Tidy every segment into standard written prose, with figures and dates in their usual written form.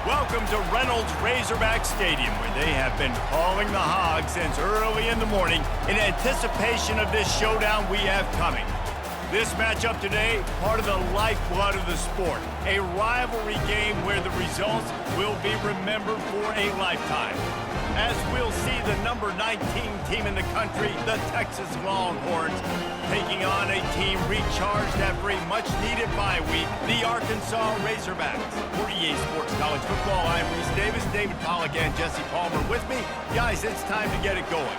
Welcome to Reynolds Razorback Stadium, where they have been calling the Hogs since early in the morning in anticipation of this showdown we have coming. This matchup today, part of the lifeblood of the sport, a rivalry game where the results will be remembered for a lifetime. As we'll see the number 19 team in the country, the Texas Longhorns, taking on a team recharged after a much-needed bye week, the Arkansas Razorbacks. For EA Sports College Football, I'm Reese Davis, David Pollack, and Jesse Palmer with me. Guys, it's time to get it going.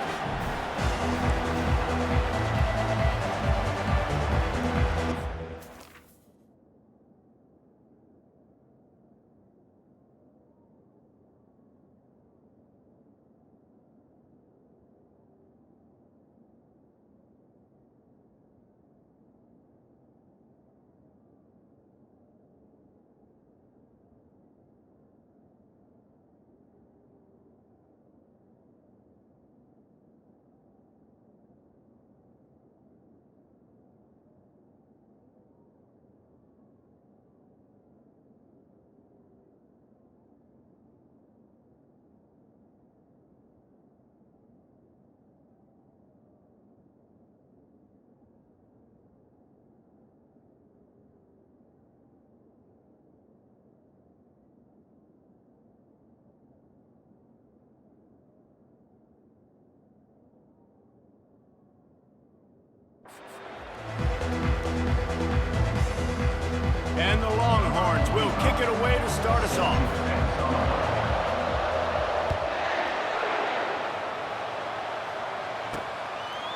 And the Longhorns will kick it away to start us off.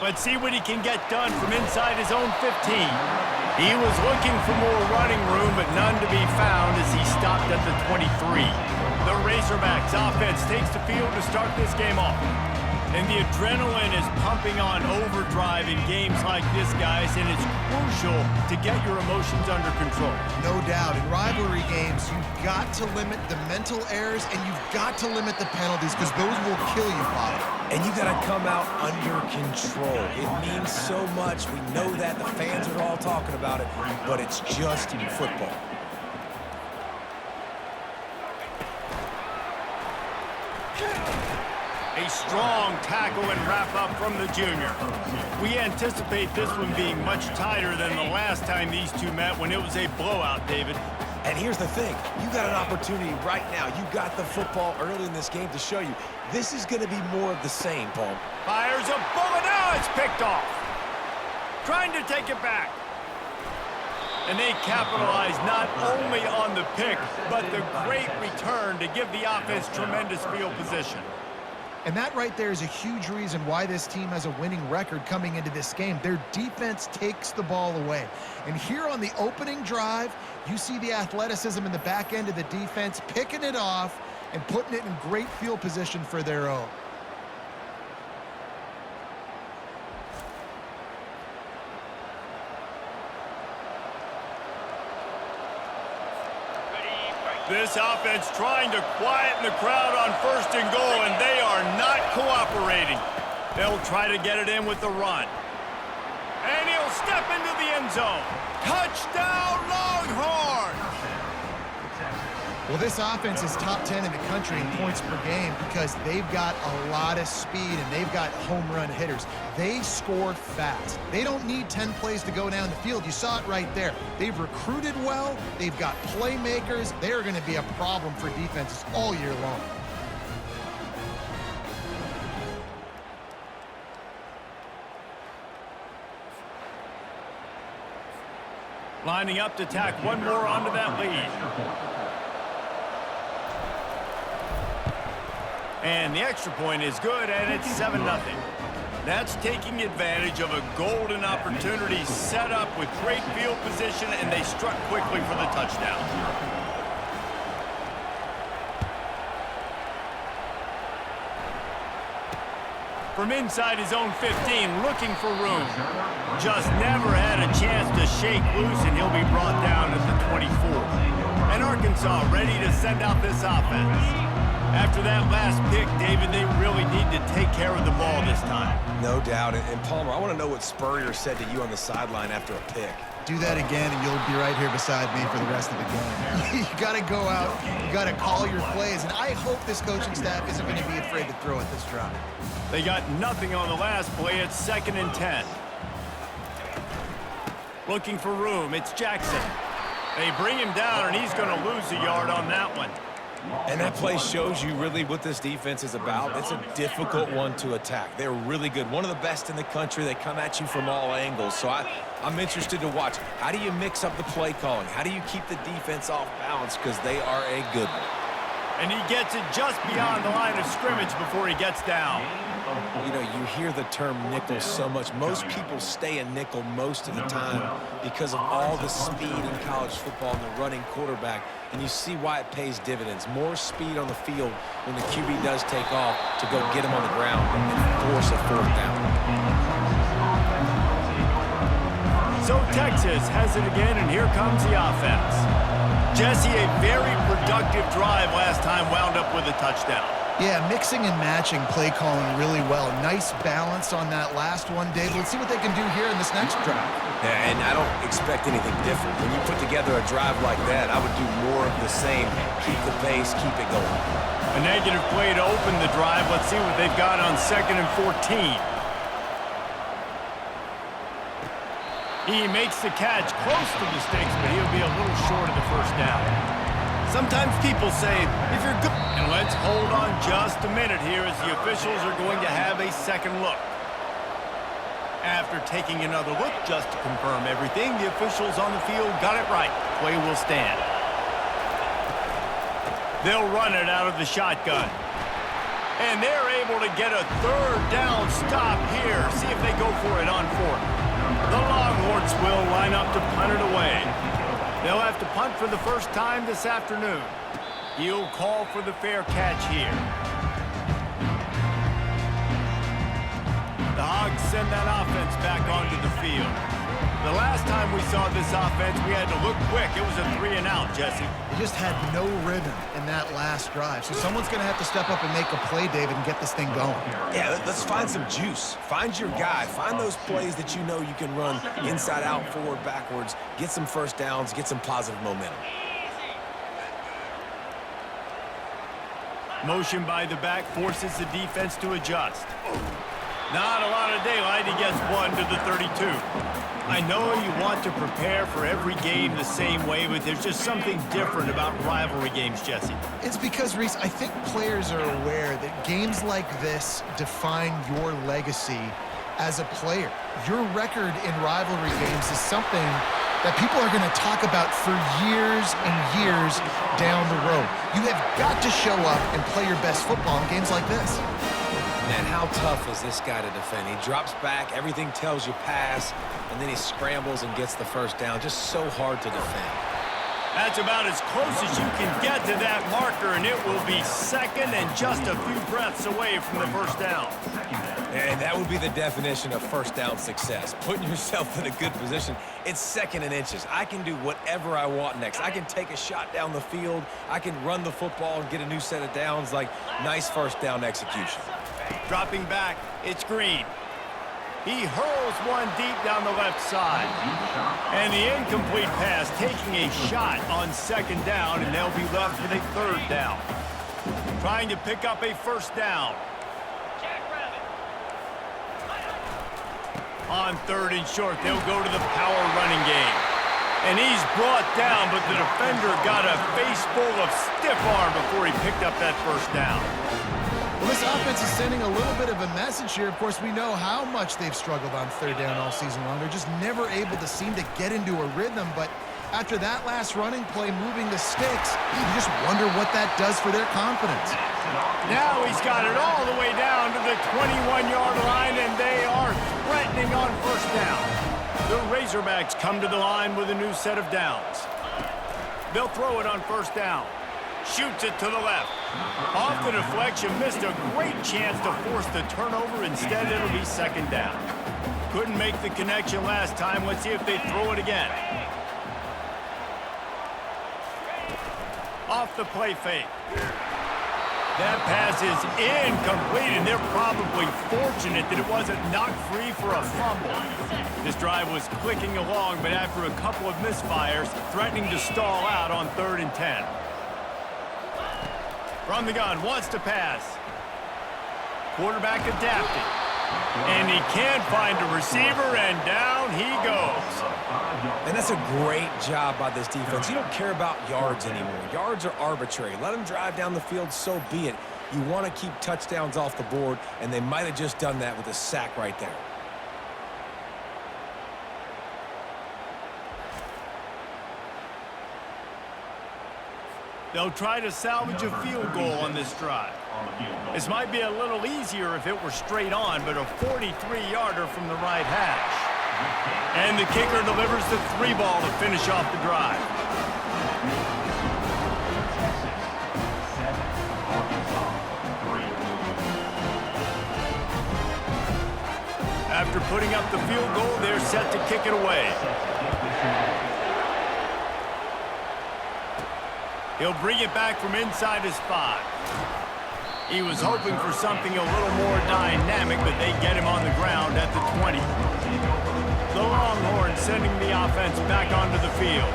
Let's see what he can get done from inside his own 15. He was looking for more running room, but none to be found as he stopped at the 23. The Razorbacks offense takes the field to start this game off. And the adrenaline is pumping on overdrive in games like this, guys, and it's crucial to get your emotions under control. No doubt. In rivalry games, you've got to limit the mental errors, and you've got to limit the penalties, because those will kill you, Father. And you got to come out under control. It means so much. We know that. The fans are all talking about it, but it's just football. A strong tackle and wrap-up from the junior. We anticipate this one being much tighter than the last time these two met when it was a blowout, David. And here's the thing. You got an opportunity right now. You got the football early in this game to show you. This is going to be more of the same, Paul. Fires a bullet. Now it's picked off. Trying to take it back. And they capitalize not only on the pick, but the great return to give the offense tremendous field position. And that right there is a huge reason why this team has a winning record coming into this game. Their defense takes the ball away. And here on the opening drive, you see the athleticism in the back end of the defense, picking it off and putting it in great field position for their own. This offense trying to quieten the crowd on 1st and goal, and they are not cooperating. They'll try to get it in with the run. And he'll step into the end zone. Touchdown, Longhorns! Well, this offense is top 10 in the country in points per game because they've got a lot of speed and they've got home run hitters. They score fast. They don't need 10 plays to go down the field. You saw it right there. They've recruited well. They've got playmakers. They're going to be a problem for defenses all year long. Lining up to tack one more onto that lead. And the extra point is good, and it's 7-0. That's taking advantage of a golden opportunity set up with great field position, and they struck quickly for the touchdown. From inside his own 15, looking for room. Just never had a chance to shake loose, and he'll be brought down at the 24. And Arkansas ready to send out this offense. After that last pick, David, they really need to take care of the ball this time. No doubt. And Palmer, I want to know what Spurrier said to you on the sideline after a pick. Do that again, and you'll be right here beside me for the rest of the game. You got to go out. You got to call your plays, and I hope this coaching staff isn't going to be afraid to throw at this drive. They got nothing on the last play. It's 2nd and 10. Looking for room. It's Jackson. They bring him down, and he's going to lose a yard on that one. And that play shows you really what this defense is about. It's a difficult one to attack. They're really good. One of the best in the country. They come at you from all angles. So I'm interested to watch. How do you mix up the play calling? How do you keep the defense off balance? Because they are a good one. And he gets it just beyond the line of scrimmage before he gets down. You know, you hear the term nickel so much. Most people stay a nickel most of the time because of all the speed in college football and the running quarterback. And you see why it pays dividends. More speed on the field when the QB does take off to go get him on the ground and force a 4th down. So Texas has it again, and here comes the offense. Jesse, a very productive drive last time, wound up with a touchdown. Yeah, mixing and matching play calling really well. Nice balance on that last one, Dave. Let's see what they can do here in this next drive. Yeah, and I don't expect anything different. When you put together a drive like that, I would do more of the same. Keep the pace, keep it going. A negative play to open the drive. Let's see what they've got on 2nd and 14. He makes the catch close to the sticks, but he'll be a little short of the 1st down. Sometimes people say, if you're good, and let's hold on just a minute here as the officials are going to have a second look. After taking another look just to confirm everything, the officials on the field got it right. Play will stand. They'll run it out of the shotgun. And they're able to get a 3rd down stop here. See if they go for it on 4th. The Longhorns will line up to punt it away. They'll have to punt for the 1st time this afternoon. He'll call for the fair catch here. The Hogs send that offense back onto the field. The last time we saw this offense, we had to look quick. It was a 3-and-out, Jesse. They just had no rhythm in that last drive. So someone's going to have to step up and make a play, David, and get this thing going. Yeah, let's find some juice. Find your guy. Find those plays that you know you can run inside out, forward, backwards. Get some 1st downs. Get some positive momentum. Motion by the back forces the defense to adjust. Not a lot of daylight. He gets 1 to the 32. I know you want to prepare for every game the same way, but there's just something different about rivalry games, Jesse. It's because, Reese, I think players are aware that games like this define your legacy as a player. Your record in rivalry games is something that people are going to talk about for years and years down the road. You have got to show up and play your best football in games like this. Man, how tough is this guy to defend? He drops back, everything tells you pass, and then he scrambles and gets the 1st down. Just so hard to defend. That's about as close as you can get to that marker, and it will be 2nd and just a few breaths away from the 1st down. And that would be the definition of 1st down success. Putting yourself in a good position. It's 2nd and inches. I can do whatever I want next. I can take a shot down the field. I can run the football and get a new set of downs. Like, nice 1st down execution. Dropping back, it's Green. He hurls one deep down the left side. And the incomplete pass taking a shot on 2nd down, and they'll be left with a 3rd down. Trying to pick up a 1st down. On 3rd and short, they'll go to the power running game. And he's brought down, but the defender got a face full of stiff arm before he picked up that 1st down. Well, this offense is sending a little bit of a message here. Of course, we know how much they've struggled on 3rd down all season long. They're just never able to seem to get into a rhythm. But after that last running play, moving the sticks, you just wonder what that does for their confidence. Now he's got it all the way down to the 21-yard line, and they are threatening on 1st down. The Razorbacks come to the line with a new set of downs. They'll throw it on 1st down. Shoots it to the left. Off the deflection, missed a great chance to force the turnover. Instead, it'll be 2nd down. Couldn't make the connection last time. Let's see if they throw it again. Off the play fake. That pass is incomplete, and they're probably fortunate that it wasn't knocked free for a fumble. This drive was clicking along, but after a couple of misfires, threatening to stall out on 3rd and 10. From the gun, wants to pass. Quarterback adapted. And he can't find a receiver, and down he goes. And that's a great job by this defense. You don't care about yards anymore. Yards are arbitrary. Let them drive down the field, so be it. You want to keep touchdowns off the board, and they might have just done that with a sack right there. They'll try to salvage a field goal on this drive. This might be a little easier if it were straight on, but a 43-yarder from the right hash. And the kicker delivers the 3-ball to finish off the drive. After putting up the field goal, they're set to kick it away. He'll bring it back from inside his 5. He was hoping for something a little more dynamic, but they get him on the ground at the 20. The Longhorns sending the offense back onto the field.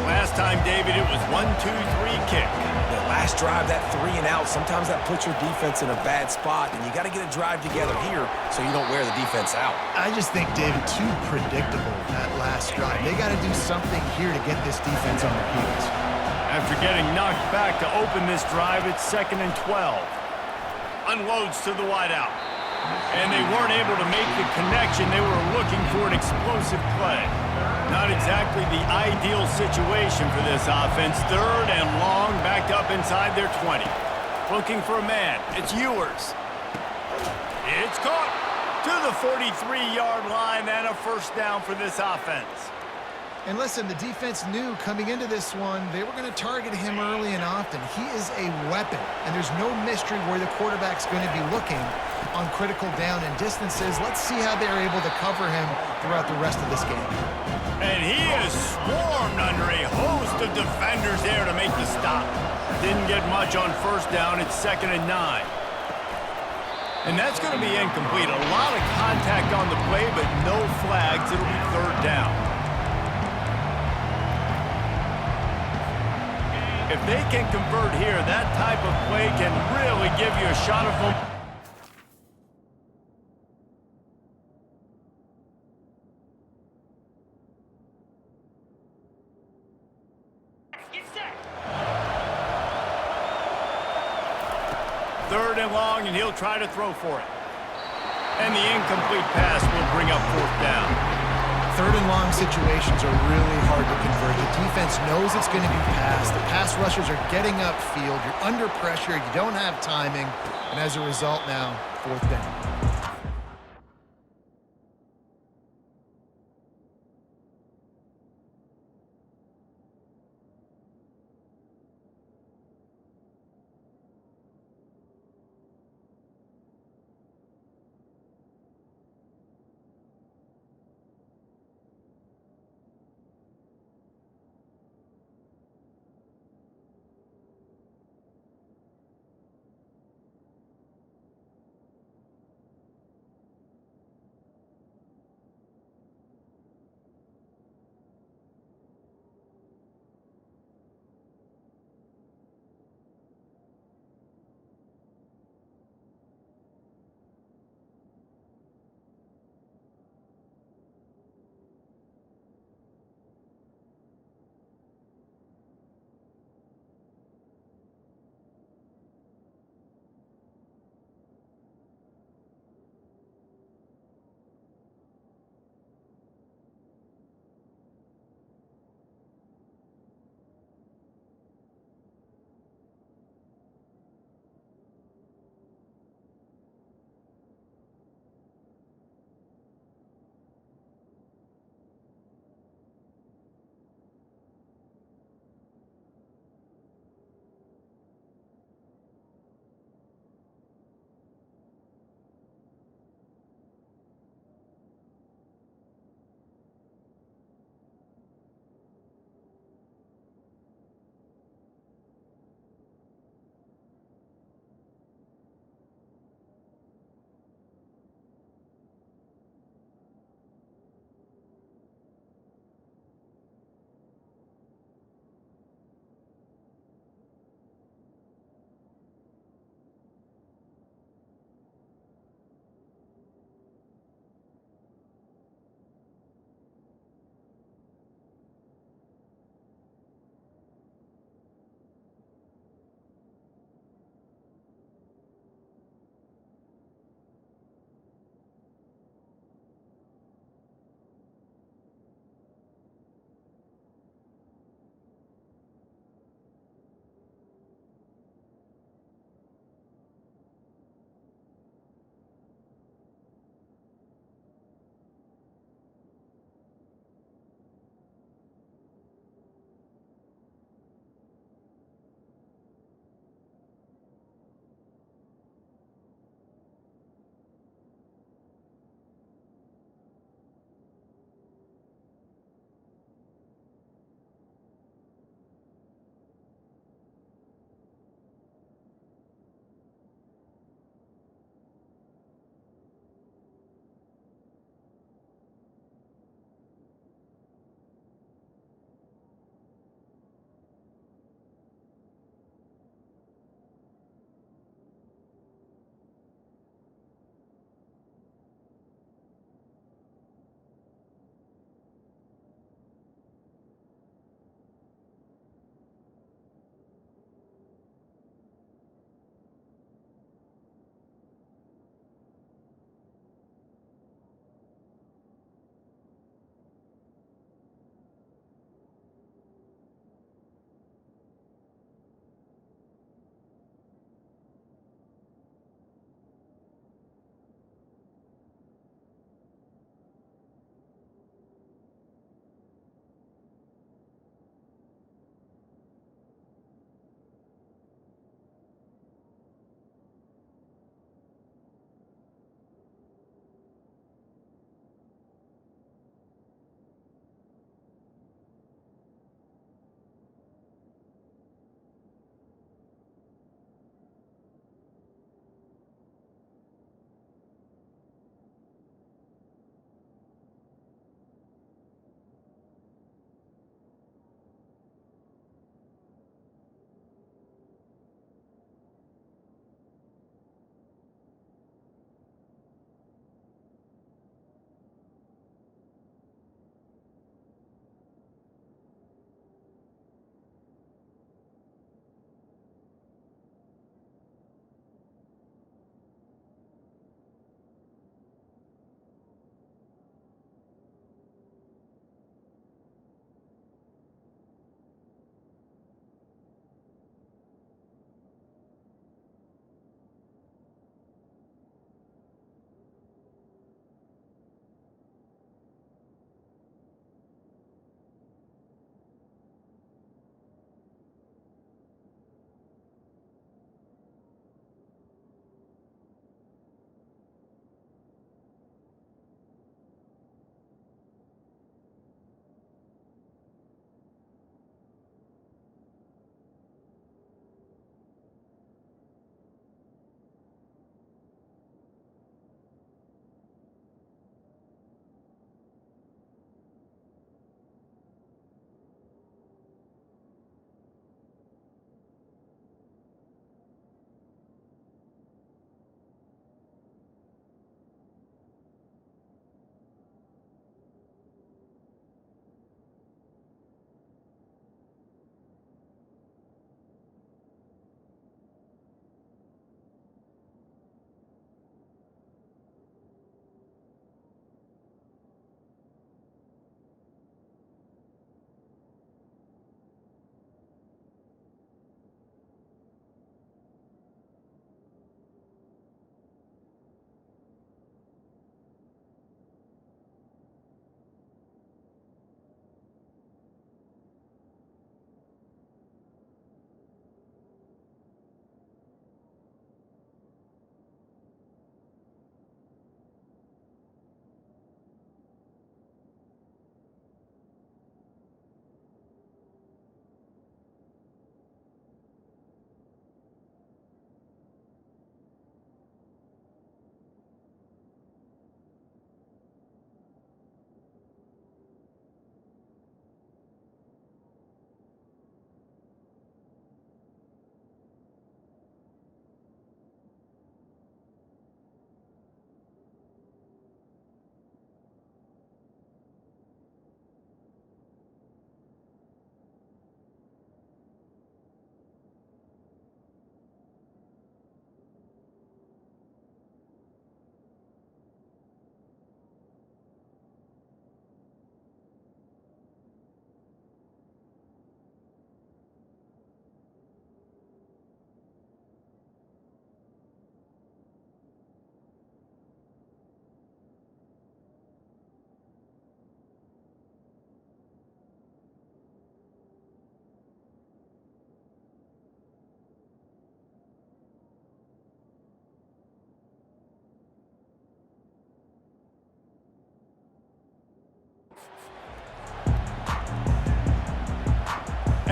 Last time, David, it was 1-2-3 kick. The last drive, that 3 and out, sometimes that puts your defense in a bad spot, and you got to get a drive together here so you don't wear the defense out. I just think, David, too predictable, that last drive. They got to do something here to get this defense on their heels. After getting knocked back to open this drive, it's 2nd and 12. Unloads to the wideout. And they weren't able to make the connection. They were looking for an explosive play. Not exactly the ideal situation for this offense. 3rd and long, backed up inside their 20. Looking for a man. It's Ewers. It's caught to the 43-yard line, and a first down for this offense. And listen, the defense knew coming into this one, they were going to target him early and often. He is a weapon, and there's no mystery where the quarterback's going to be looking on critical down and distances. Let's see how they're able to cover him throughout the rest of this game. And he is swarmed under a host of defenders there to make the stop. Didn't get much on first down. It's 2nd and 9. And that's going to be incomplete. A lot of contact on the play, but no flags. It'll be 3rd down. If they can convert here, that type of play can really give you a shot of momentum. Third and long, and he'll try to throw for it. And the incomplete pass will bring up 4th down. 3rd and long situations are really hard to convert. The defense knows it's going to be passed. The pass rushers are getting upfield. You're under pressure. You don't have timing. And as a result now, 4th down.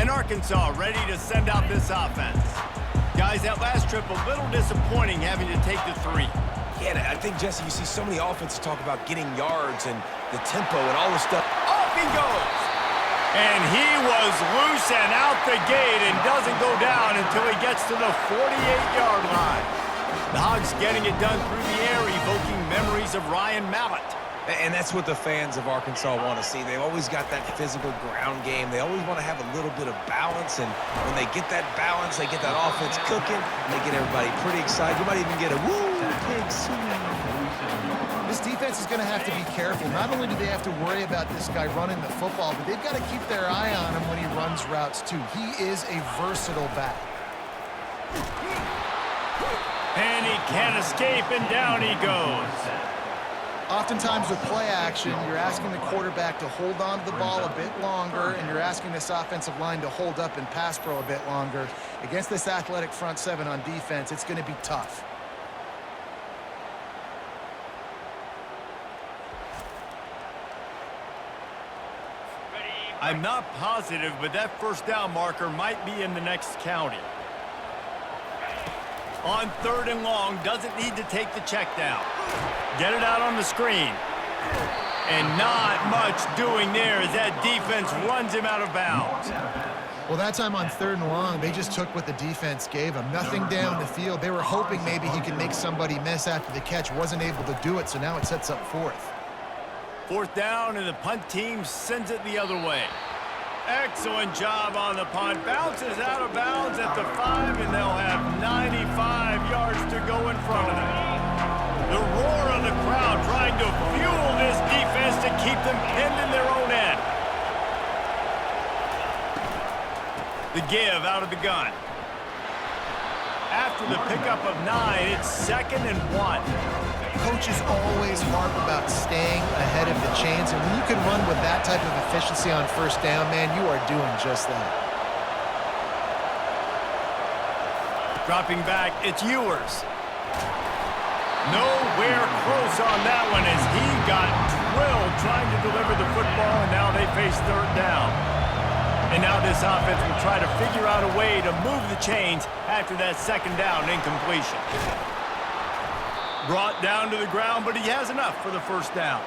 And Arkansas ready to send out this offense. Guys, that last trip a little disappointing having to take the 3. Yeah, I think, Jesse, you see so many offenses talk about getting yards and the tempo and all this stuff. Off he goes. And he was loose and out the gate and doesn't go down until he gets to the 48-yard line. The Hogs getting it done through the air, evoking memories of Ryan Mallett. And that's what the fans of Arkansas want to see. They've always got that physical ground game. They always want to have a little bit of balance. And when they get that balance, they get that offense cooking, they get everybody pretty excited. You might even get a woo, pigs. This defense is going to have to be careful. Not only do they have to worry about this guy running the football, but they've got to keep their eye on him when he runs routes, too. He is a versatile back. And he can't escape, and down he goes. Oftentimes with play action, you're asking the quarterback to hold on to the ball a bit longer, and you're asking this offensive line to hold up and pass pro a bit longer. Against this athletic front seven on defense, it's going to be tough. I'm not positive, but that first down marker might be in the next county. On 3rd and long, doesn't need to take the check down. Get it out on the screen. And not much doing there as that defense runs him out of bounds. Well, that time on 3rd and long, they just took what the defense gave him. Nothing down the field. They were hoping maybe he could make somebody miss after the catch. Wasn't able to do it, so now it sets up 4th. 4th down, and the punt team sends it the other way. Excellent job on the punt. Bounces out of bounds at the 5, and they'll have 95 yards to go in front of them. The roar of the crowd trying to fuel this defense to keep them pinned in their own end. The give out of the gun. After the pickup of 9, it's 2nd and 1. Coaches always harp about staying ahead of the chains, and when you can run with that type of efficiency on 1st down, man, you are doing just that. Dropping back, it's Ewers. Nowhere close on that one as he got drilled trying to deliver the football, and now they face 3rd down. And now this offense will try to figure out a way to move the chains after that 2nd down incompletion. Brought down to the ground, but he has enough for the 1st down.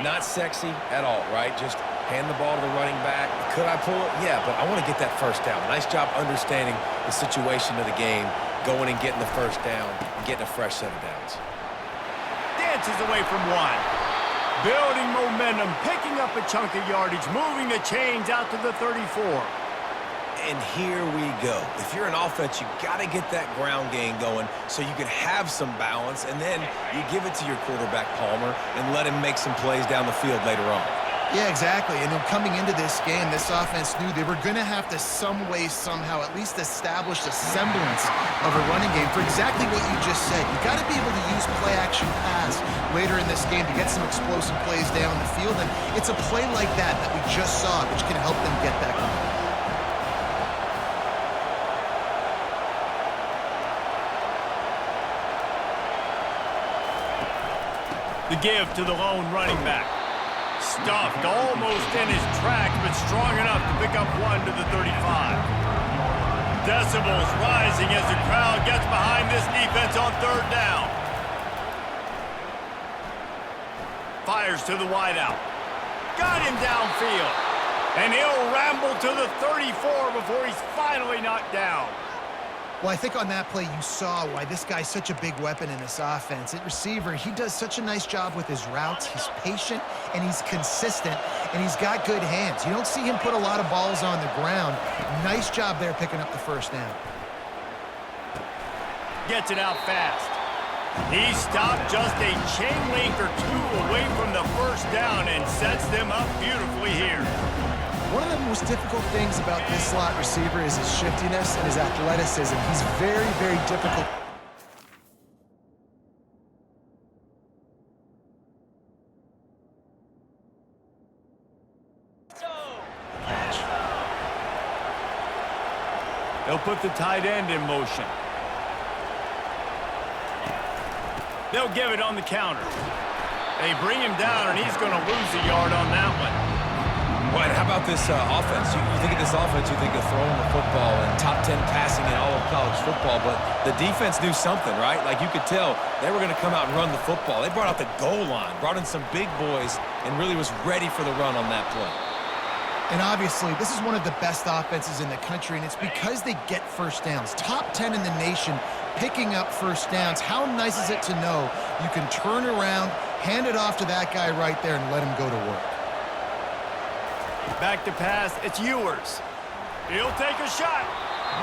Not sexy at all, right? Just hand the ball to the running back. Could I pull it? Yeah, but I want to get that 1st down. Nice job understanding the situation of the game, going and getting the 1st down, and getting a fresh set of downs. Dances away from 1. Building momentum, picking up a chunk of yardage, moving the chains out to the 34. And here we go. If you're an offense, you got to get that ground game going so you can have some balance, and then you give it to your quarterback, Palmer, and let him make some plays down the field later on. Yeah, exactly. And then coming into this game, this offense knew they were going to have to some way, somehow, at least establish a semblance of a running game for exactly what you just said. You got to be able to use play-action pass later in this game to get some explosive plays down the field, and it's a play like that that we just saw, which can help them get that going. The give to the lone running back. Stuffed almost in his tracks, but strong enough to pick up 1 to the 35. Decibels rising as the crowd gets behind this defense on 3rd down. Fires to the wideout. Got him downfield. And he'll ramble to the 34 before he's finally knocked down. Well, I think on that play you saw why this guy's such a big weapon in this offense. At receiver, he does such a nice job with his routes. He's patient, and he's consistent, and he's got good hands. You don't see him put a lot of balls on the ground. Nice job there picking up the 1st down. Gets it out fast. He stopped just a chain link or 2 away from the 1st down and sets them up beautifully here. One of the most difficult things about this slot receiver is his shiftiness and his athleticism. He's very, very difficult. They'll put the tight end in motion. They'll give it on the counter. They bring him down, and he's going to lose a yard on that one. Well, and how about this offense? You think of this offense, you think of throwing the football and top 10 passing in all of college football, but the defense knew something, right? Like you could tell they were going to come out and run the football. They brought out the goal line, brought in some big boys, and really was ready for the run on that play. And obviously, this is one of the best offenses in the country, and it's because they get first downs. Top 10 in the nation picking up first downs. How nice is it to know you can turn around, hand it off to that guy right there, and let him go to work? Back to pass, it's Ewers. He'll take a shot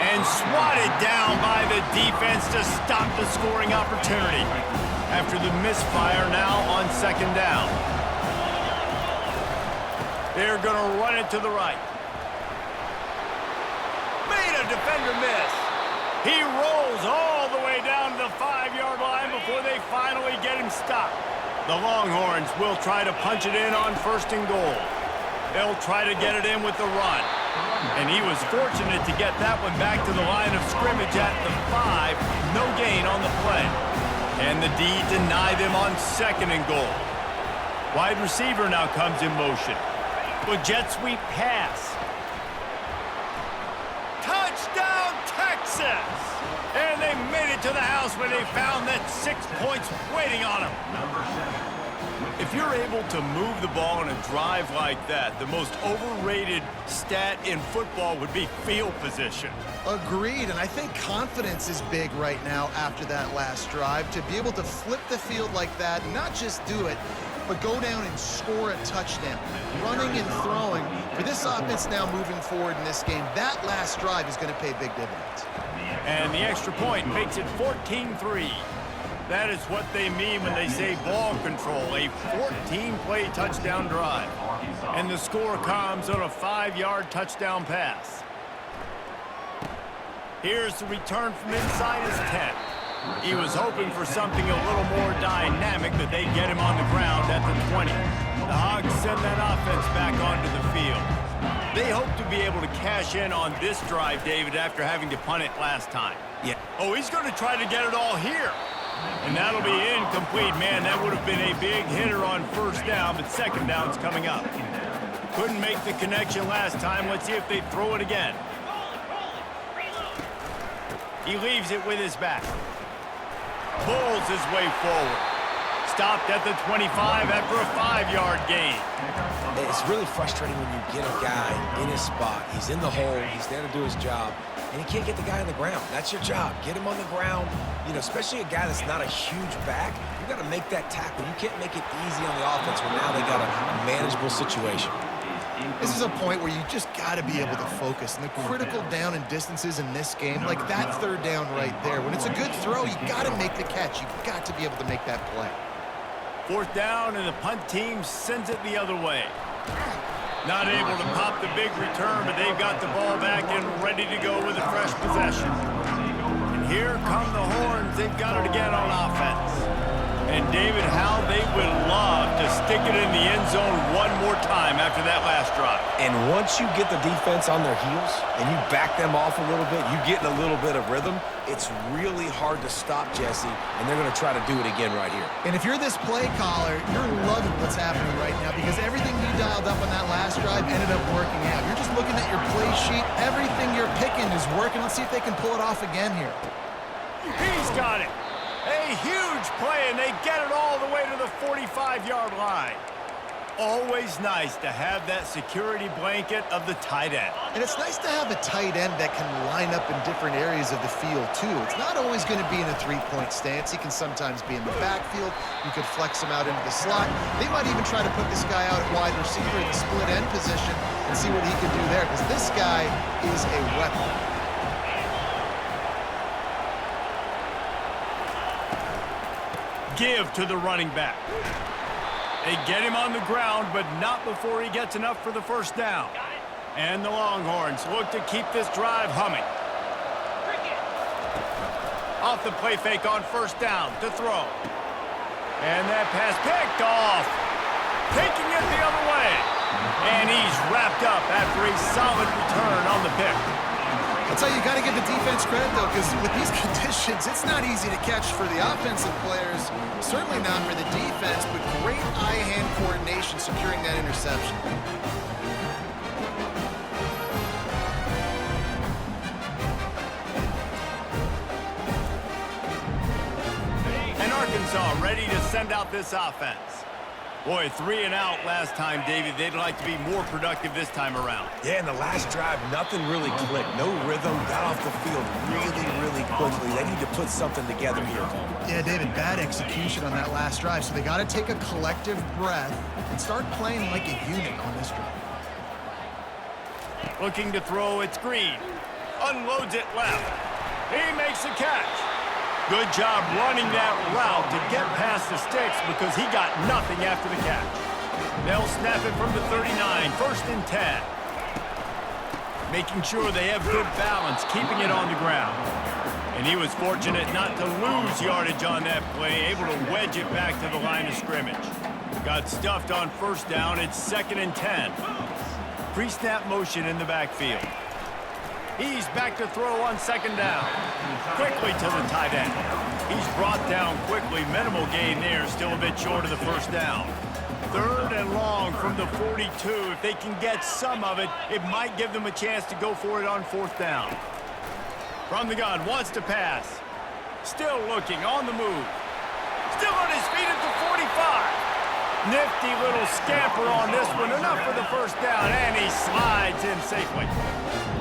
and swatted down by the defense to stop the scoring opportunity. After the misfire now on second down. They're going to run it to the right. Made a defender miss. He rolls all the way down to the 5-yard line before they finally get him stopped. The Longhorns will try to punch it in on first and goal. They'll try to get it in with the run. And he was fortunate to get that one back to the line of scrimmage at the 5. No gain on the play. And the D deny them on second and goal. Wide receiver now comes in motion. With jet sweep pass. Touchdown, Texas! And they made it to the house when they found that 6 points waiting on them. If you're able to move the ball in a drive like that, the most overrated stat in football would be field position. Agreed, and I think confidence is big right now after that last drive. To be able to flip the field like that, not just do it, but go down and score a touchdown. Running and throwing. For this offense now moving forward in this game, that last drive is going to pay big dividends. And the extra point makes it 14-3. That is what they mean when they say ball control, a 14-play touchdown drive. And the score comes on a 5-yard touchdown pass. Here's the return from inside his 10. He was hoping for something a little more dynamic, that they'd get him on the ground at the 20. The Hogs send that offense back onto the field. They hope to be able to cash in on this drive, David, after having to punt it last time. Yeah. Oh, he's going to try to get it all here. And that'll be incomplete. Man, that would have been a big hitter on first down, but second down's coming up. Couldn't make the connection last time. Let's see if they throw it again. He leaves it with his back. Pulls his way forward. Stopped at the 25 after a 5-yard gain. It's really frustrating when you get a guy in his spot. He's in the hole. He's there to do his job. And he can't get the guy on the ground. That's your job. Get him on the ground. You know, especially a guy that's not a huge back. You got to make that tackle. You can't make it easy on the offense when now they got a manageable situation. This is a point where you just got to be able to focus. And the critical down and distances in this game, like that third down right there, when it's a good throw, you got to make the catch. You've got to be able to make that play. Fourth down, and the punt team sends it the other way. Not able to pop the big return, but they've got the ball back and ready to go with a fresh possession. And here come the Horns. They've got it again on offense. And David, how they would love to stick it in the end zone one more time after that last drive. And once you get the defense on their heels and you back them off a little bit, you get in a little bit of rhythm, it's really hard to stop, Jesse, and they're going to try to do it again right here. And if you're this play caller, you're loving what's happening right now because everything you dialed up on that last drive ended up working out. You're just looking at your play sheet. Everything you're picking is working. Let's see if they can pull it off again here. He's got it. A huge play, and they get it all the way to the 45-yard line. Always nice to have that security blanket of the tight end. And it's nice to have a tight end that can line up in different areas of the field, too. It's not always going to be in a three-point stance. He can sometimes be in the backfield. You could flex him out into the slot. They might even try to put this guy out at wide receiver in the split end position and see what he can do there, because this guy is a weapon. Give to the running back. They get him on the ground, but not before he gets enough for the first down. And the Longhorns look to keep this drive humming. Off the play fake on first down to throw. And that pass picked off. Taking it the other way. And he's wrapped up after a solid return on the pick. That's how you got to give the defense credit, though, because with these conditions, it's not easy to catch for the offensive players, certainly not for the defense, but great eye-hand coordination securing that interception. And Arkansas ready to send out this offense. Boy, 3 and out last time, David. They'd like to be more productive this time around. Yeah, in the last drive, nothing really clicked. No rhythm, got off the field really quickly. They need to put something together here. Yeah, David, bad execution on that last drive, so they got to take a collective breath and start playing like a unit on this drive. Looking to throw, it's Green. Unloads it left. He makes the catch. Good job running that route to get past the sticks because he got nothing after the catch. They'll snap it from the 39, 1st and 10. Making sure they have good balance, keeping it on the ground. And he was fortunate not to lose yardage on that play, able to wedge it back to the line of scrimmage. Got stuffed on 1st down, it's 2nd and 10. Pre-snap motion in the backfield. He's back to throw on 2nd down. Quickly to the tight end. He's brought down quickly. Minimal gain there. Still a bit short of the 1st down. 3rd and long from the 42. If they can get some of it, it might give them a chance to go for it on 4th down. From the gun, wants to pass. Still looking, on the move. Still on his feet at the 45. Nifty little scamper on this one. Enough for the 1st down, and he slides in safely.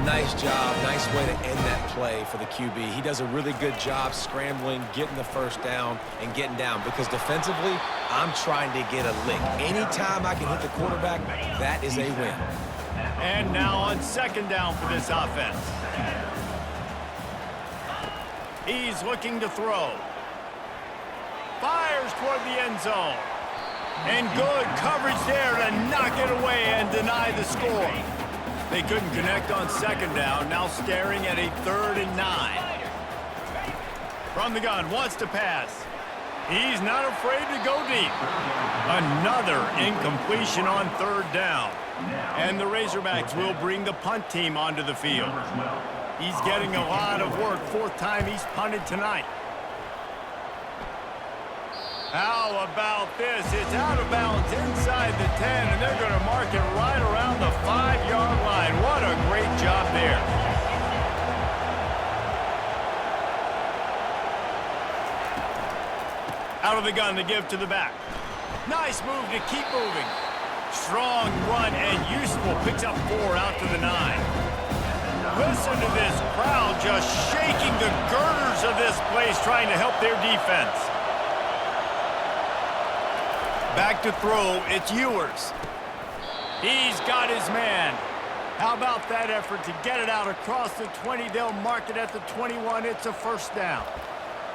Nice job. Nice way to end that play for the QB. He does a really good job scrambling, getting the 1st down, and getting down. Because defensively, I'm trying to get a lick. Anytime I can hit the quarterback, that is a win. And now on 2nd down for this offense. He's looking to throw. Fires toward the end zone. And good coverage there to knock it away and deny the score. They couldn't connect on 2nd down, now staring at a 3rd and 9. From the gun, wants to pass. He's not afraid to go deep. Another incompletion on 3rd down. And the Razorbacks will bring the punt team onto the field. He's getting a lot of work, 4th time he's punted tonight. How about this? It's out of bounds inside the 10, and they're going to mark it right around the 5-yard line. What a great job there. Out of the gun to give to the back. Nice move to keep moving. Strong run and useful. Picks up 4 out to the 9. Listen to this crowd just shaking the girders of this place, trying to help their defense. Back to throw, it's Ewers. He's got his man. How about that effort to get it out across the 20? They'll mark it at the 21. It's a 1st down.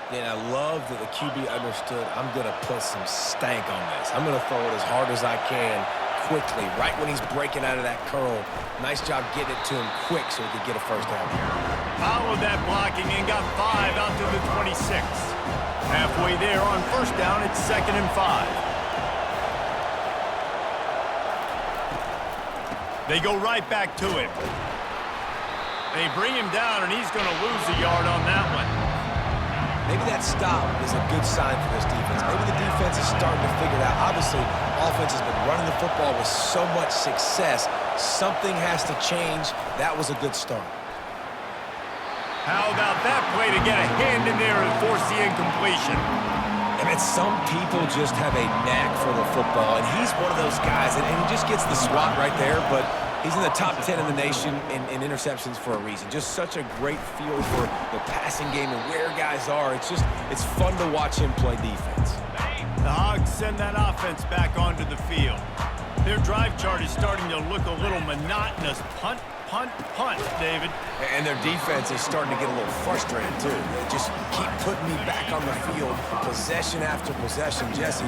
And I love that the QB understood, I'm going to put some stank on this. I'm going to throw it as hard as I can quickly, right when he's breaking out of that curl. Nice job getting it to him quick so he could get a 1st down. Followed that blocking and got 5 out to the 26. Halfway there on 1st down, it's 2nd and 5. They go right back to him. They bring him down, and he's going to lose a yard on that one. Maybe that stop is a good sign for this defense. Maybe the defense is starting to figure it out. Obviously, offense has been running the football with so much success. Something has to change. That was a good start. How about that play to get a hand in there and force the incompletion? I mean, some people just have a knack for the football, and he's one of those guys, and he just gets the swat right there, but he's in the top 10 in the nation in interceptions for a reason. Just such a great feel for the passing game and where guys are. It's fun to watch him play defense. The Hogs send that offense back onto the field. Their drive chart is starting to look a little monotonous. Punt, punt, punt, David. And their defense is starting to get a little frustrated, too. They just keep putting me back on the field, possession after possession. Jesse,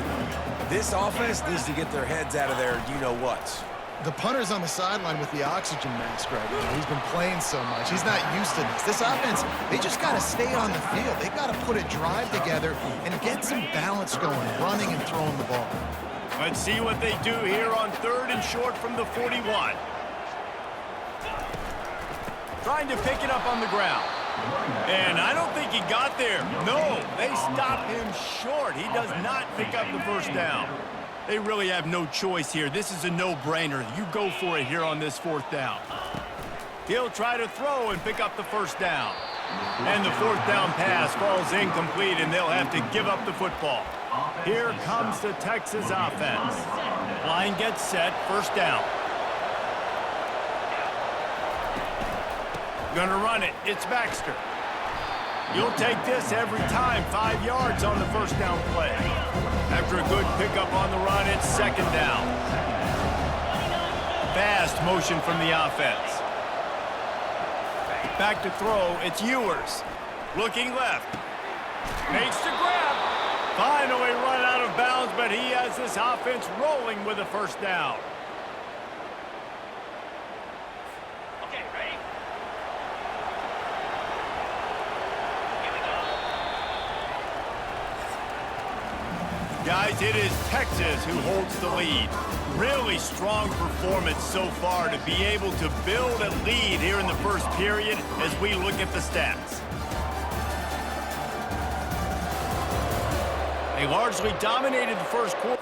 this offense needs to get their heads out of their you-know-whats. The punter's on the sideline with the oxygen mask right now. He's been playing so much. He's not used to this. This offense, they just got to stay on the field. They've got to put a drive together and get some balance going, running and throwing the ball. Let's see what they do here on 3rd and short from the 41. trying to pick it up on the ground. And I don't think he got there. No, they stop him short. He does not pick up the first down. They really have no choice here. This is a no-brainer. You go for it here on this fourth down. He'll try to throw and pick up the first down. And the fourth down pass falls incomplete, and they'll have to give up the football. Here comes the Texas offense. Line gets set, first down. Gonna run it. It's Baxter. You'll take this every time. 5 yards on the first down play. After a good pickup on the run, it's second down. Fast motion from the offense. Back to throw. It's Ewers. Looking left. Makes the grab. Finally run out of bounds, but he has this offense rolling with a first down. Guys, it is Texas who holds the lead. Really strong performance so far to be able to build a lead here in the first period as we look at the stats. They largely dominated the first quarter.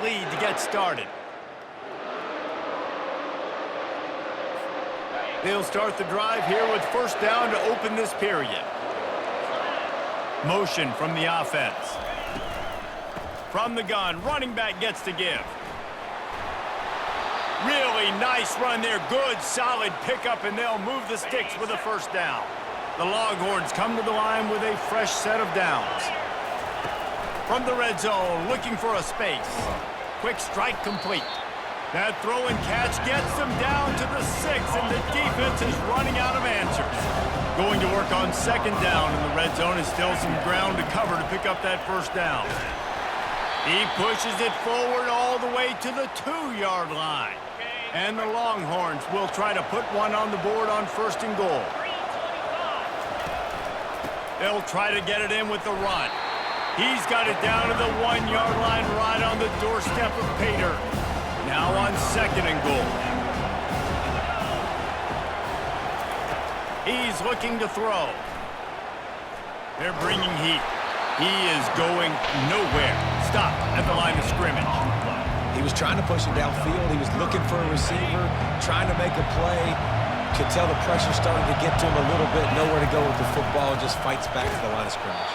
lead to get started. They'll start the drive here with first down to open this period. Motion from the offense. From the gun, running back gets to give. Really nice run there. Good, solid pickup, and they'll move the sticks with a first down. The Longhorns come to the line with a fresh set of downs. From the red zone, looking for a space. Quick strike complete. That throw and catch gets them down to the 6, and the defense is running out of answers. Going to work on second down in the red zone, and still some ground to cover to pick up that first down. He pushes it forward all the way to the 2-yard line. And the Longhorns will try to put one on the board on first and goal. They'll try to get it in with the run. He's got it down to the 1-yard line right on the doorstep of Pater. Now on second and goal. He's looking to throw. They're bringing heat. He is going nowhere. Stop at the line of scrimmage. He was trying to push him downfield. He was looking for a receiver, trying to make a play. Could tell the pressure started to get to him a little bit. Nowhere to go with the football. Just fights back to the line of scrimmage.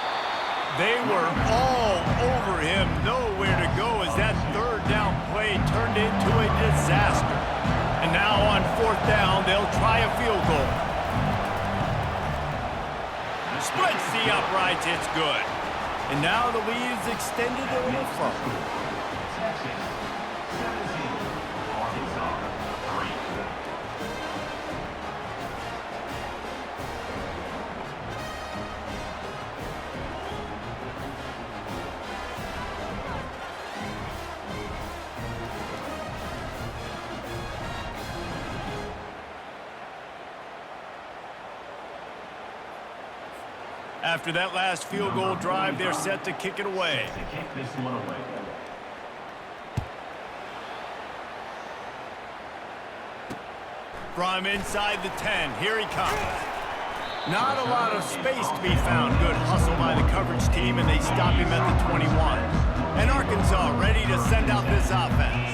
They were all over him. Nowhere to go as that third down play turned into a disaster. And now on fourth down, they'll try a field goal. Splits the uprights. It's good. And now the lead is extended a little further. After that last field goal drive, they're set to kick it away. From inside the 10, here he comes. Not a lot of space to be found. Good hustle by the coverage team, and they stop him at the 21. And Arkansas ready to send out this offense.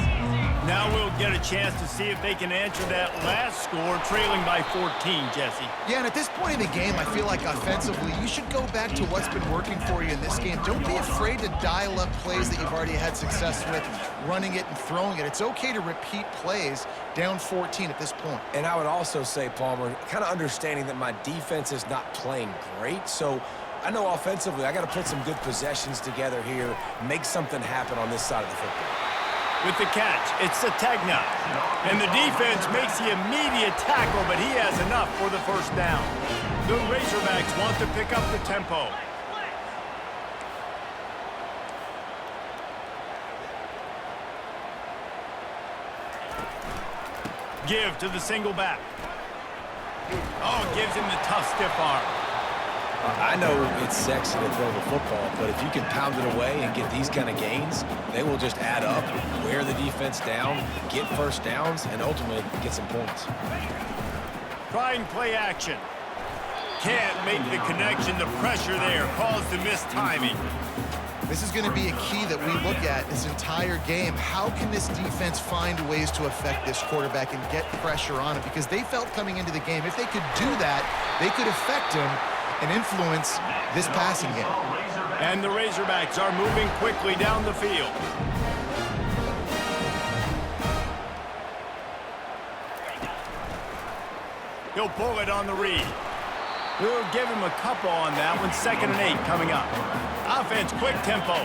Now we'll get a chance to see if they can answer that last score, trailing by 14, Jesse. Yeah, and at this point in the game, I feel like offensively, you should go back to what's been working for you in this game. Don't be afraid to dial up plays that you've already had success with, running it and throwing it. It's okay to repeat plays down 14 at this point. And I would also say, Palmer, kind of understanding that my defense is not playing great, so I know offensively I got to put some good possessions together here, make something happen on this side of the football. With the catch, it's Sategna. And the defense makes the immediate tackle, but he has enough for the first down. The Razorbacks want to pick up the tempo. Give to the single back. Oh, gives him the tough stiff arm. I know it's sexy to throw the football, but if you can pound it away and get these kind of gains, they will just add up, wear the defense down, get first downs, and ultimately get some points. Trying play action. Can't make the connection. The pressure there caused the missed timing. This is going to be a key that we look at this entire game. How can this defense find ways to affect this quarterback and get pressure on him? Because they felt coming into the game, if they could do that, they could affect him and influence this passing game. And the Razorbacks are moving quickly down the field. He'll pull it on the read. We'll give him a couple on that one. 2nd and 8 coming up. Offense, quick tempo.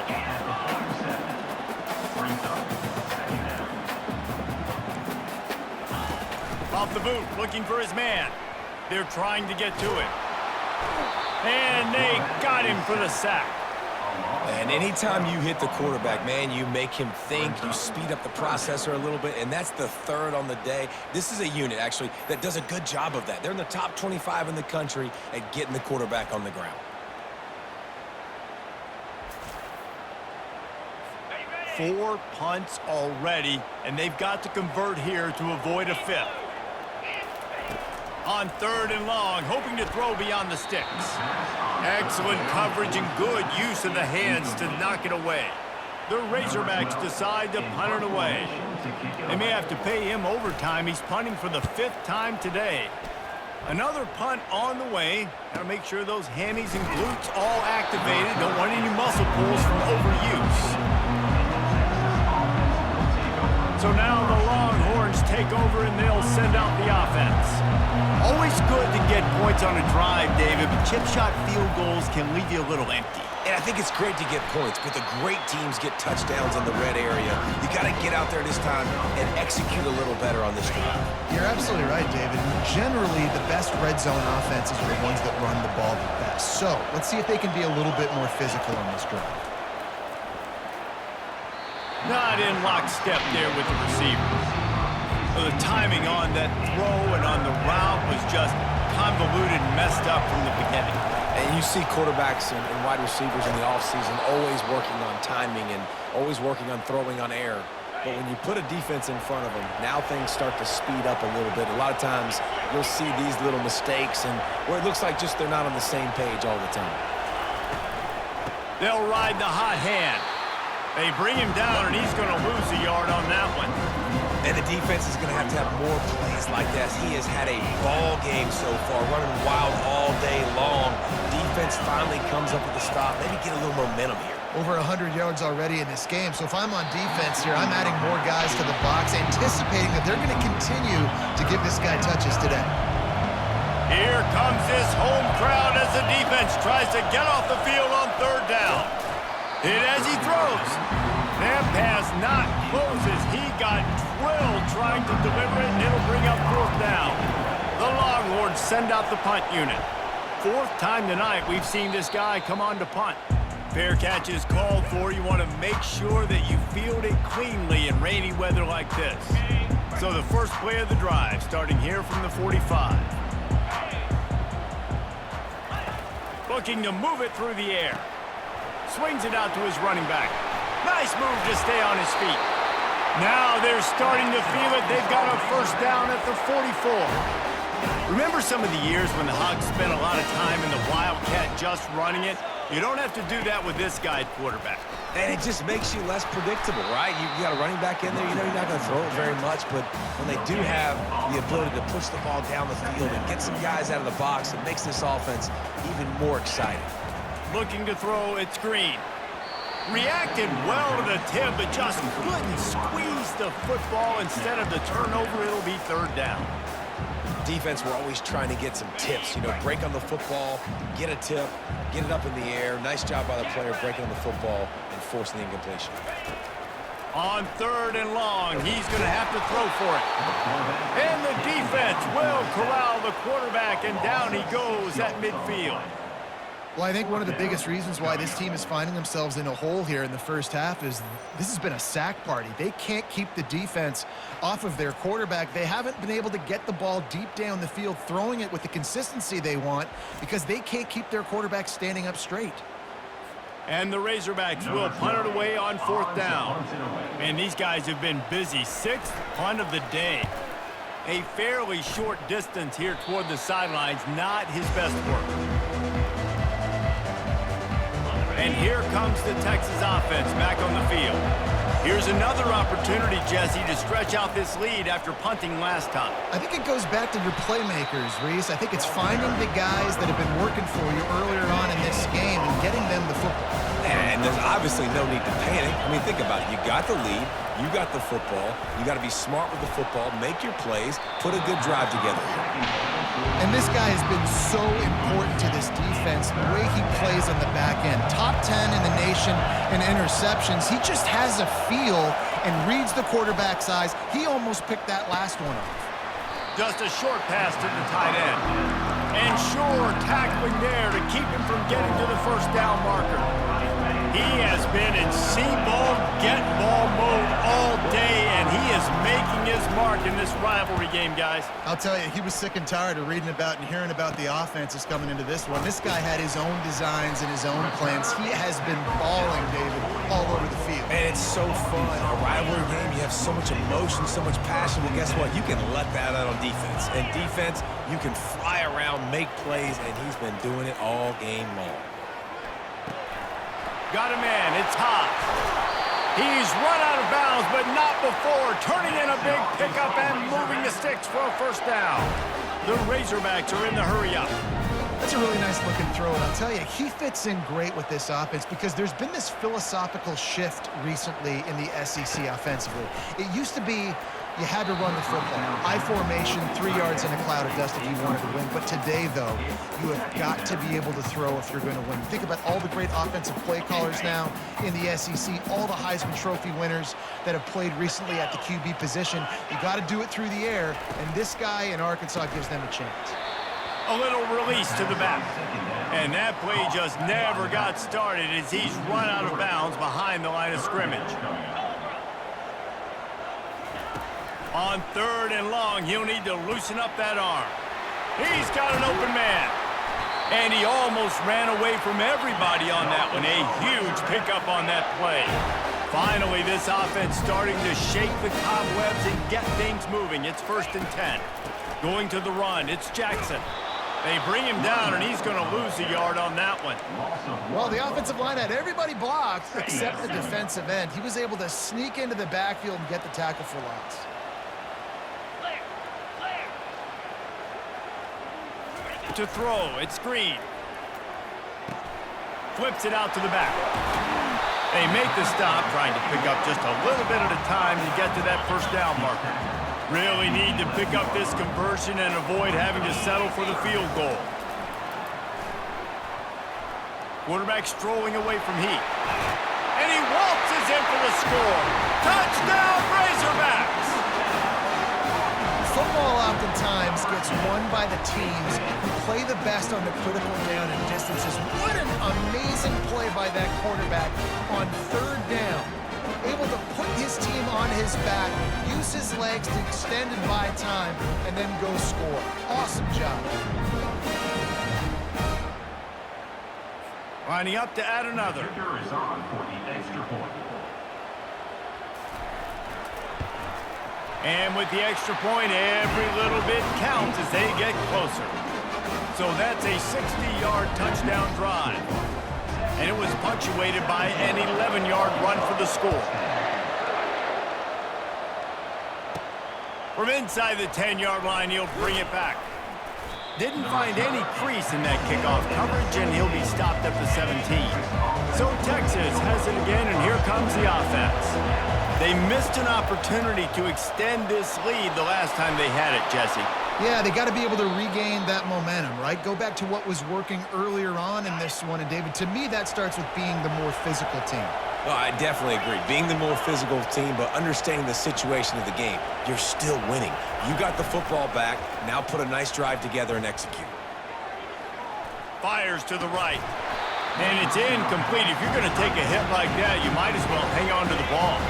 Off the boot, looking for his man. They're trying to get to it. And they got him for the sack. And anytime you hit the quarterback, man, you make him think, you speed up the processor a little bit, and that's the third on the day. This is a unit, actually, that does a good job of that. They're in the top 25 in the country at getting the quarterback on the ground. Four punts already, and they've got to convert here to avoid a fifth. On 3rd and long, hoping to throw beyond the sticks. Excellent coverage and good use of the hands to knock it away. the Razorbacks decide to punt it away. They may have to pay him overtime. He's punting for the 5th time today. Another punt on the way. Got to make sure those hammies and glutes all activated. Don't want any muscle pulls from overuse. So now the Longhorns take over and they'll send out the offense. Always good to get points on a drive, David, but chip shot field goals can leave you a little empty. And I think it's great to get points, but the great teams get touchdowns in the red area. You got to get out there this time and execute a little better on this drive. You're absolutely right, David. Generally, the best red zone offenses are the ones that run the ball the best. So let's see if they can be a little bit more physical on this drive. Not in lockstep there with the receiver. The timing on that throw and on the route was just convoluted and messed up from the beginning. And you see quarterbacks and wide receivers in the offseason always working on timing and always working on throwing on air. But when you put a defense in front of them, now things start to speed up a little bit. A lot of times you'll see these little mistakes and where it looks like just they're not on the same page all the time. They'll ride the hot hand. They bring him down, and he's going to lose a yard on that one. And the defense is going to have more plays like this. He has had a ball game so far, running wild all day long. Defense finally comes up with a stop. Maybe get a little momentum here. Over 100 yards already in this game. So if I'm on defense here, I'm adding more guys to the box, anticipating that they're going to continue to give this guy touches today. Here comes this home crowd as the defense tries to get off the field on 3rd down. Hit as he throws. That pass not close as he got drilled trying to deliver it, and it'll bring up 4th down. The Longhorns send out the punt unit. 4th time tonight we've seen this guy come on to punt. Fair catch is called for. You want to make sure that you field it cleanly in rainy weather like this. So the first play of the drive starting here from the 45. Looking to move it through the air. Swings it out to his running back. Nice move to stay on his feet. Now they're starting to feel it. They've got a 1st down at the 44. Remember some of the years when the Hogs spent a lot of time in the Wildcat just running it? You don't have to do that with this guy at quarterback. And it just makes you less predictable, right? You got a running back in there. You know you're not going to throw it very much, but when they do have the ability to push the ball down the field and get some guys out of the box, it makes this offense even more exciting. Looking to throw, it's Green. Reacted well to the tip, but just couldn't squeeze the football. Instead of the turnover, it'll be 3rd down. Defense, we're always trying to get some tips. You know, break on the football, get a tip, get it up in the air. Nice job by the player breaking on the football and forcing the incompletion. On 3rd and long, he's going to have to throw for it. And the defense will corral the quarterback, and down he goes at midfield. Well, I think one of the biggest reasons why this team is finding themselves in a hole here in the first half is this has been a sack party. They can't keep the defense off of their quarterback. They haven't been able to get the ball deep down the field, throwing it with the consistency they want because they can't keep their quarterback standing up straight. And the Razorbacks will punt it away on 4th down. And these guys have been busy. 6th punt of the day. A fairly short distance here toward the sidelines, not his best work. And here comes the Texas offense back on the field. Here's another opportunity, Jesse, to stretch out this lead after punting last time. I think it goes back to your playmakers, Reese. I think it's finding the guys that have been working for you earlier on in this game and getting them the football. And there's obviously no need to panic. I mean, think about it. You got the lead. You got the football. You got to be smart with the football. Make your plays. Put a good drive together. And this guy has been so important to this defense, the way he plays on the back end. Top 10 in the nation in interceptions. He just has a feel and reads the quarterback's eyes. He almost picked that last one off. Just a short pass to the tight end. And Shore tackling there to keep him from getting to the 1st down marker. He has been in see-ball, get-ball mode all day, and he is making his mark in this rivalry game, guys. I'll tell you, he was sick and tired of reading about and hearing about the offenses coming into this one. This guy had his own designs and his own plans. He has been balling, David, all over the field. And it's so fun. A rivalry game, you have so much emotion, so much passion. Well, guess what? You can let that out on defense. And defense, you can fly around, make plays, and he's been doing it all game long. Got a man, it's Hobbs. He's run out of bounds, but not before turning in a big pickup and moving the sticks for a first down. The Razorbacks are in the hurry-up. That's a really nice looking throw, and I'll tell you, he fits in great with this offense because there's been this philosophical shift recently in the SEC offensively. It used to be you had to run the football. I formation, 3 yards in a cloud of dust if you wanted to win. But today, though, you have got to be able to throw if you're going to win. Think about all the great offensive play callers now in the SEC, all the Heisman Trophy winners that have played recently at the QB position. You got to do it through the air, and this guy in Arkansas gives them a chance. A little release to the back. And that play just never got started as he's run out of bounds behind the line of scrimmage. On 3rd and long, he'll need to loosen up that arm. He's got an open man. And he almost ran away from everybody on that one. A huge pickup on that play. Finally, this offense starting to shake the cobwebs and get things moving. It's 1st and 10. Going to the run, it's Jackson. They bring him down, and he's going to lose a yard on that one. Well, the offensive line had everybody blocked except the defensive end. He was able to sneak into the backfield and get the tackle for loss. To throw, it's Green. Flips it out to the back. They make the stop, trying to pick up just a little bit at a time to get to that first down marker. Really need to pick up this conversion and avoid having to settle for the field goal. Quarterback strolling away from Heat. And he waltzes in for the score. Touchdown, Razorbacks! Football oftentimes gets won by the teams who play the best on the critical down and distances. What an amazing play by that quarterback on 3rd down. Able to put his team on his back, use his legs to extend and buy time, and then go score. Awesome job. Lining up to add another. Kicker is on for the extra point. And with the extra point, every little bit counts as they get closer. So that's a 60-yard touchdown drive. And it was punctuated by an 11-yard run for the score. From inside the 10-yard line, he'll bring it back. Didn't find any crease in that kickoff coverage, and he'll be stopped at the 17. So Texas has it again, and here comes the offense. They missed an opportunity to extend this lead the last time they had it, Jesse. Yeah, they got to be able to regain that momentum, right? Go back to what was working earlier on in this one. And, David, to me, that starts with being the more physical team. Well, I definitely agree. Being the more physical team, but understanding the situation of the game. You're still winning. You got the football back. Now put a nice drive together and execute. Fires to the right. And it's incomplete. If you're going to take a hit like that, you might as well hang on to the ball.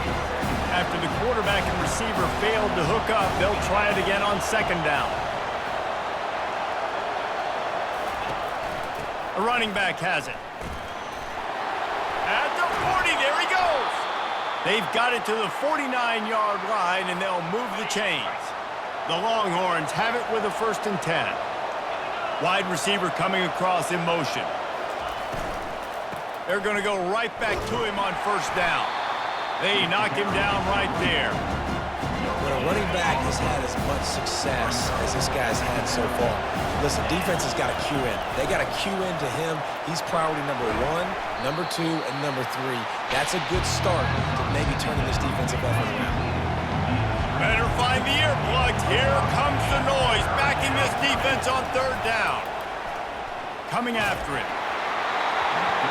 After the quarterback and receiver failed to hook up, they'll try it again on 2nd down. The running back has it. At the 40, there he goes. They've got it to the 49-yard line, and they'll move the chains. The Longhorns have it with a 1st and 10. Wide receiver coming across in motion. They're going to go right back to him on 1st down. They knock him down right there. When a running back has had as much success as this guy's had so far, listen, defense has got to cue in. They got to cue in to him. He's priority number 1, number 2, and number 3. That's a good start to maybe turning this defensive effort around. Better find the earplugs. Here comes the noise. Backing this defense on 3rd down. Coming after it.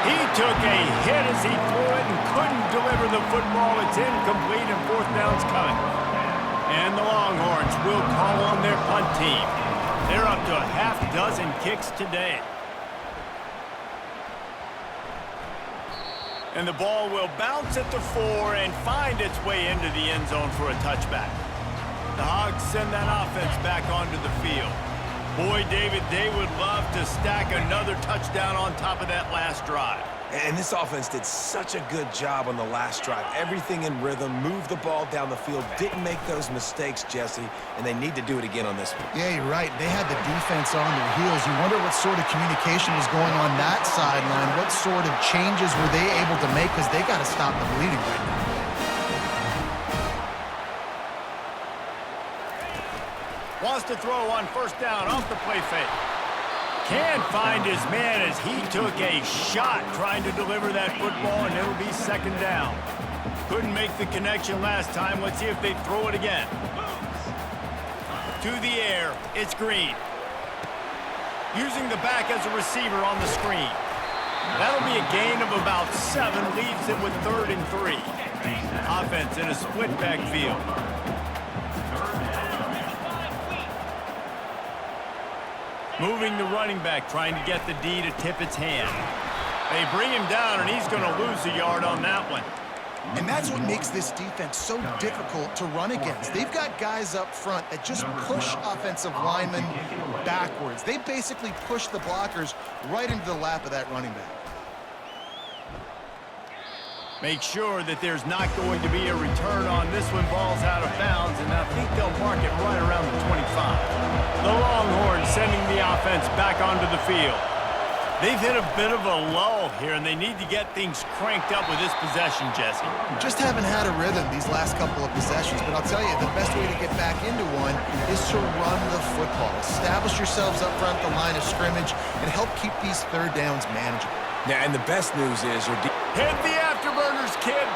He took a hit as he threw it and couldn't deliver the football. It's incomplete and 4th down's coming. And the Longhorns will call on their punt team. They're up to a half-dozen kicks today. And the ball will bounce at the 4 and find its way into the end zone for a touchback. The Hogs send that offense back onto the field. Boy, David, they would love to stack another touchdown on top of that last drive. And this offense did such a good job on the last drive. Everything in rhythm, moved the ball down the field, didn't make those mistakes, Jesse, and they need to do it again on this one. Yeah, you're right. They had the defense on their heels. You wonder what sort of communication was going on that sideline. What sort of changes were they able to make, because they got to stop the bleeding right now. Wants to throw on first down off the play fake. Can't find his man as he took a shot trying to deliver that football, and it'll be second down. Couldn't make the connection last time. Let's see if they throw it again. To the air, it's Green. Using the back as a receiver on the screen. That'll be a gain of about 7, leaves it with 3rd and 3. Offense in a split backfield. Moving the running back, trying to get the D to tip its hand. They bring him down, and he's going to lose a yard on that one. And that's what makes this defense so difficult to run against. They've got guys up front that just push offensive linemen backwards. They basically push the blockers right into the lap of that running back. Make sure that there's not going to be a return on this one. Ball's out of bounds, and I think they'll mark it right around the 25. The Longhorns sending the offense back onto the field. They've hit a bit of a lull here, and they need to get things cranked up with this possession, Jesse. Just haven't had a rhythm these last couple of possessions, but I'll tell you, the best way to get back into one is to run the football. Establish yourselves up front the line of scrimmage and help keep these third downs manageable. Yeah, and the best news is hit the afterburners, kid.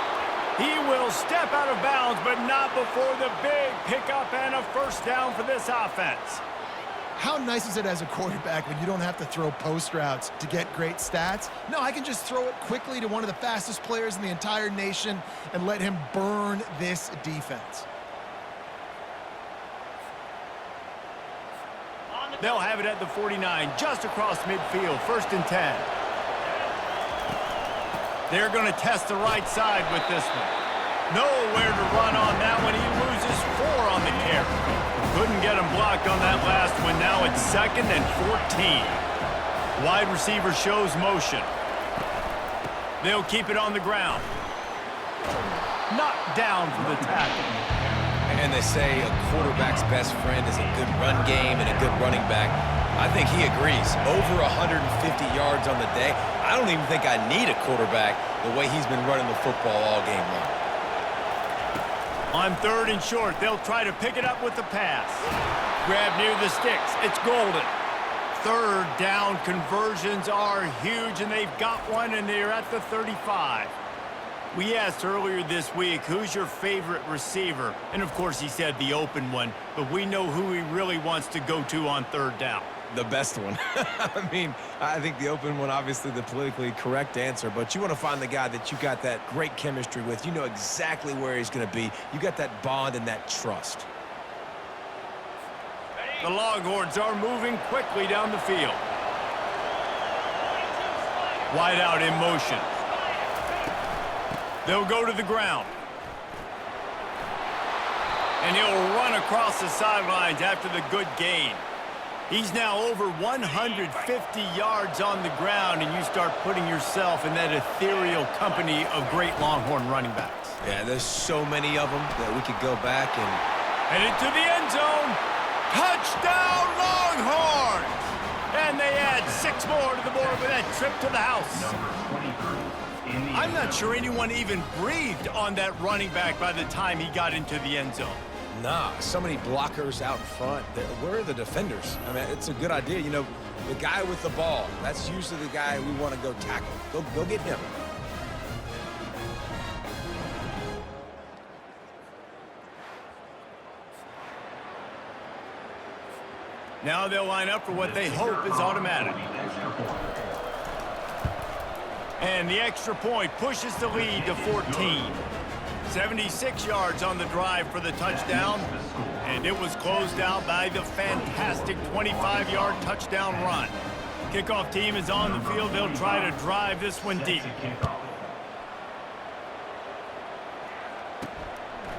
He will step out of bounds, but not before the big pickup and a first down for this offense. How nice is it as a quarterback when you don't have to throw post routes to get great stats? No, I can just throw it quickly to one of the fastest players in the entire nation and let him burn this defense. They'll have it at the 49, just across midfield, 1st and 10. They're going to test the right side with this one. Nowhere to run on that one. He loses 4 on the carry. Couldn't get him blocked on that last one. Now it's 2nd and 14. Wide receiver shows motion. They'll keep it on the ground. Knocked down for the tackle. And they say a quarterback's best friend is a good run game and a good running back. I think he agrees. Over 150 yards on the day. I don't even think I need a quarterback the way he's been running the football all game long. On 3rd and short, they'll try to pick it up with the pass. Grab near the sticks. It's Golden. 3rd down conversions are huge, and they've got one, and they're at the 35. We asked earlier this week, who's your favorite receiver? And, of course, he said the open one, but we know who he really wants to go to on 3rd down. The best one. I mean, I think the open one, obviously the politically correct answer, but you want to find the guy that you got that great chemistry with. You know exactly where he's going to be. You got that bond and that trust. The Longhorns are moving quickly down the field. Wide out in motion. They'll go to the ground. And he'll run across the sidelines after the good gain. He's now over 150 yards on the ground, and you start putting yourself in that ethereal company of great Longhorn running backs. Yeah, there's so many of them that we could go back and... Headed to the end zone. Touchdown, Longhorns! And they add 6 more to the board with that trip to the house. I'm not sure anyone even breathed on that running back by the time he got into the end zone. Nah, so many blockers out front. Where are the defenders? I mean, it's a good idea. You know, the guy with the ball, that's usually the guy we want to go tackle. Go get him. Now they'll line up for what they hope is automatic. And the extra point pushes the lead to 14. 76 yards on the drive for the touchdown, and it was closed out by the fantastic 25-yard touchdown run. Kickoff team is on the field. They'll try to drive this one deep.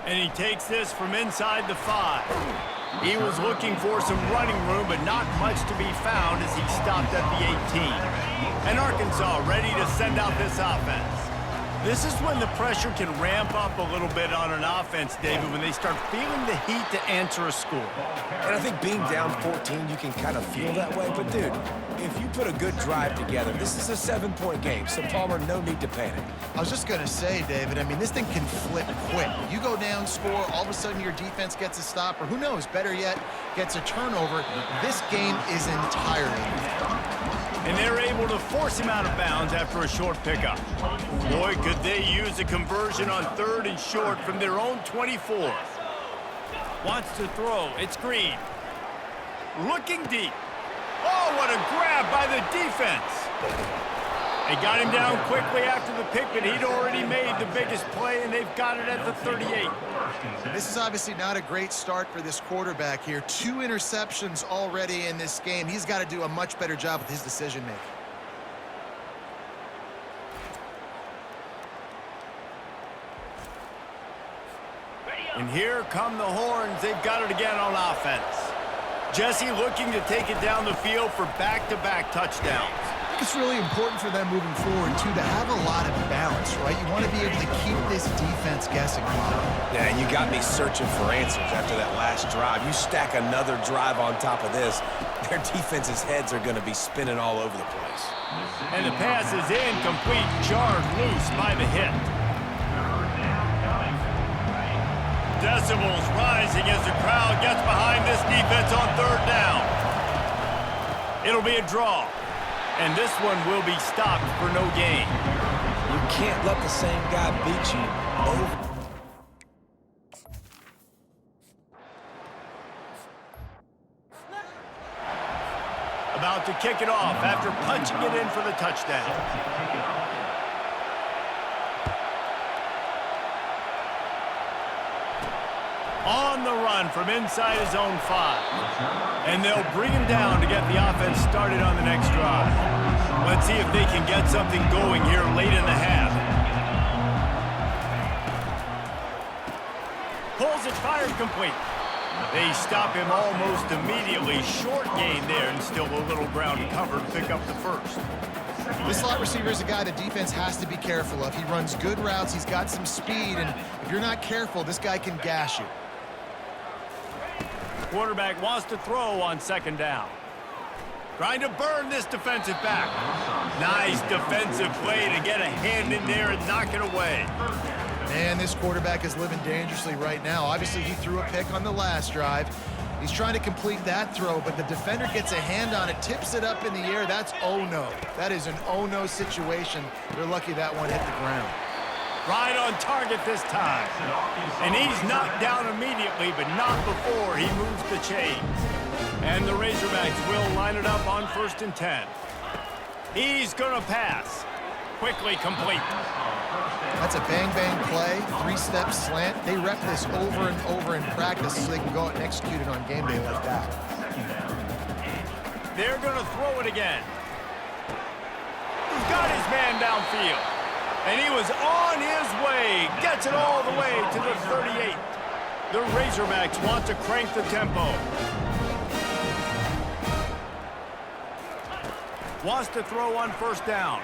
And he takes this from inside the 5. He was looking for some running room, but not much to be found as he stopped at the 18. And Arkansas ready to send out this offense. This is when the pressure can ramp up a little bit on an offense, David, when they start feeling the heat to answer a score. And I think being down 14, you can kind of feel that way. But, dude, if you put a good drive together, this is a 7-point game. So, Palmer, no need to panic. I was just going to say, David, I mean, this thing can flip quick. You go down, score, all of a sudden your defense gets a stop, or who knows, better yet, gets a turnover. This game is entirely. And they're able to force him out of bounds after a short pickup. Boy, could they use a conversion on 3rd and short from their own 24. Wants to throw. It's Green. Looking deep. Oh, what a grab by the defense. They got him down quickly after the pick, but he'd already made the biggest play, and they've got it at the 38. This is obviously not a great start for this quarterback here. 2 interceptions already in this game. He's got to do a much better job with his decision-making. And here come the horns. They've got it again on offense. Jesse looking to take it down the field for back-to-back touchdowns. I think it's really important for them moving forward, too, to have a lot of balance, right? You want to be able to keep this defense guessing. Yeah, and you got me searching for answers after that last drive. You stack another drive on top of this, their defense's heads are going to be spinning all over the place. And the pass is incomplete, jarred loose by the hit. Decibels rising as the crowd gets behind this defense on 3rd down. It'll be a draw. And this one will be stopped for no gain. You can't let the same guy beat you over. About to kick it off after punching it in for the touchdown. On the run from inside his own 5. And they'll bring him down to get the offense started on the next drive. Let's see if they can get something going here late in the half. Pulls it, fired complete. They stop him almost immediately. Short gain there and still a little ground covered to pick up the first. This slot receiver is a guy the defense has to be careful of. He runs good routes. He's got some speed. And if you're not careful, this guy can gash you. Quarterback wants to throw on 2nd down. Trying to burn this defensive back. Nice defensive play to get a hand in there and knock it away. Man, this quarterback is living dangerously right now. Obviously, he threw a pick on the last drive. He's trying to complete that throw, but the defender gets a hand on it, tips it up in the air. That's oh-no. That is an oh-no situation. They're lucky that one hit the ground. Right on target this time. And he's knocked down immediately, but not before he moves the chains. And the Razorbacks will line it up on 1st and 10. He's going to pass. Quickly complete. That's a bang-bang play, 3-step slant. They rep this over and over in practice so they can go out and execute it on game day like that. They're going to throw it again. He's got his man downfield. And he was on his way. Gets it all the way to the 38. The Razorbacks want to crank the tempo. Wants to throw on 1st down.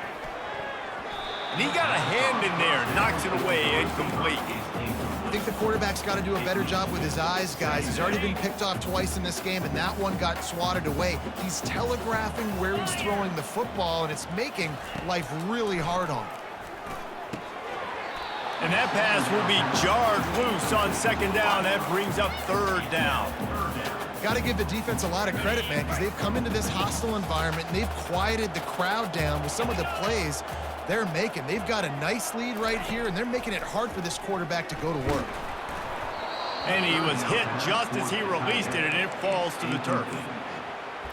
And he got a hand in there. Knocks it away. Incomplete. I think the quarterback's got to do a better job with his eyes, guys. He's already been picked off twice in this game, and that one got swatted away. He's telegraphing where he's throwing the football, and it's making life really hard on him. And that pass will be jarred loose on 2nd down. That brings up 3rd down. Got to give the defense a lot of credit, man, because they've come into this hostile environment, and they've quieted the crowd down with some of the plays they're making. They've got a nice lead right here, and they're making it hard for this quarterback to go to work. And he was hit just as he released it, and it falls to the turf.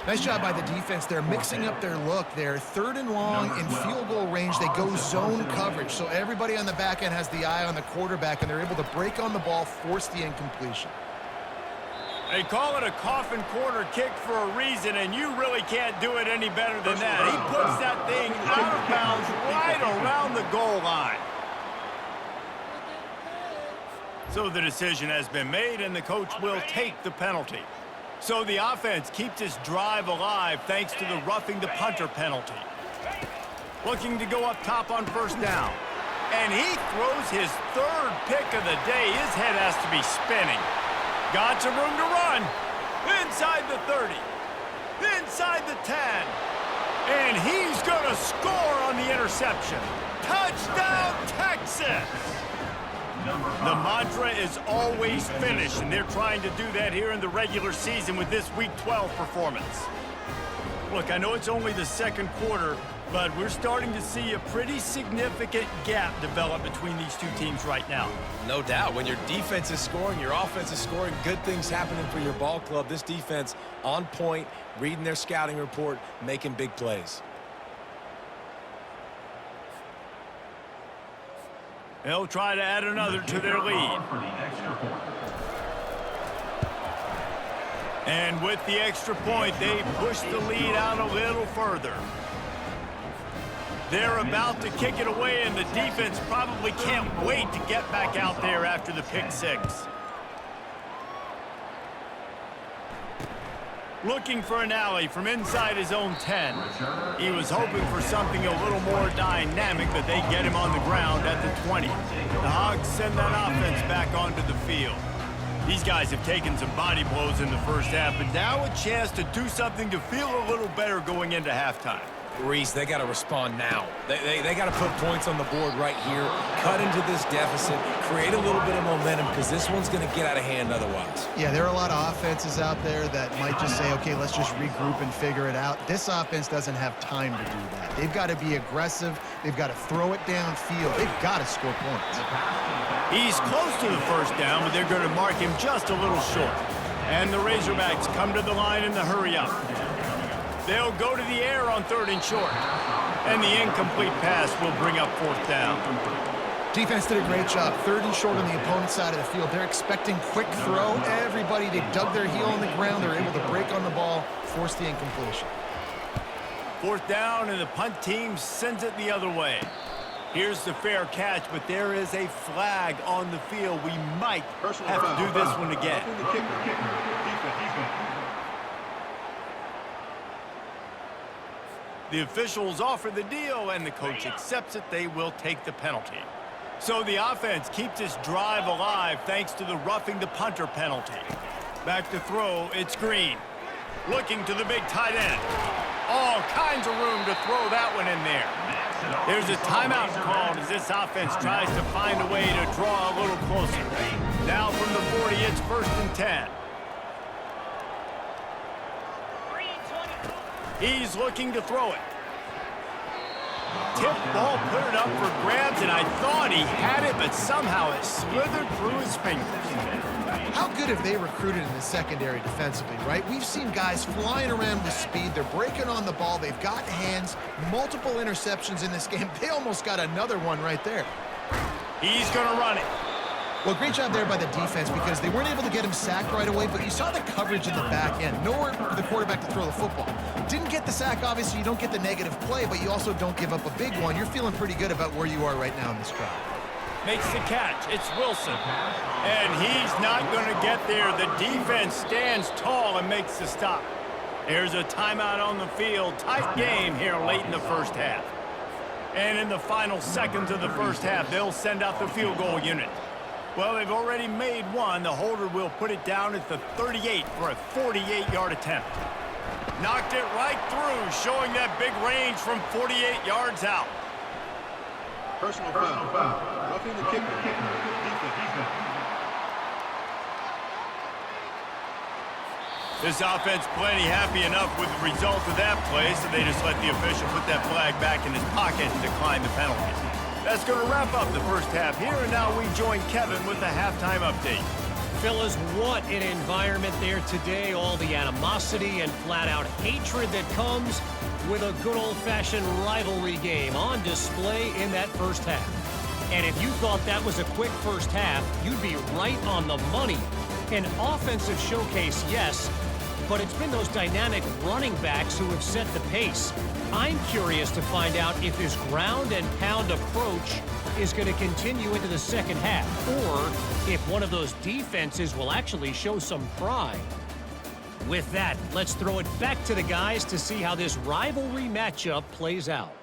Nice job by the defense. They're mixing up their look. They're 3rd and long in field goal range. They go zone coverage, so everybody on the back end has the eye on the quarterback, and they're able to break on the ball, force the incompletion. They call it a coffin corner kick for a reason, and you really can't do it any better than that. He puts that thing out of bounds right around the goal line. So the decision has been made, and the coach will take the penalty. So the offense keeps this drive alive thanks to the roughing the punter penalty. Looking to go up top on 1st down. And he throws his third pick of the day. His head has to be spinning. Got some room to run. Inside the 30. Inside the 10. And he's going to score on the interception. Touchdown, Texas! The mantra is always finish, and they're trying to do that here in the regular season with this Week 12 performance. Look, I know it's only the second quarter, but we're starting to see a pretty significant gap develop between these two teams right now. No doubt. When your defense is scoring, your offense is scoring, good things happening for your ball club. This defense on point, reading their scouting report, making big plays. They'll try to add another to their lead. And with the extra point, they push the lead out a little further. They're about to kick it away, and the defense probably can't wait to get back out there after the pick six. Looking for an alley from inside his own 10. He was hoping for something a little more dynamic, but they get him on the ground at the 20. The Hogs send that offense back onto the field. These guys have taken some body blows in the first half, but now a chance to do something to feel a little better going into halftime. Reese, they got to respond now. They got to put points on the board right here, cut into this deficit, create a little bit of momentum, because this one's going to get out of hand otherwise. Yeah, there are a lot of offenses out there that might just say, okay, let's just regroup and figure it out. This offense doesn't have time to do that. They've got to be aggressive. They've got to throw it downfield. They've got to score points. He's close to the first down, but they're going to mark him just a little short. And the Razorbacks come to the line in the hurry up. They'll go to the air on 3rd and short. And the incomplete pass will bring up 4th down. Defense did a great job. 3rd and short on the opponent's side of the field. They're expecting quick throw. Everybody, they dug their heel on the ground. They're able to break on the ball, force the incompletion. 4th down, and the punt team sends it the other way. Here's the fair catch, but there is a flag on the field. We might have to do this one again. The officials offer the deal, and the coach accepts it. They will take the penalty. So the offense keeps this drive alive thanks to the roughing the punter penalty. Back to throw, it's Green. Looking to the big tight end. All kinds of room to throw that one in there. There's a timeout called as this offense tries to find a way to draw a little closer. Now from the 40, it's 1st and 10. He's looking to throw it. Tip ball, put it up for grabs, and I thought he had it, but somehow it slithered through his fingers. How good have they recruited in the secondary defensively, right? We've seen guys flying around with speed. They're breaking on the ball. They've got hands, multiple interceptions in this game. They almost got another one right there. He's going to run it. Well, great job there by the defense because they weren't able to get him sacked right away, but you saw the coverage in the back end. Nowhere for the quarterback to throw the football. Didn't get the sack, obviously. You don't get the negative play, but you also don't give up a big one. You're feeling pretty good about where you are right now in this drive. Makes the catch. It's Wilson. And he's not going to get there. The defense stands tall and makes the stop. There's a timeout on the field. Tight game here late in the first half. And in the final seconds of the first half, they'll send out the field goal unit. Well, they've already made one. The holder will put it down at the 38 for a 48-yard attempt. Knocked it right through, showing that big range from 48 yards out. Personal foul. Roughing the kicker. This offense plenty happy enough with the result of that play, so they just let the official put that flag back in his pocket and decline the penalty. That's going to wrap up the first half here, and now we join Kevin with the halftime update. Fellas, what an environment there today. All the animosity and flat-out hatred that comes with a good old-fashioned rivalry game on display in that first half. And if you thought that was a quick first half, you'd be right on the money. An offensive showcase, yes, but it's been those dynamic running backs who have set the pace. I'm curious to find out if this ground and pound approach is going to continue into the second half, or if one of those defenses will actually show some pride. With that, let's throw it back to the guys to see how this rivalry matchup plays out.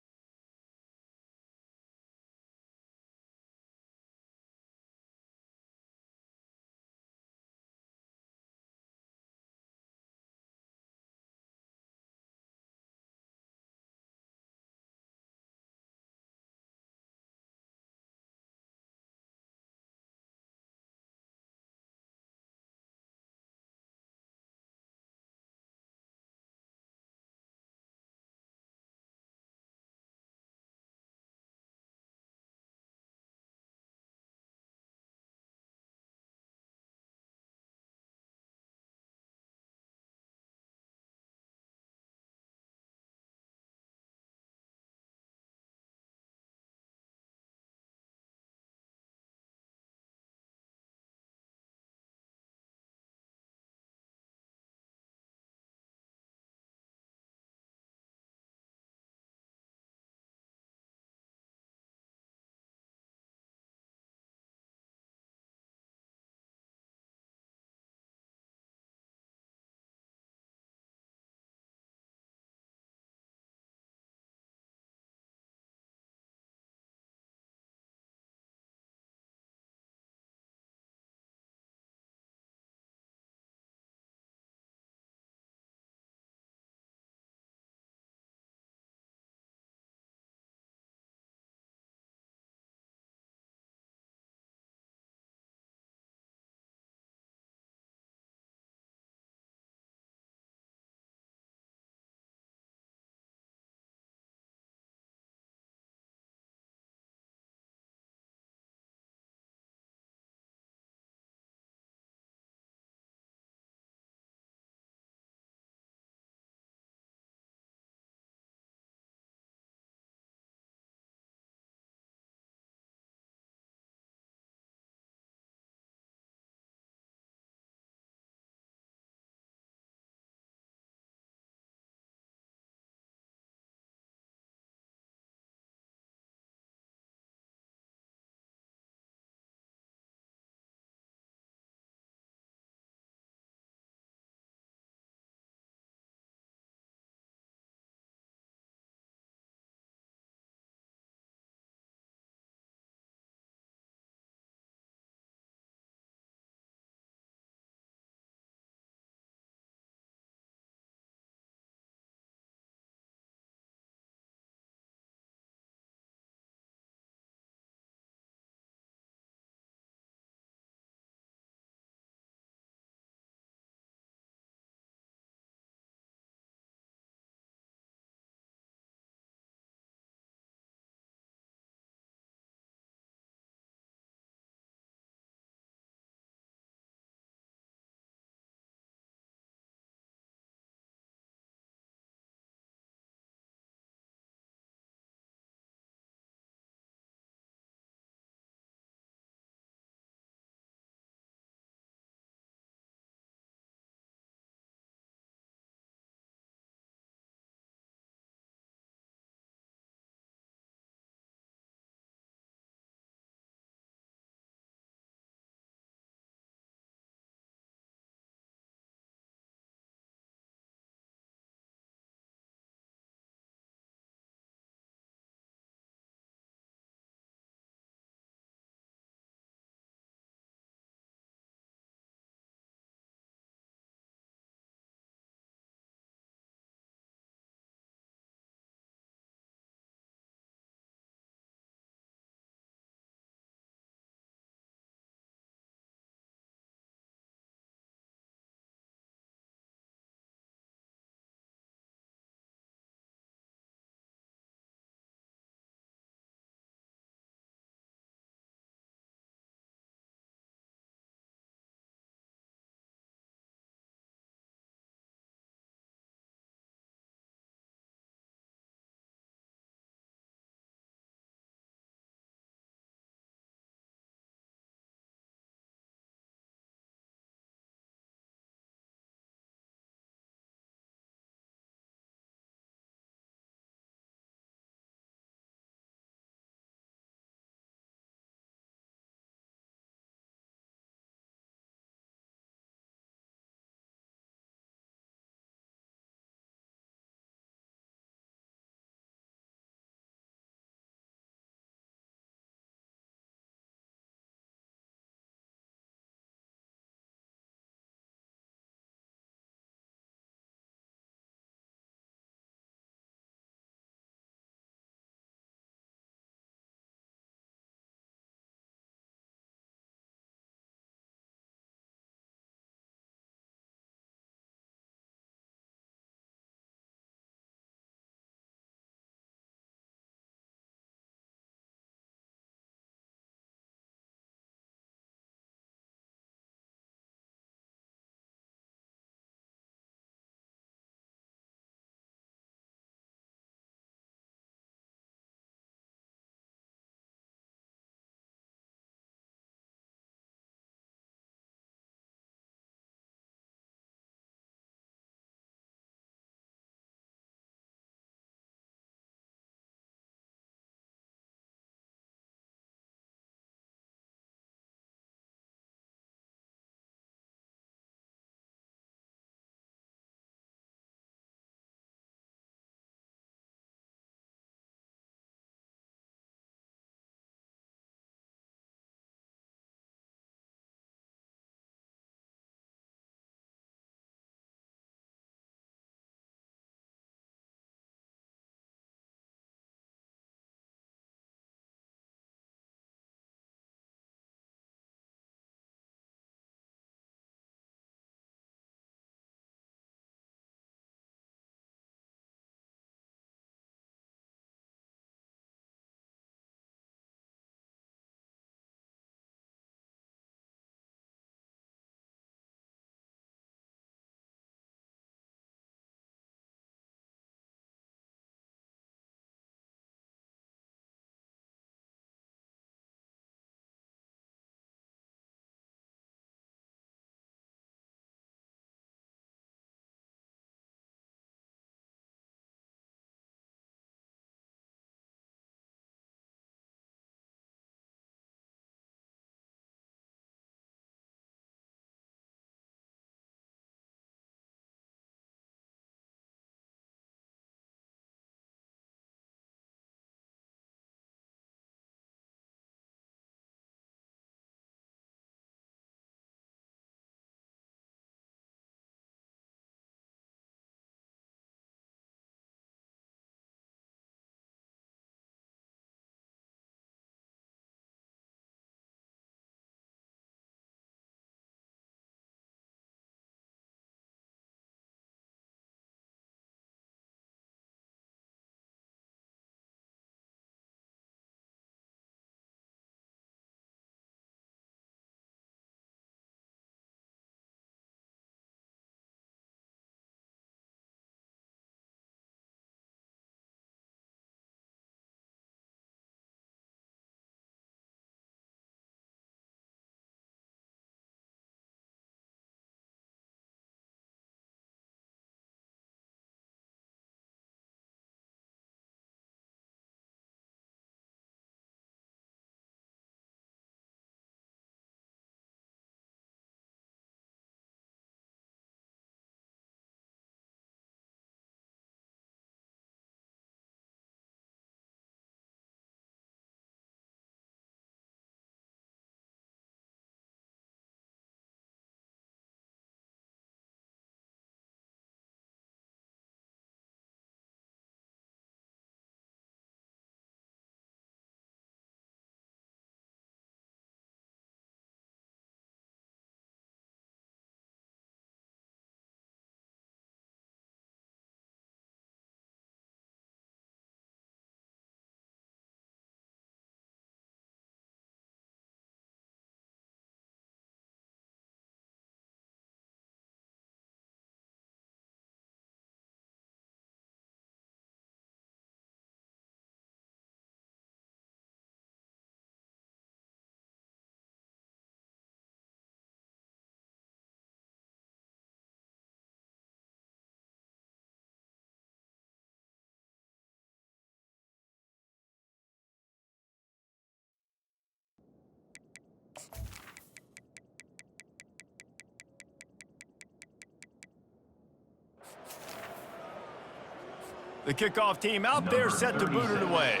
The kickoff team out there set to boot it away.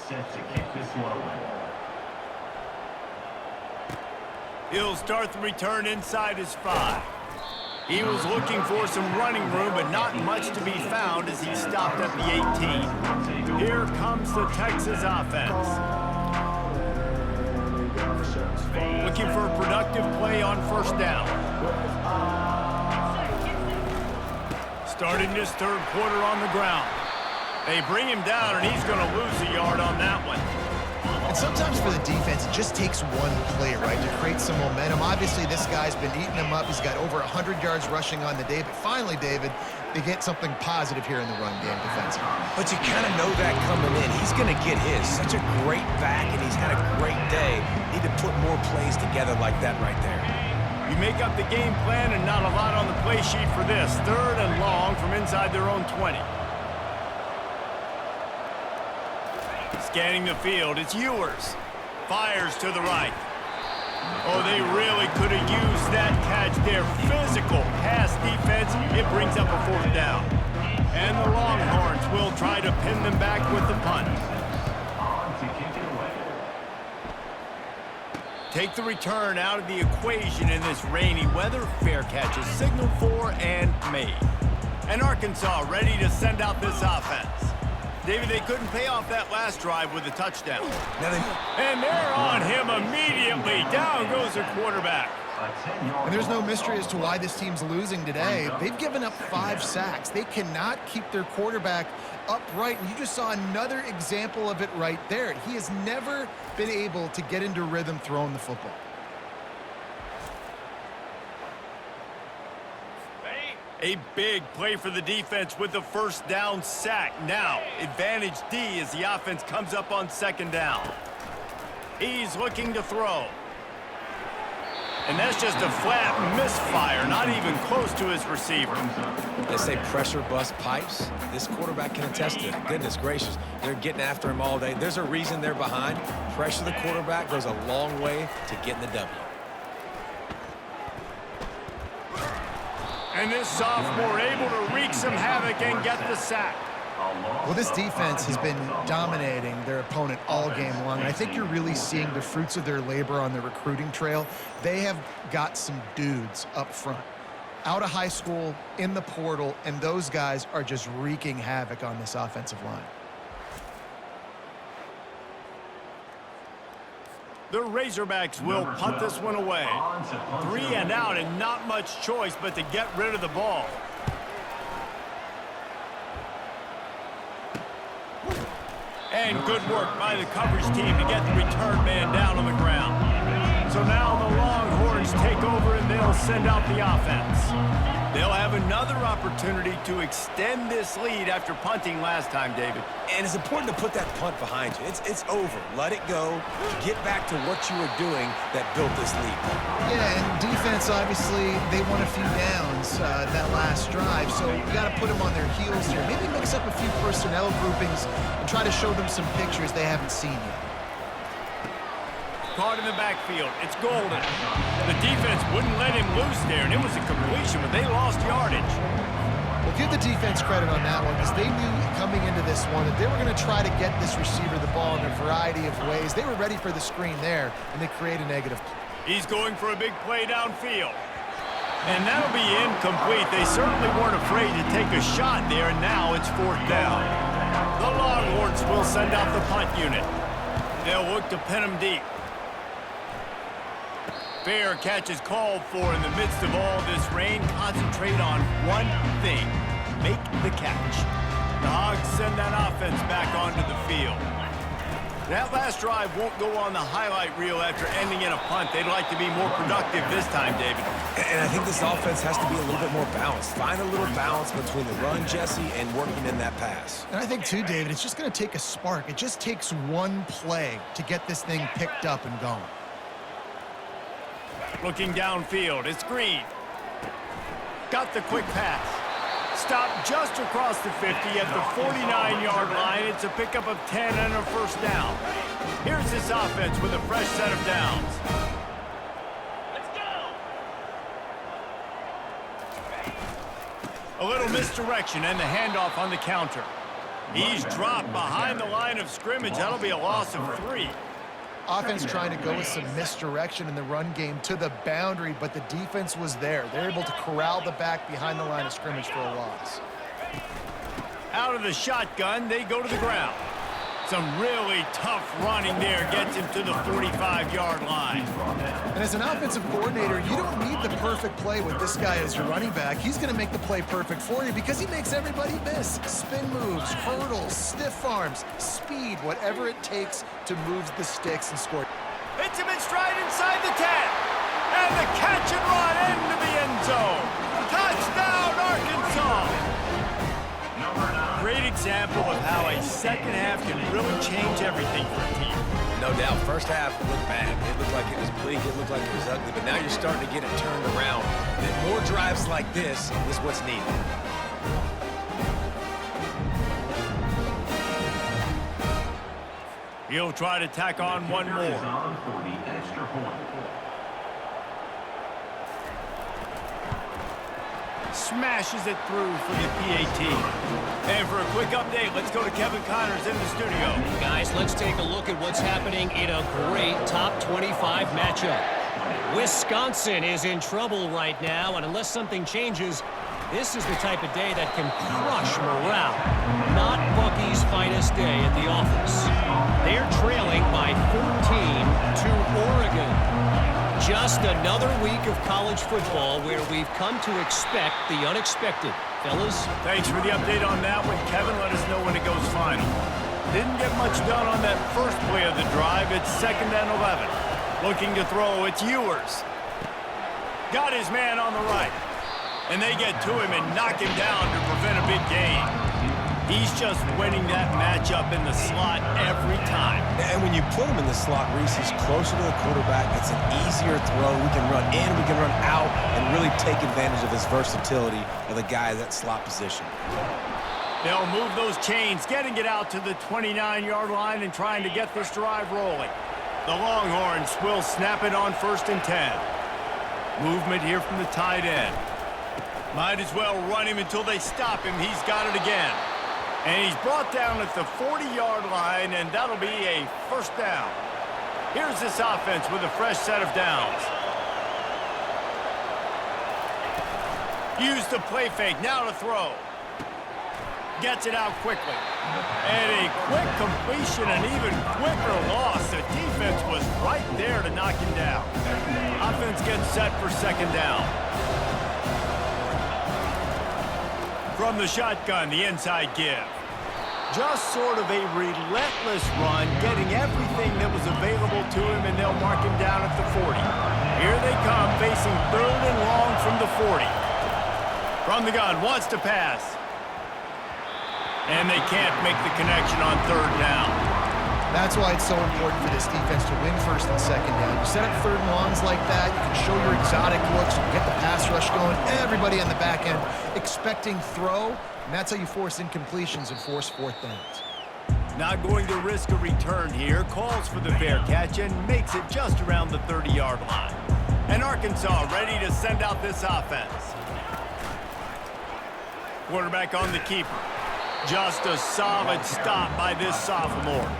Set to kick this one away. He'll start the return inside his 5. He was looking for some running room, but not much to be found as he stopped at the 18. Here comes the Texas offense. Looking for a productive play on first down. Starting this third quarter on the ground. They bring him down, and he's going to lose a yard on that one. And sometimes for the defense, it just takes one play, right, to create some momentum. Obviously, this guy's been eating them up. He's got over 100 yards rushing on the day. But finally, David, they get something positive here in the run game defensively. But you kind of know that coming in. He's going to get his. Such a great back, and he's had a great day. Need to put more plays together like that right there. You make up the game plan and not a lot on the play sheet for this. 3rd and long from inside their own 20. Scanning the field, it's Ewers. Fires to the right. Oh, they really could have used that catch there. Physical pass defense. It brings up a 4th down. And the Longhorns will try to pin them back with the punt. On to kick it away. Take the return out of the equation in this rainy weather. Fair catch is signaled for and made. And Arkansas ready to send out this offense. David, they couldn't pay off that last drive with a touchdown. And they're on him immediately. Down goes the quarterback. And there's no mystery as to why this team's losing today. They've given up 5 sacks. They cannot keep their quarterback upright. And you just saw another example of it right there. He has never been able to get into rhythm throwing the football. A big play for the defense with the first down sack. Now, advantage D as the offense comes up on 2nd down. He's looking to throw. And that's just a flat misfire, not even close to his receiver. They say pressure bust pipes. This quarterback can attest to it. Goodness gracious, they're getting after him all day. There's a reason they're behind. Pressure the quarterback goes a long way to getting the W. And this sophomore able to wreak some havoc and get the sack. Well, this defense has been dominating their opponent all game long, and I think you're really seeing the fruits of their labor on the recruiting trail. They have got some dudes up front, out of high school, in the portal, and those guys are just wreaking havoc on this offensive line. The Razorbacks will punt this one away. 3 and out and not much choice but to get rid of the ball. And good work by the coverage team to get the return man down on the ground. So now the Longhorns take over and they'll send out the offense. They'll have another opportunity to extend this lead after punting last time, David. And it's important to put that punt behind you. It's over. Let it go. Get back to what you were doing that built this lead. Yeah, and defense, obviously, they won a few downs that last drive, so you got to put them on their heels here. Maybe mix up a few personnel groupings and try to show them some pictures they haven't seen yet. Caught in the backfield. It's Golden. The defense wouldn't let him loose there, and it was a completion, but they lost yardage. Well, give the defense credit on that one because they knew coming into this one that they were going to try to get this receiver the ball in a variety of ways. They were ready for the screen there, and they create a negative. He's going for a big play downfield. And that'll be incomplete. They certainly weren't afraid to take a shot there, and now it's 4th down. The Longhorns will send out the punt unit. They'll look to pin him deep. Fair catch is called for in the midst of all this rain. Concentrate on one thing. Make the catch. The Hogs send that offense back onto the field. That last drive won't go on the highlight reel after ending in a punt. They'd like to be more productive this time, David. And I think this offense has to be a little bit more balanced. Find a little balance between the run, Jesse, and working in that pass. And I think, too, David, it's just going to take a spark. It just takes one play to get this thing picked up and going. Looking downfield, it's Green. Got the quick pass. Stopped just across the 50 at the 49-yard line. It's a pickup of 10 and a first down. Here's this offense with a fresh set of downs. A little misdirection and the handoff on the counter. He's dropped behind the line of scrimmage. That'll be a loss of 3. Offense trying to go with some misdirection in the run game to the boundary, but the defense was there. They're able to corral the back behind the line of scrimmage for a loss. Out of the shotgun, they go to the ground. Some really tough running there gets him to the 45-yard line. And as an offensive coordinator, you don't need the perfect play with this guy as your running back. He's going to make the play perfect for you because he makes everybody miss. Spin moves, hurdles, stiff arms, speed, whatever it takes to move the sticks and score. Hits him in stride inside the 10. And the catch and run into the end zone. Touchdown, Arkansas! Great example of how a second half can really change everything for a team. No doubt. First half looked bad. It looked like it was bleak. It looked like it was ugly. But now you're starting to get it turned around. And more drives like this is what's needed. He'll try to tack on one more. On for the extra point. Smashes it through for the PAT. And for a quick update, let's go to Kevin Connors in the studio. Guys, let's take a look at what's happening in a great top 25 matchup. Wisconsin is in trouble right now, and unless something changes, this is the type of day that can crush morale. Not Bucky's finest day at the office. They're trailing by 14 to Oregon. Just another week of college football where we've come to expect the unexpected. Fellas? Thanks for the update on that one, Kevin. Let us know when it goes final. Didn't get much done on that first play of the drive. It's 2nd and 11. Looking to throw. It's Ewers. Got his man on the right. And they get to him and knock him down to prevent a big gain. He's just winning that matchup in the slot every time. And when you put him in the slot, Reese, he's closer to the quarterback. It's an easier throw. We can run in, we can run out, and really take advantage of his versatility of the guy in that slot position. They'll move those chains, getting it out to the 29-yard line and trying to get this drive rolling. The Longhorns will snap it on 1st and 10. Movement here from the tight end. Might as well run him until they stop him. He's got it again. And he's brought down at the 40-yard line, and that'll be a 1st down. Here's this offense with a fresh set of downs. Use the play fake, now to throw. Gets it out quickly. And a quick completion, an even quicker loss. The defense was right there to knock him down. Offense gets set for 2nd down. From the shotgun, the inside give. Just sort of a relentless run, getting everything that was available to him, and they'll mark him down at the 40. Here they come, facing 3rd and long from the 40. From the gun, wants to pass. And they can't make the connection on 3rd down. That's why it's so important for this defense to win 1st and 2nd down. You set up 3rd and longs like that, you can show your exotic looks, you can get the pass rush going, everybody on the back end expecting throw, and that's how you force incompletions and force 4th downs. Not going to risk a return here, calls for the fair catch and makes it just around the 30-yard line. And Arkansas ready to send out this offense. Quarterback on the keeper. Just a solid stop by this sophomore.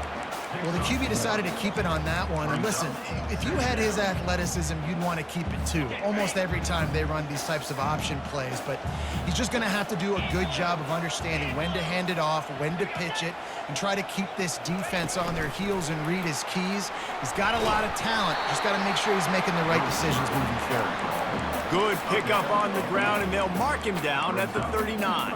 Well, the QB decided to keep it on that one. And listen, if you had his athleticism, you'd want to keep it too. Almost every time they run these types of option plays. But he's just going to have to do a good job of understanding when to hand it off, when to pitch it, and try to keep this defense on their heels and read his keys. He's got a lot of talent. Just got to make sure he's making the right decisions moving forward. Good pickup on the ground, and they'll mark him down at the 39.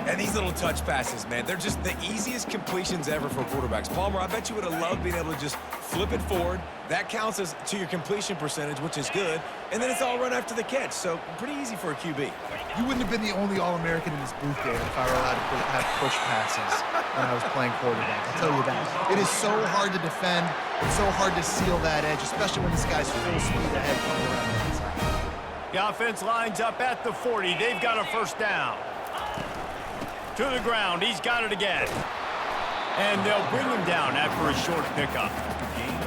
And these little touch passes, man, they're just the easiest completions ever for quarterbacks. Palmer, I bet you would have loved being able to just flip it forward. That counts as to your completion percentage, which is good. And then it's all run after the catch, so pretty easy for a QB. You wouldn't have been the only All-American in this booth, David, if I were allowed to have push passes when I was playing quarterback. I'll tell you that. It is so hard to defend. It's so hard to seal that edge, especially when this guy's full speed ahead coming around the inside. The offense lines up at the 40. They've got a 1st down. To the ground, he's got it again. And they'll bring him down after a short pickup.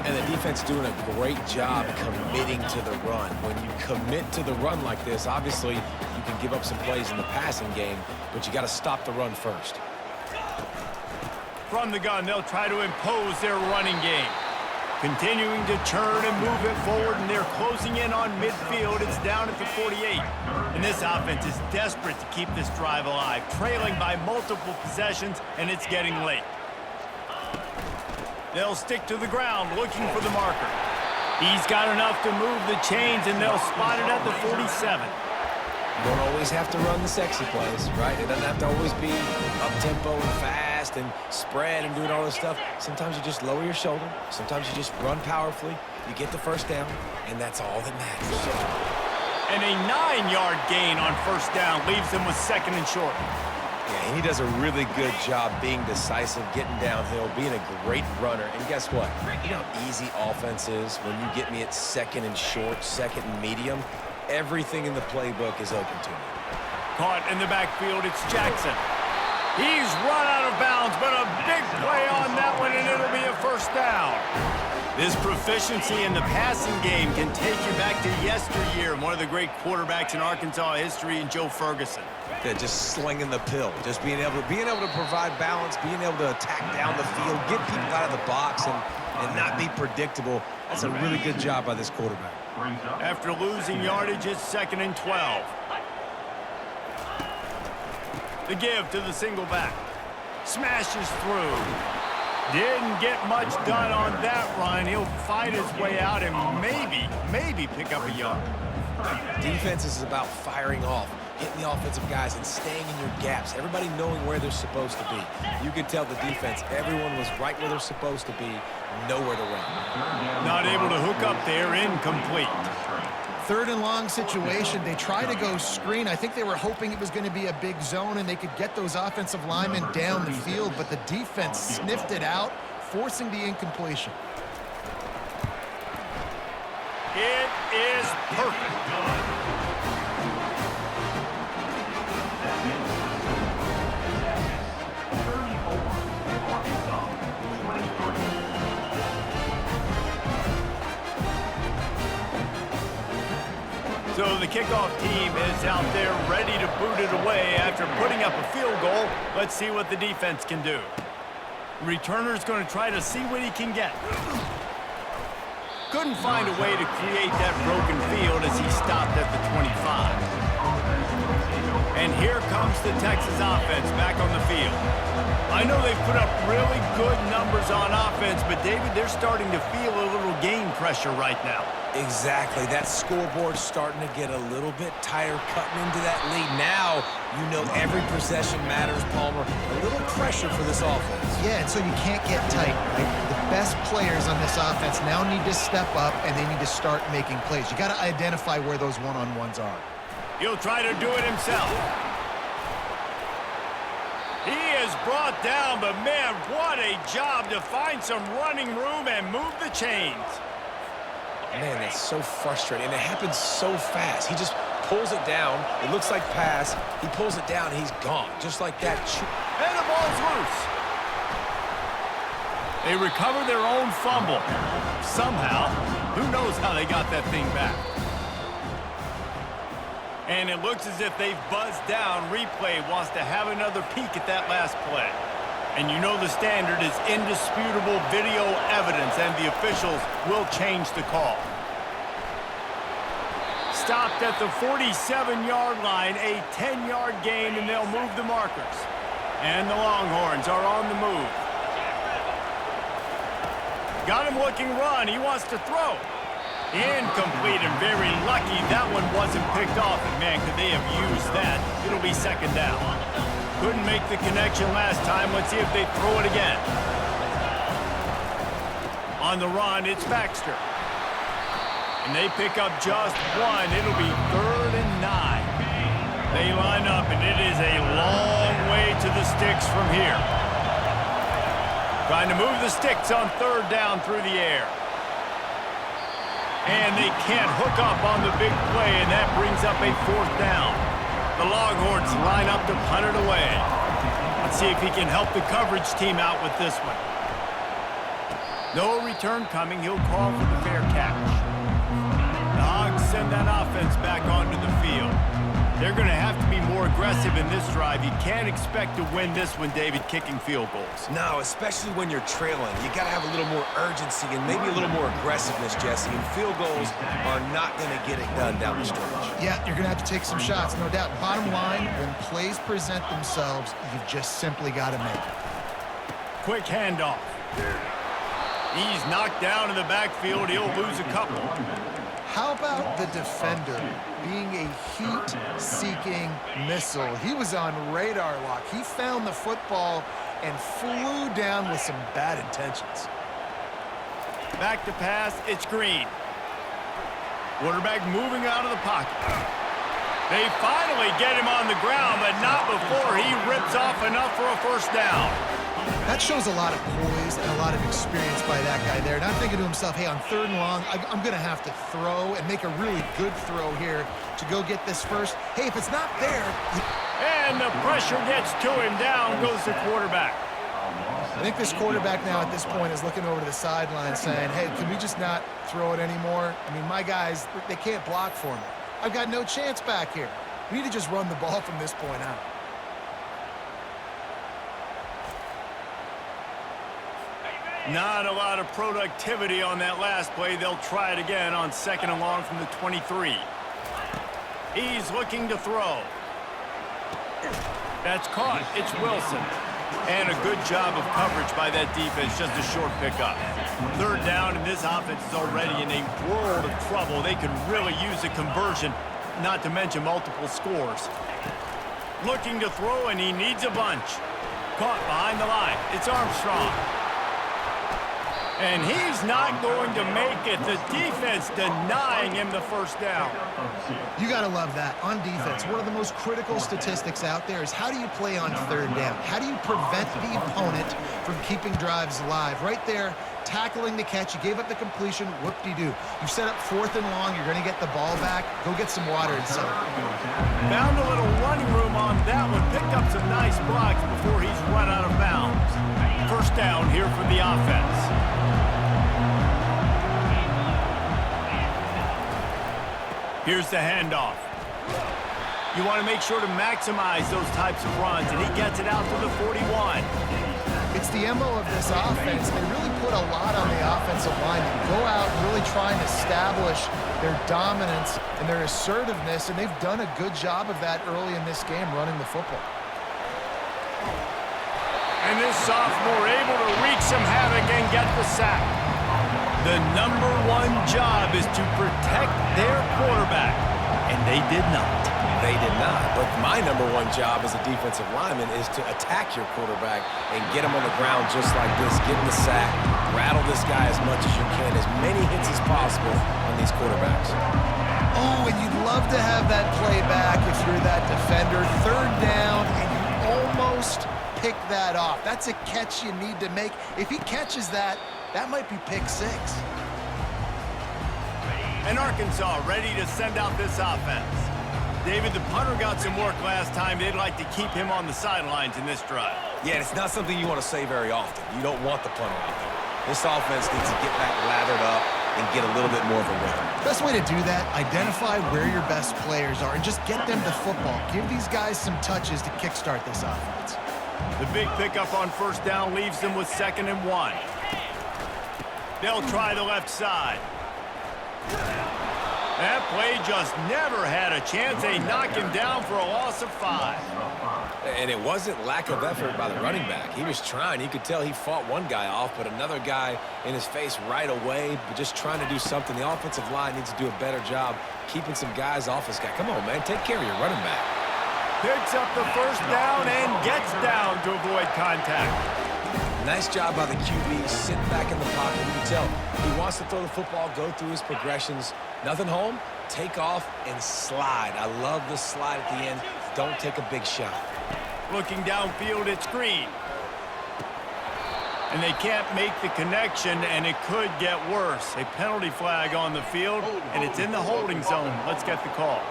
And the defense doing a great job committing to the run. When you commit to the run like this, obviously you you can give up some plays in the passing game, but you got to stop the run first. From the gun, they'll try to impose their running game. Continuing to churn and move it forward, and they're closing in on midfield. It's down at the 48. And this offense is desperate to keep this drive alive, trailing by multiple possessions, and it's getting late. They'll stick to the ground, looking for the marker. He's got enough to move the chains, and they'll spot it at the 47. You don't always have to run the sexy plays, right? It doesn't have to always be up-tempo and fast and spread and doing all this stuff. Sometimes you just lower your shoulder. Sometimes you just run powerfully. You get the first down, and that's all that matters. And a 9-yard gain on first down leaves them with second and short. Yeah, and he does a really good job being decisive, getting downhill, being a great runner. And guess what? You know how easy offense is when you get me at second and short, second and medium? Everything in the playbook is open to me. Caught in the backfield, it's Jackson. He's run out of bounds, but a big play on that one, and it'll be a first down. This proficiency in the passing game can take you back to yesteryear, one of the great quarterbacks in Arkansas history, in Joe Ferguson. Yeah, just slinging the pill, just being able to provide balance, being able to attack down the field, get people out of the box, and not be predictable. That's a really good job by this quarterback. After losing yardage, it's second and 12. The give to the single back. Smashes through. Didn't get much done on that run. He'll fight his way out and maybe pick up a yard. Defense is about firing off, hitting the offensive guys and staying in your gaps. Everybody knowing where they're supposed to be. You could tell the defense, everyone was right where they're supposed to be, nowhere to run. Not able to hook up there, incomplete. Third and long situation. They try to go screen. I think they were hoping it was going to be a big zone and they could get those offensive linemen down the field, but the defense sniffed it out, forcing the incompletion. It is perfect. So the kickoff team is out there ready to boot it away after putting up a field goal. Let's see what the defense can do. Returner's going to try to see what he can get. Couldn't find a way to create that broken field as he stopped at the 25. And here comes the Texas offense back on the field. I know they've put up really good numbers on offense, but David, they're starting to feel a little game pressure right now. Exactly. That scoreboard's starting to get a little bit tighter, cutting into that lead. Now, you know every possession matters, Palmer. A little pressure for this offense. Yeah, and so you can't get tight, right? The best players on this offense now need to step up, and they need to start making plays. You got to identify where those one-on-ones are. He'll try to do it himself. He is brought down, but man, what a job to find some running room and move the chains. Man, that's so frustrating, and it happens so fast. He just pulls it down. It looks like pass. He pulls it down, and he's gone, just like that. And the ball's loose. They recover their own fumble. Somehow, who knows how they got that thing back. And it looks as if they've buzzed down. Replay wants to have another peek at that last play. And you know the standard is indisputable video evidence, and the officials will change the call. Stopped at the 47-yard line, a 10-yard gain, and they'll move the markers. And the Longhorns are on the move. Got him looking run. He wants to throw. Incomplete, and very lucky that one wasn't picked off. And man, could they have used that? It'll be second down. Couldn't make the connection last time. Let's see if they throw it again. On the run, it's Baxter. And they pick up just one. It'll be 3rd and 9. They line up, and it is a long way to the sticks from here. Trying to move the sticks on 3rd down through the air. And they can't hook up on the big play, and that brings up a 4th down. The Longhorns line up to punt it away. Let's see if he can help the coverage team out with this one. No return coming. He'll call for the fair catch. The Hogs send that offense back onto the field. They're going to have to be more aggressive in this drive. You can't expect to win this one, David, kicking field goals. No, especially when you're trailing. You got to have a little more urgency and maybe a little more aggressiveness, Jesse. And field goals are not going to get it done down the stretch. Yeah, you're going to have to take some shots, no doubt. Bottom line, when plays present themselves, you've just simply got to make it. Quick handoff. He's knocked down in the backfield. He'll lose a couple. How about the defender being a heat-seeking missile? He was on radar lock. He found the football and flew down with some bad intentions. Back to pass. It's Green. Quarterback moving out of the pocket. They finally get him on the ground, but not before he rips off enough for a first down. That shows a lot of poise and a lot of experience by that guy there. Not thinking to himself, hey, on 3rd and long, I'm going to have to throw and make a really good throw here to go get this first. Hey, if it's not there... And the pressure gets to him. Down goes the quarterback. I think this quarterback now at this point is looking over to the sideline saying, hey, can we just not throw it anymore? I mean, my guys, they can't block for me. I've got no chance back here. We need to just run the ball from this point out. Not a lot of productivity on that last play. They'll try it again on 2nd and long from the 23. He's looking to throw. That's caught. It's Wilson. And a good job of coverage by that defense. Just a short pickup. 3rd down, and this offense is already in a world of trouble. They could really use a conversion, not to mention multiple scores. Looking to throw, and he needs a bunch. Caught behind the line. It's Armstrong. And he's not going to make it. The defense denying him the first down. You got to love that. On defense, one of the most critical statistics out there is how do you play on 3rd down? How do you prevent the opponent from keeping drives alive? Right there, tackling the catch. You gave up the completion. Whoop-de-doo. You set up 4th and long. You're going to get the ball back. Go get some water and settle. Found a little running room on that one. Picked up some nice blocks before he's run out of bounds. First down here for the offense. Here's the handoff. You want to make sure to maximize those types of runs, and he gets it out to the 41. It's the MO of this offense. They really put a lot on the offensive line. They go out and really try and establish their dominance and their assertiveness, and they've done a good job of that early in this game running the football. And this sophomore able to wreak some havoc and get the sack. The number one job is to protect their quarterback, and they did not. They did not. But my number one job as a defensive lineman is to attack your quarterback and get him on the ground just like this, get him the sack, rattle this guy as much as you can, as many hits as possible on these quarterbacks. Oh, and you'd love to have that play back if you're that defender. 3rd down, and you almost pick that off. That's a catch you need to make. If he catches that, that might be pick 6. And Arkansas ready to send out this offense. David, the punter got some work last time. They'd like to keep him on the sidelines in this drive. Yeah, it's not something you want to say very often. You don't want the punter out there. This offense needs to get back lathered up and get a little bit more of a rhythm. Best way to do that, identify where your best players are and just get them the football. Give these guys some touches to kickstart this offense. The big pickup on 1st down leaves them with 2nd and 1. They'll try the left side. That play just never had a chance. They knock him down for a loss of 5. And it wasn't lack of effort by the running back. He was trying. You could tell he fought one guy off, but another guy in his face right away, but just trying to do something. The offensive line needs to do a better job keeping some guys off this guy. Come on, man. Take care of your running back. Picks up the first down and gets down to avoid contact. Nice job by the QB, sitting back in the pocket. You can tell he wants to throw the football, go through his progressions. Nothing home, take off and slide. I love the slide at the end. Don't take a big shot. Looking downfield, it's Green. And they can't make the connection, and it could get worse. A penalty flag on the field, and it's in the holding zone. Let's get the call.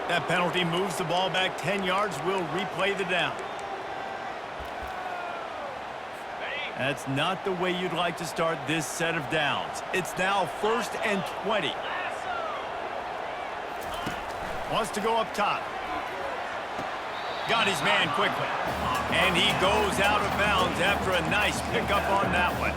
That penalty moves the ball back 10 yards. We'll replay the down. That's not the way you'd like to start this set of downs. It's now 1st and 20. Wants to go up top. Got his man quickly. And he goes out of bounds after a nice pickup on that one.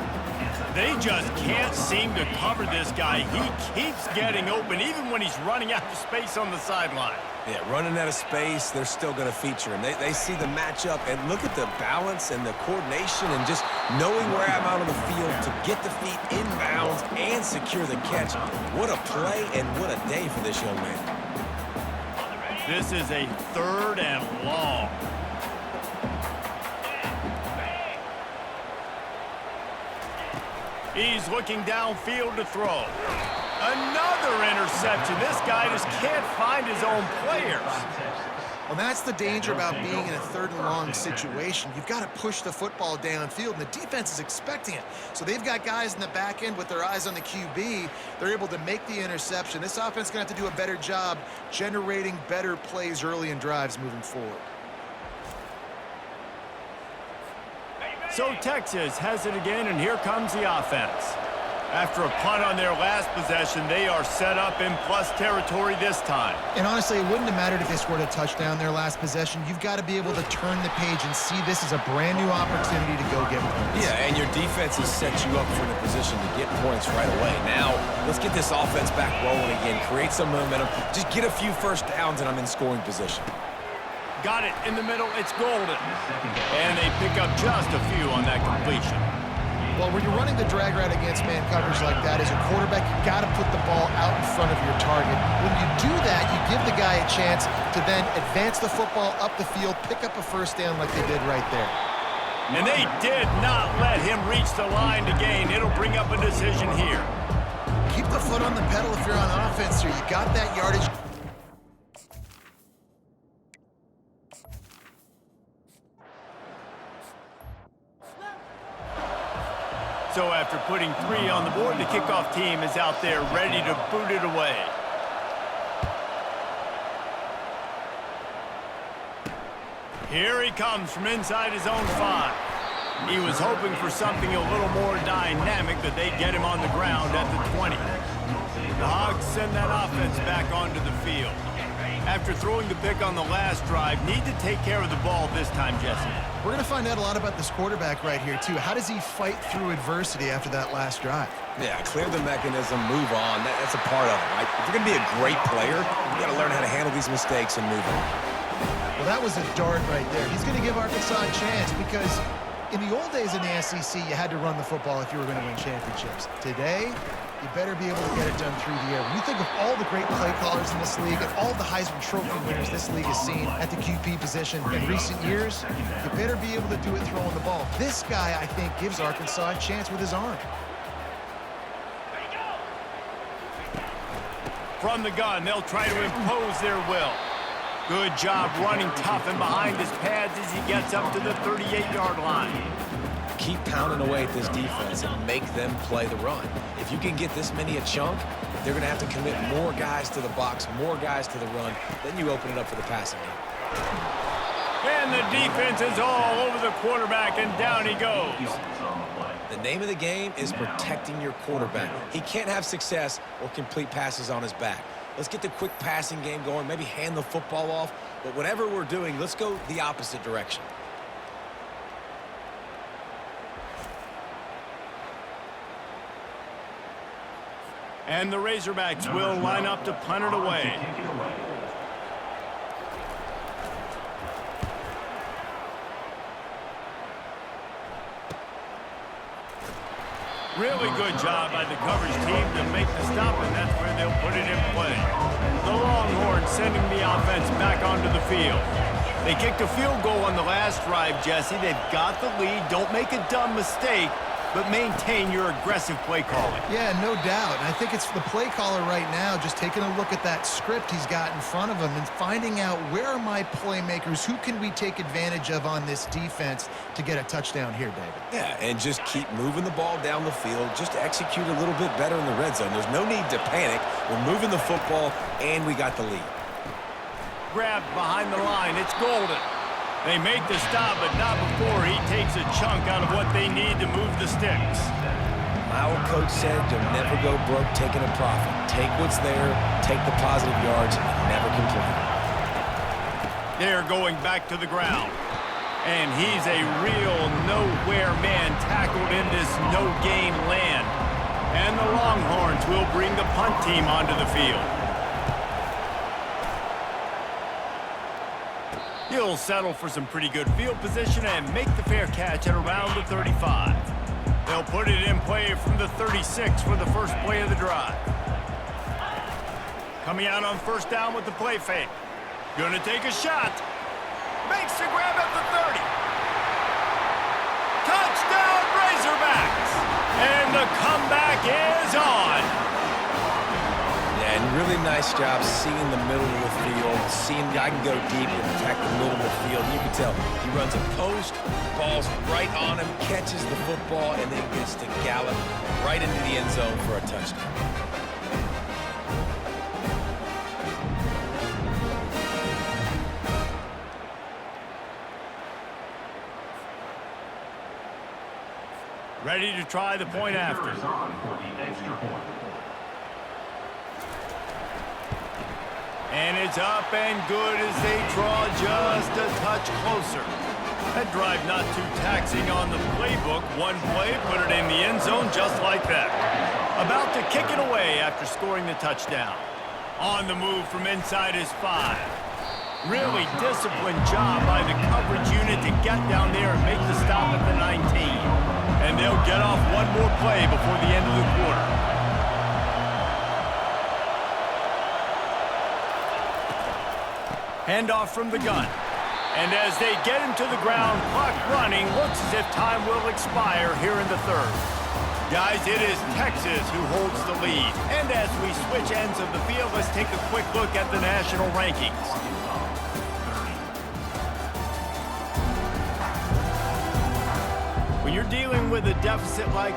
They just can't seem to cover this guy. He keeps getting open even when he's running out of space on the sideline. Yeah, running out of space, they're still going to feature him. They see the matchup, and look at the balance and the coordination and just knowing where I'm out on the field to get the feet in bounds and secure the catch. What a play and what a day for this young man. This is a 3rd and long. He's looking downfield to throw. Another interception. This guy just can't find his own players. Well, that's the danger about being in a 3rd and long situation. You've got to push the football downfield, and the defense is expecting it. So they've got guys in the back end with their eyes on the QB. They're able to make the interception. This offense is going to have to do a better job generating better plays early in drives moving forward. So Texas has it again, and here comes the offense. After a punt on their last possession, they are set up in plus territory this time. And honestly, it wouldn't have mattered if they scored a touchdown their last possession. You've got to be able to turn the page and see this as a brand new opportunity to go get points. Yeah, and your defense has set you up for the position to get points right away. Now, let's get this offense back rolling again, create some momentum, just get a few first downs, and I'm in scoring position. Got it in the middle. It's Golden. And they pick up just a few on that completion. Well, when you're running the drag route against man coverage like that, as a quarterback, you've got to put the ball out in front of your target. When you do that, you give the guy a chance to then advance the football up the field, pick up a first down like they did right there. And they did not let him reach the line to gain. It'll bring up a decision here. Keep the foot on the pedal if you're on offense here. You got that yardage. So after putting 3 on the board, the kickoff team is out there ready to boot it away. Here he comes from inside his own 5. He was hoping for something a little more dynamic, but they get him on the ground at the 20. The Hogs send that offense back onto the field. After throwing the pick on the last drive, need to take care of the ball this time, Jesse. We're going to find out a lot about this quarterback right here, too. How does he fight through adversity after that last drive? Yeah, clear the mechanism, move on. That's a part of it, right? If you're going to be a great player, you got to learn how to handle these mistakes and move on. Well, that was a dart right there. He's going to give Arkansas a chance because in the old days in the SEC, you had to run the football if you were going to win championships. Today, you better be able to get it done through the air. When you think of all the great play callers in this league and all the Heisman Trophy winners this league has seen at the QB position in recent years, you better be able to do it throwing the ball. This guy, I think, gives Arkansas a chance with his arm. From the gun, they'll try to impose their will. Good job running tough and behind his pads as he gets up to the 38-yard line. Keep pounding away at this defense and make them play the run. If you can get this many a chunk, they're going to have to commit more guys to the box, more guys to the run. Then you open it up for the passing game. And the defense is all over the quarterback, and down he goes. The name of the game is protecting your quarterback. He can't have success or complete passes on his back. Let's get the quick passing game going, maybe hand the football off. But whatever we're doing, let's go the opposite direction. And the Razorbacks will line up to punt it away. Really good job by the coverage team to make the stop, and that's where they'll put it in play. The Longhorns sending the offense back onto the field. They kicked a field goal on the last drive, Jesse. They've got the lead. Don't make a dumb mistake, but maintain your aggressive play calling. Yeah, no doubt. And I think it's the play caller right now just taking a look at that script he's got in front of him and finding out where are my playmakers, who can we take advantage of on this defense to get a touchdown here, David. Yeah, and just keep moving the ball down the field. Just execute a little bit better in the red zone. There's no need to panic. We're moving the football, and we got the lead. Grabbed behind the line. It's Golden. They make the stop, but not before he takes a chunk out of what they need to move the sticks. Mal coach said, you'll never go broke taking a profit. Take what's there, take the positive yards, and never complain. They're going back to the ground. And he's a real nowhere man tackled in this no-gain land. And the Longhorns will bring the punt team onto the field. He'll settle for some pretty good field position and make the fair catch at around the 35. They'll put it in play from the 36 for the first play of the drive. Coming out on first down with the play fake. Gonna take a shot. Makes the grab at the 30. Touchdown, Razorbacks! And the comeback is on. Yeah, and really nice job seeing the middle of the field, seeing I can go deep and attack the middle of the field. You can tell he runs a post, ball's right on him, catches the football, and then gets to gallop right into the end zone for a touchdown. Ready to try the point after. Is on for the extra point. And it's up and good as they draw just a touch closer. That drive not too taxing on the playbook. One play, put it in the end zone just like that. About to kick it away after scoring the touchdown. On the move from inside his 5. Really disciplined job by the coverage unit to get down there and make the stop at the 19. And they'll get off one more play before the end of the quarter. Handoff from the gun. And as they get him to the ground, clock running, looks as if time will expire here in the third. Guys, it is Texas who holds the lead. And as we switch ends of the field, let's take a quick look at the national rankings. When you're dealing with a deficit like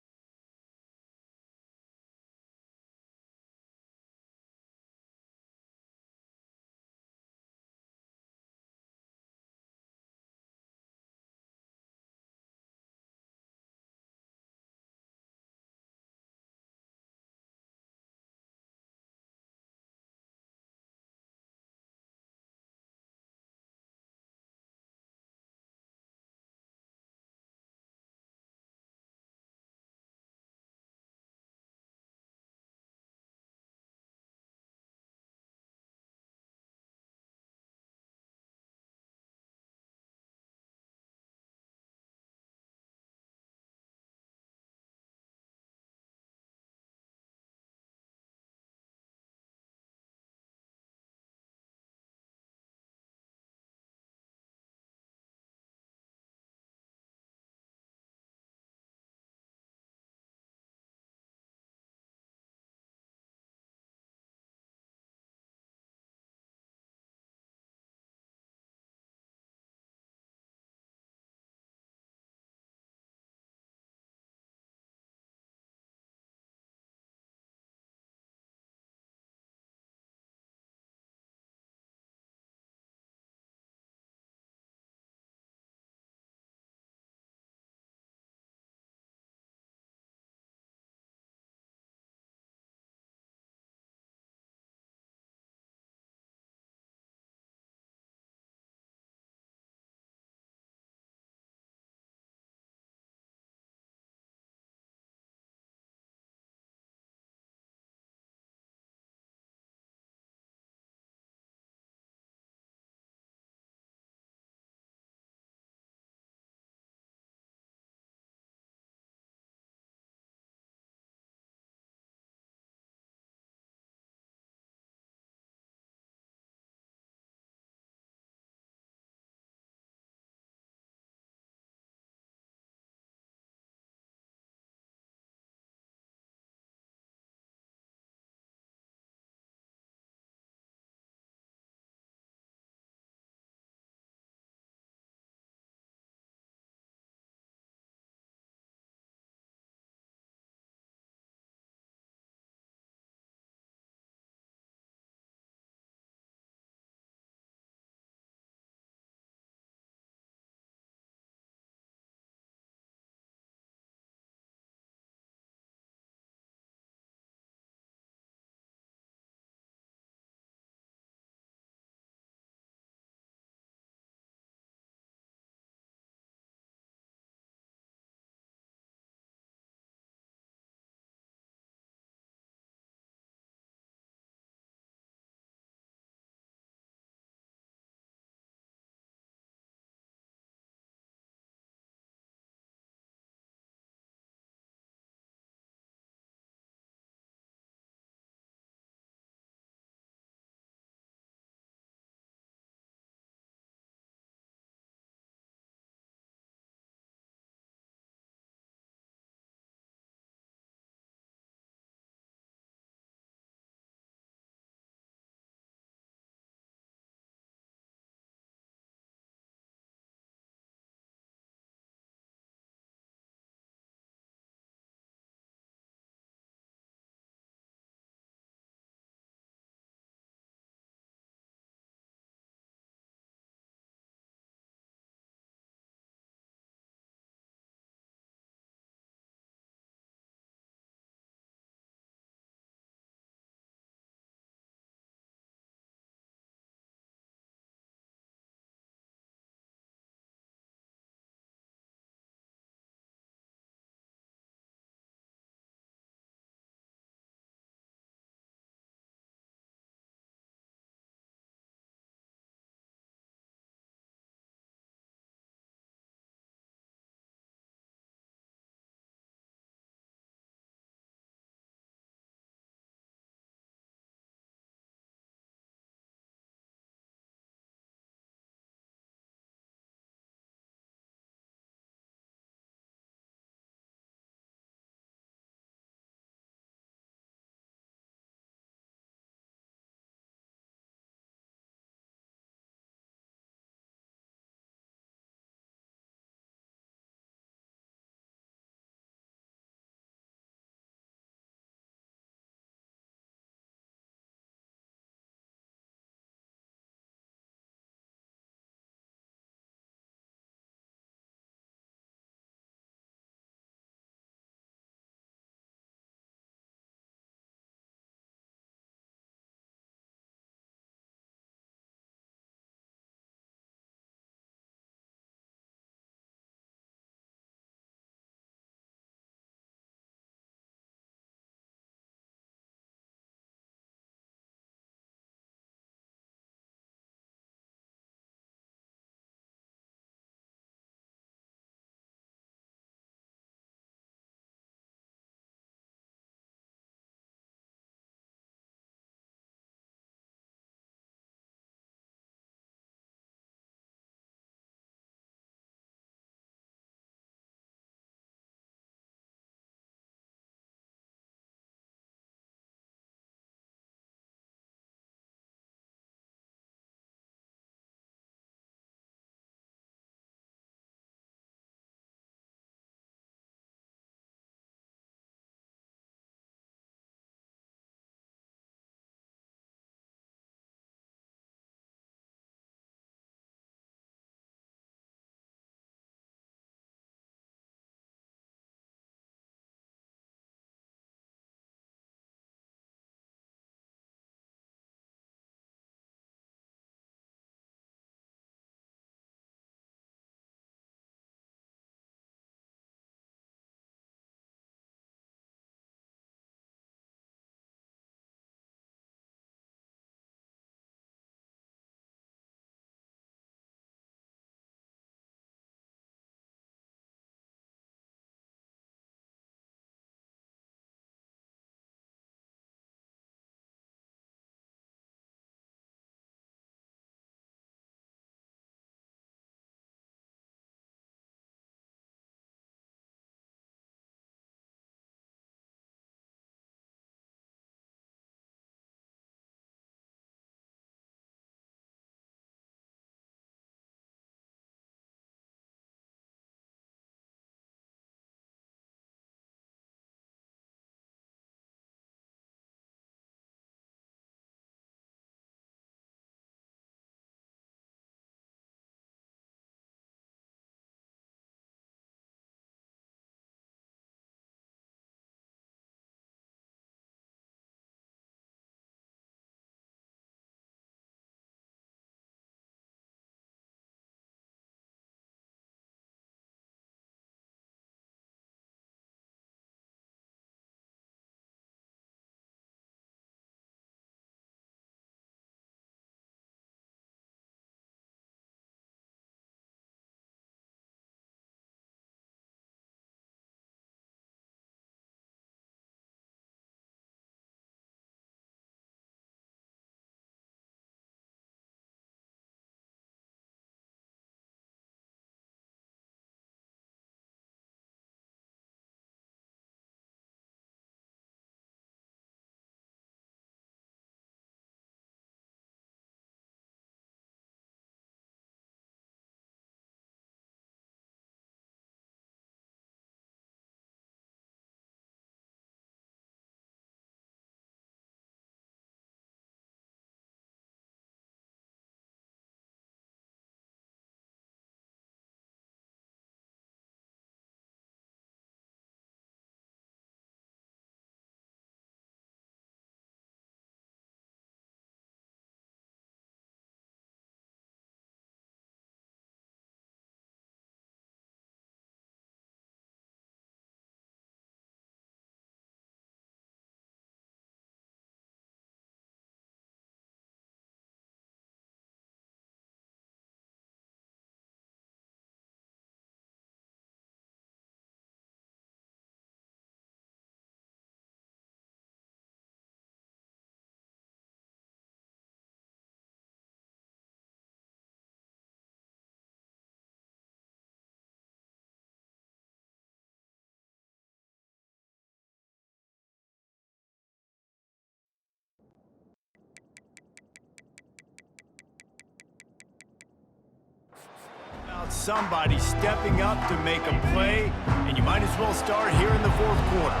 somebody stepping up to make a play, and you might as well start here in the fourth quarter.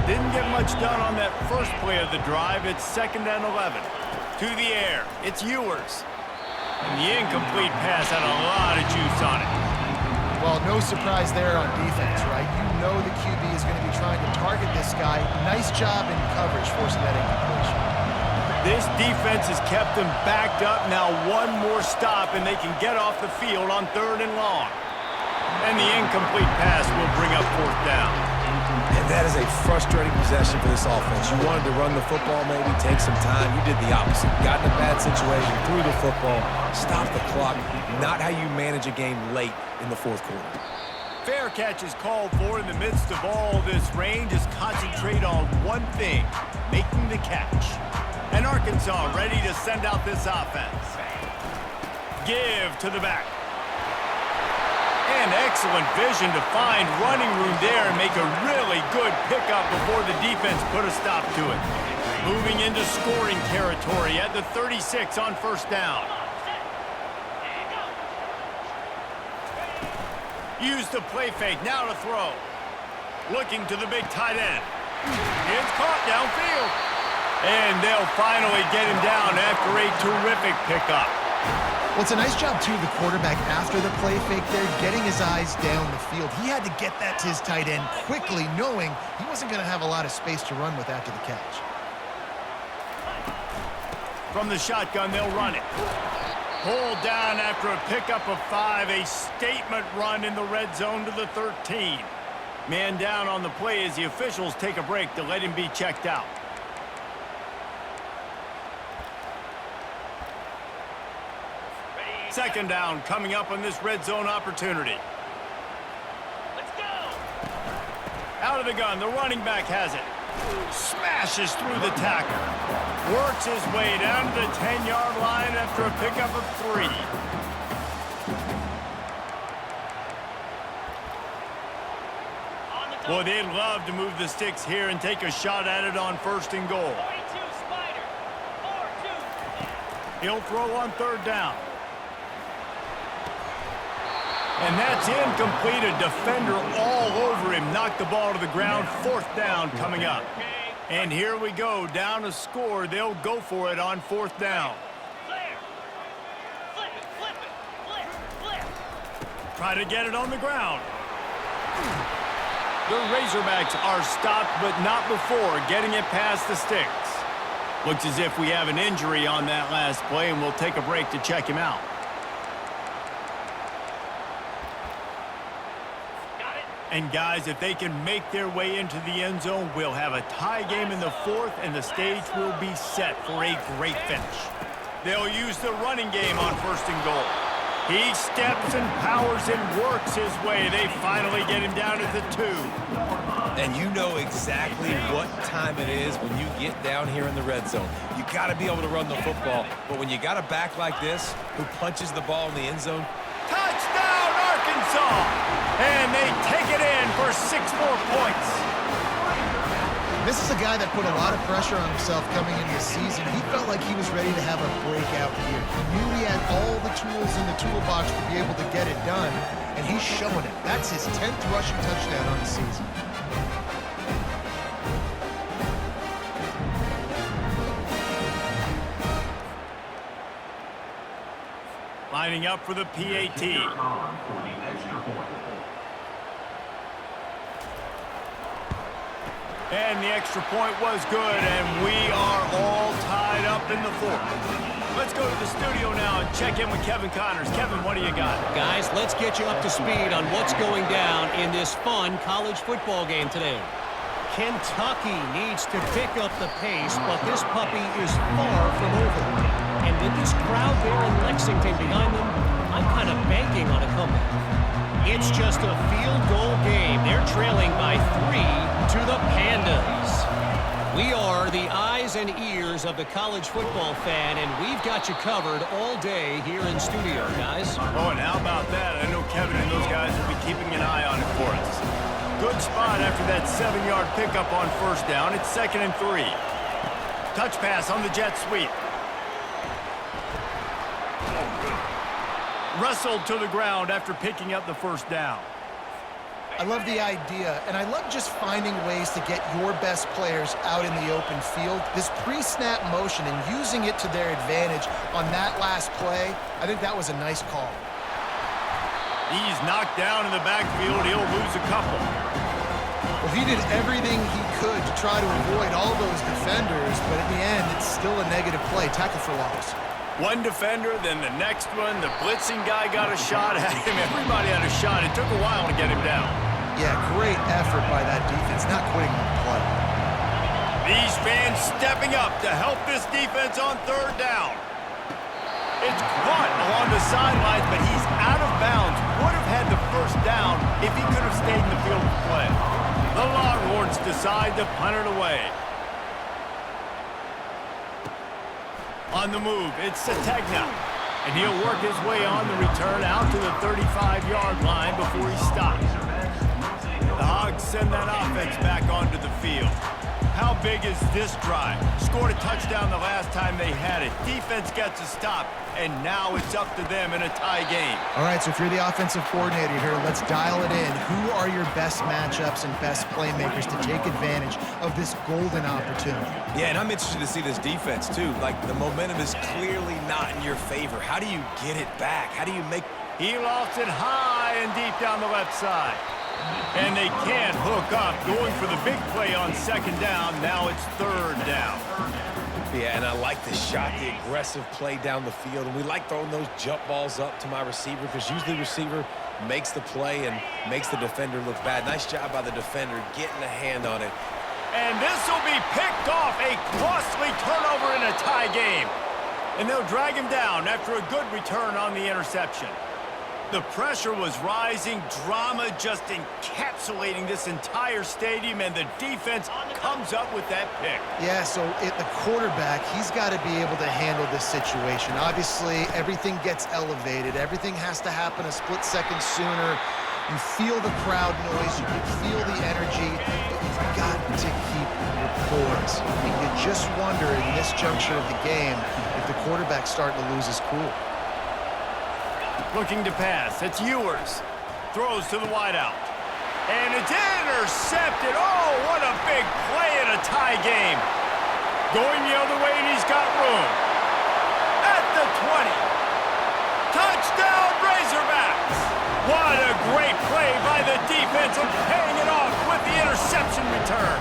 Didn't get much done on that first play of the drive. It's 2nd and 11. To the air, it's Ewers. And the incomplete pass had a lot of juice on it. Well, no surprise there on defense, right? You know the QB is going to be trying to target this guy. Nice job in coverage forcing that incompletion. This defense has kept them backed up. Now one more stop, and they can get off the field on 3rd and long. And the incomplete pass will bring up 4th down. And that is a frustrating possession for this offense. You wanted to run the football, maybe take some time. You did the opposite. Got in a bad situation, threw the football, stopped the clock. Not how you manage a game late in the fourth quarter. Fair catch is called for in the midst of all this rain. Just concentrate on one thing, making the catch. And Arkansas ready to send out this offense. Give to the back. And excellent vision to find running room there and make a really good pickup before the defense put a stop to it. Moving into scoring territory at the 36 on 1st down. Use the play fake, now to throw. Looking to the big tight end. It's caught downfield. And they'll finally get him down after a terrific pickup. Well, it's a nice job, too, the quarterback, after the play fake there, getting his eyes down the field. He had to get that to his tight end quickly, knowing he wasn't going to have a lot of space to run with after the catch. From the shotgun, they'll run it. Pulled down after a pickup of 5, a statement run in the red zone to the 13. Man down on the play as the officials take a break to let him be checked out. Second down coming up on this red zone opportunity. Let's go! Out of the gun, the running back has it. Smashes through the tackle. Works his way down to the 10-yard line after a pickup of 3. Boy, they'd love to move the sticks here and take a shot at it on 1st and goal. He'll throw on 3rd down. And that's incomplete. A defender all over him. Knocked the ball to the ground. 4th down coming up. And here we go. Down a score. They'll go for it on 4th down. Try to get it on the ground. The Razorbacks are stopped, but not before getting it past the sticks. Looks as if we have an injury on that last play, and we'll take a break to check him out. And guys, if they can make their way into the end zone, we'll have a tie game in the 4th, and the stage will be set for a great finish. They'll use the running game on 1st and goal. He steps and powers and works his way. They finally get him down at the 2. And you know exactly what time it is when you get down here in the red zone. You got to be able to run the football. But when you got a back like this who punches the ball in the end zone, touchdown, Arkansas! And they take it in for 6 more points. This is a guy that put a lot of pressure on himself coming into the season. He felt like he was ready to have a breakout year. He knew he had all the tools in the toolbox to be able to get it done, and he's showing it. That's his 10th rushing touchdown on the season. Lining up for the PAT. And the extra point was good, and we are all tied up in the 4th. Let's go to the studio now and check in with Kevin Connors. Kevin, what do you got? Guys, let's get you up to speed on what's going down in this fun college football game today. Kentucky needs to pick up the pace, but this puppy is far from over. And with this crowd there in Lexington behind them, I'm kind of banking on a comeback. It's just a field goal game. They're trailing by 3 to the Pandas. We are the eyes and ears of the college football fan, and we've got you covered all day here in studio, guys. Oh, and how about that? I know Kevin and those guys will be keeping an eye on it for us. Good spot after that 7-yard pickup on 1st down. It's 2nd and 3. Touch pass on the jet sweep. wrestled to the ground after picking up the first down. I love the idea, and I love just finding ways to get your best players out in the open field. This pre-snap motion and using it to their advantage on that last play, I think that was a nice call. He's knocked down in the backfield. He'll lose a couple. Well, he did everything he could to try to avoid all those defenders, but in the end, it's still a negative play. Tackle for loss. One defender, then the next one. The blitzing guy got a shot at him. Everybody had a shot. It took a while to get him down. Yeah, great effort by that defense, not quitting the play. These fans stepping up to help this defense on third down. It's caught along the sidelines, but he's out of bounds. Would have had the first down if he could have stayed in the field of play. The Longhorns decide to punt it away. On the move, it's Sategna. And he'll work his way on the return out to the 35-yard line before he stops. The Hogs send that offense back onto the field. How big is this drive? Scored a touchdown the last time they had it. Defense gets a stop, and now it's up to them in a tie game. All right, so if you're the offensive coordinator here, let's dial it in. Who are your best matchups and best playmakers to take advantage of this golden opportunity? Yeah, and I'm interested to see this defense, too. Like, the momentum is clearly not in your favor. How do you get it back? How do you make... He lofts it high and deep down the left side. And they can't hook up. Going for the big play on second down. Now it's third down. Yeah, and I like the shot, the aggressive play down the field. And we like throwing those jump balls up to my receiver because usually the receiver makes the play and makes the defender look bad. Nice job by the defender getting a hand on it. And this will be picked off. A costly turnover in a tie game. And they'll drag him down after a good return on the interception. The pressure was rising, drama just encapsulating this entire stadium, and the defense comes up with that pick. Yeah, so the quarterback, he's got to be able to handle this situation. Obviously, everything gets elevated. Everything has to happen a split second sooner. You feel the crowd noise. You can feel the energy. But you've got to keep your poise. And you just wonder in this juncture of the game if the quarterback's starting to lose his cool. Looking to pass. It's Ewers. Throws to the wideout. And it's intercepted. Oh, what a big play in a tie game. Going the other way, and he's got room. At the 20. Touchdown, Razorbacks. What a great play by the defense and paying it off with the interception return.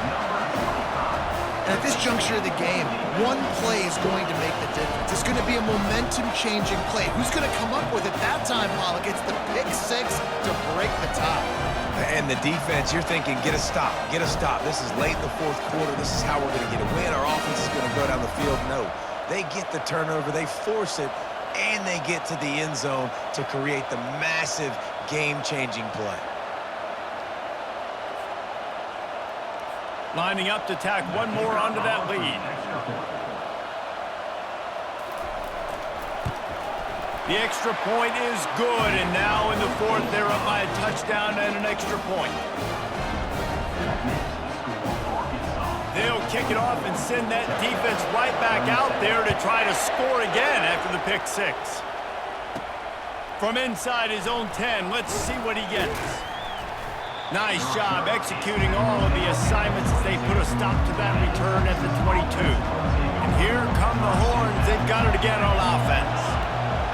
And at this juncture of the game, one play is going to make the difference. It's going to be a momentum-changing play. Who's going to come up with it that time, Pollock? It's the pick six to break the tie. And the defense, you're thinking, get a stop, get a stop. This is late in the fourth quarter. This is how we're going to get a win. Our offense is going to go down the field. No, they get the turnover, they force it, and they get to the end zone to create the massive game-changing play. Lining up to tack one more onto that lead. The extra point is good, and now in the fourth, they're up by a touchdown and an extra point. They'll kick it off and send that defense right back out there to try to score again after the pick six. From inside his own 10, let's see what he gets. Nice job executing all of the assignments as they put a stop to that return at the 22. And here come the Horns. They've got it again on offense.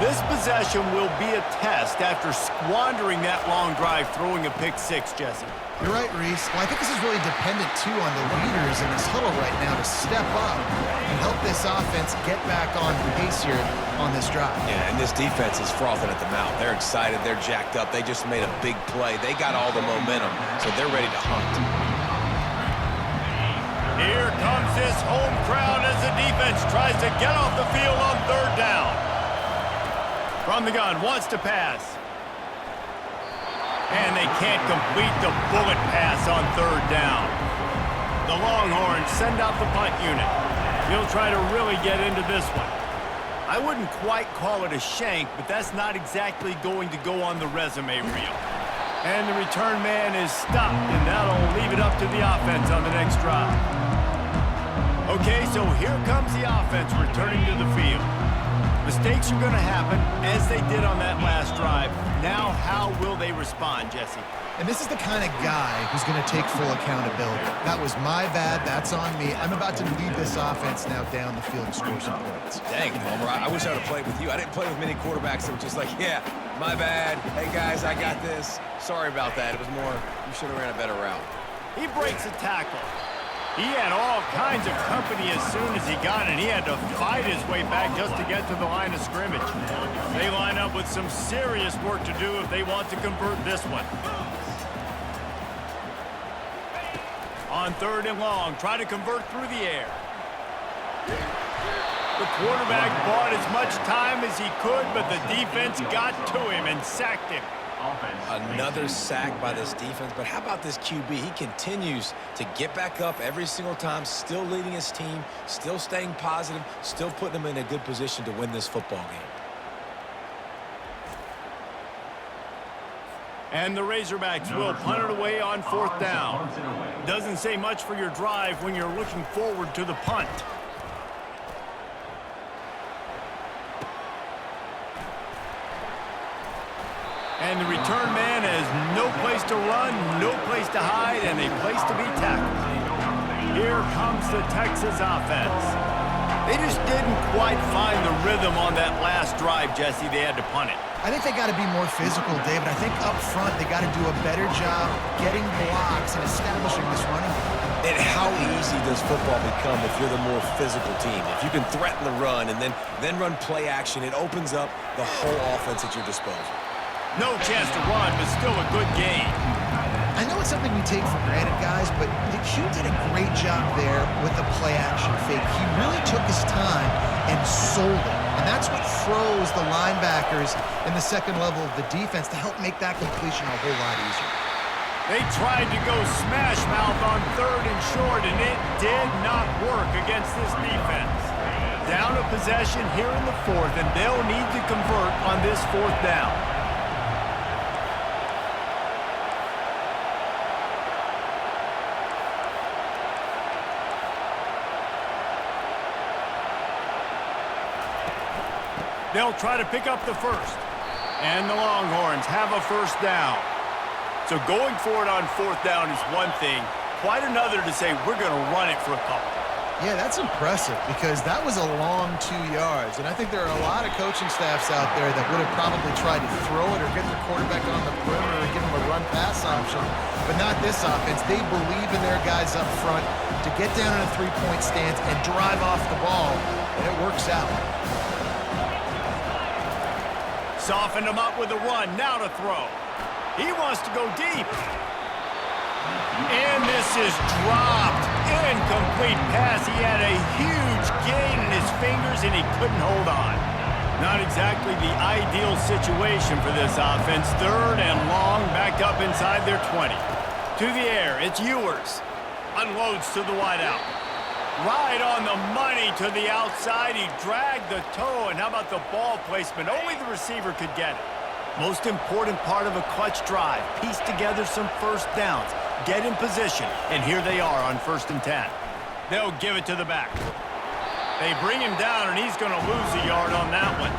This possession will be a test after squandering that long drive throwing a pick six, Jesse. You're right, Reese. Well, I think this is really dependent, too, on the leaders in this huddle right now to step up and help this offense get back on pace here on this drive. Yeah, and this defense is frothing at the mouth. They're excited. They're jacked up. They just made a big play. They got all the momentum, so they're ready to hunt. Here comes this home crowd as the defense tries to get off the field on third down. From the gun, wants to pass. And they can't complete the bullet pass on third down. The Longhorns send out the punt unit. He'll try to really get into this one. I wouldn't quite call it a shank, but that's not exactly going to go on the resume reel. And the return man is stopped, and that'll leave it up to the offense on the next drive. Okay, so here comes the offense returning to the field. Mistakes are going to happen, as they did on that last drive. Now, how will they respond, Jesse? And this is the kind of guy who's going to take full accountability. That was my bad. That's on me. I'm about to lead this offense now down the field and score some points. Dang, Homer, I wish I would have played with you. I didn't play with many quarterbacks that were just like, yeah, my bad. Hey, guys, I got this. Sorry about that. It was more, you should have ran a better route. He breaks a tackle. He had all kinds of company as soon as he got it. He had to fight his way back just to get to the line of scrimmage. They line up with some serious work to do if they want to convert this one. On 3rd and long, try to convert through the air. The quarterback bought as much time as he could, but the defense got to him and sacked him. Another sack by this defense, but how about this QB? He continues to get back up every single time, still leading his team, still staying positive, still putting them in a good position to win this football game. And the Razorbacks will punt it away on 4th down. Doesn't say much for your drive when you're looking forward to the punt. And the return man has no place to run, no place to hide, and a place to be tackled. Here comes the Texas offense. They just didn't quite find the rhythm on that last drive, Jesse. They had to punt it. I think they got to be more physical, David. I think up front they got to do a better job getting blocks and establishing this running game. And how easy does football become if you're the more physical team? If you can threaten the run and then run play action, it opens up the whole offense at your disposal. No chance to run, but still a good game. I know it's something we take for granted, guys, but Hugh did a great job there with the play-action fake. He really took his time and sold it. And that's what froze the linebackers in the second level of the defense to help make that completion a whole lot easier. They tried to go smash mouth on 3rd and short, and it did not work against this defense. Down a possession here in the 4th, and they'll need to convert on this 4th down. They'll try to pick up the 1st. And the Longhorns have a 1st down. So going for it on 4th down is one thing. Quite another to say we're going to run it for a couple. Yeah, that's impressive because that was a long 2 yards. And I think there are a lot of coaching staffs out there that would have probably tried to throw it or get their quarterback on the perimeter or give them a run-pass option. But not this offense. They believe in their guys up front to get down in a three-point stance and drive off the ball. And it works out. Softened him up with a run. Now to throw. He wants to go deep. And this is dropped. Incomplete pass. He had a huge gain in his fingers, and he couldn't hold on. Not exactly the ideal situation for this offense. 3rd and long, backed up inside their 20. To the air, it's Ewers. Unloads to the wideout. Right on the money to the outside. He dragged the toe, and how about the ball placement? Only the receiver could get it. Most important part of a clutch drive. Piece together some 1st downs. Get in position, and here they are on 1st and 10. They'll give it to the back. They bring him down, and he's going to lose a yard on that one.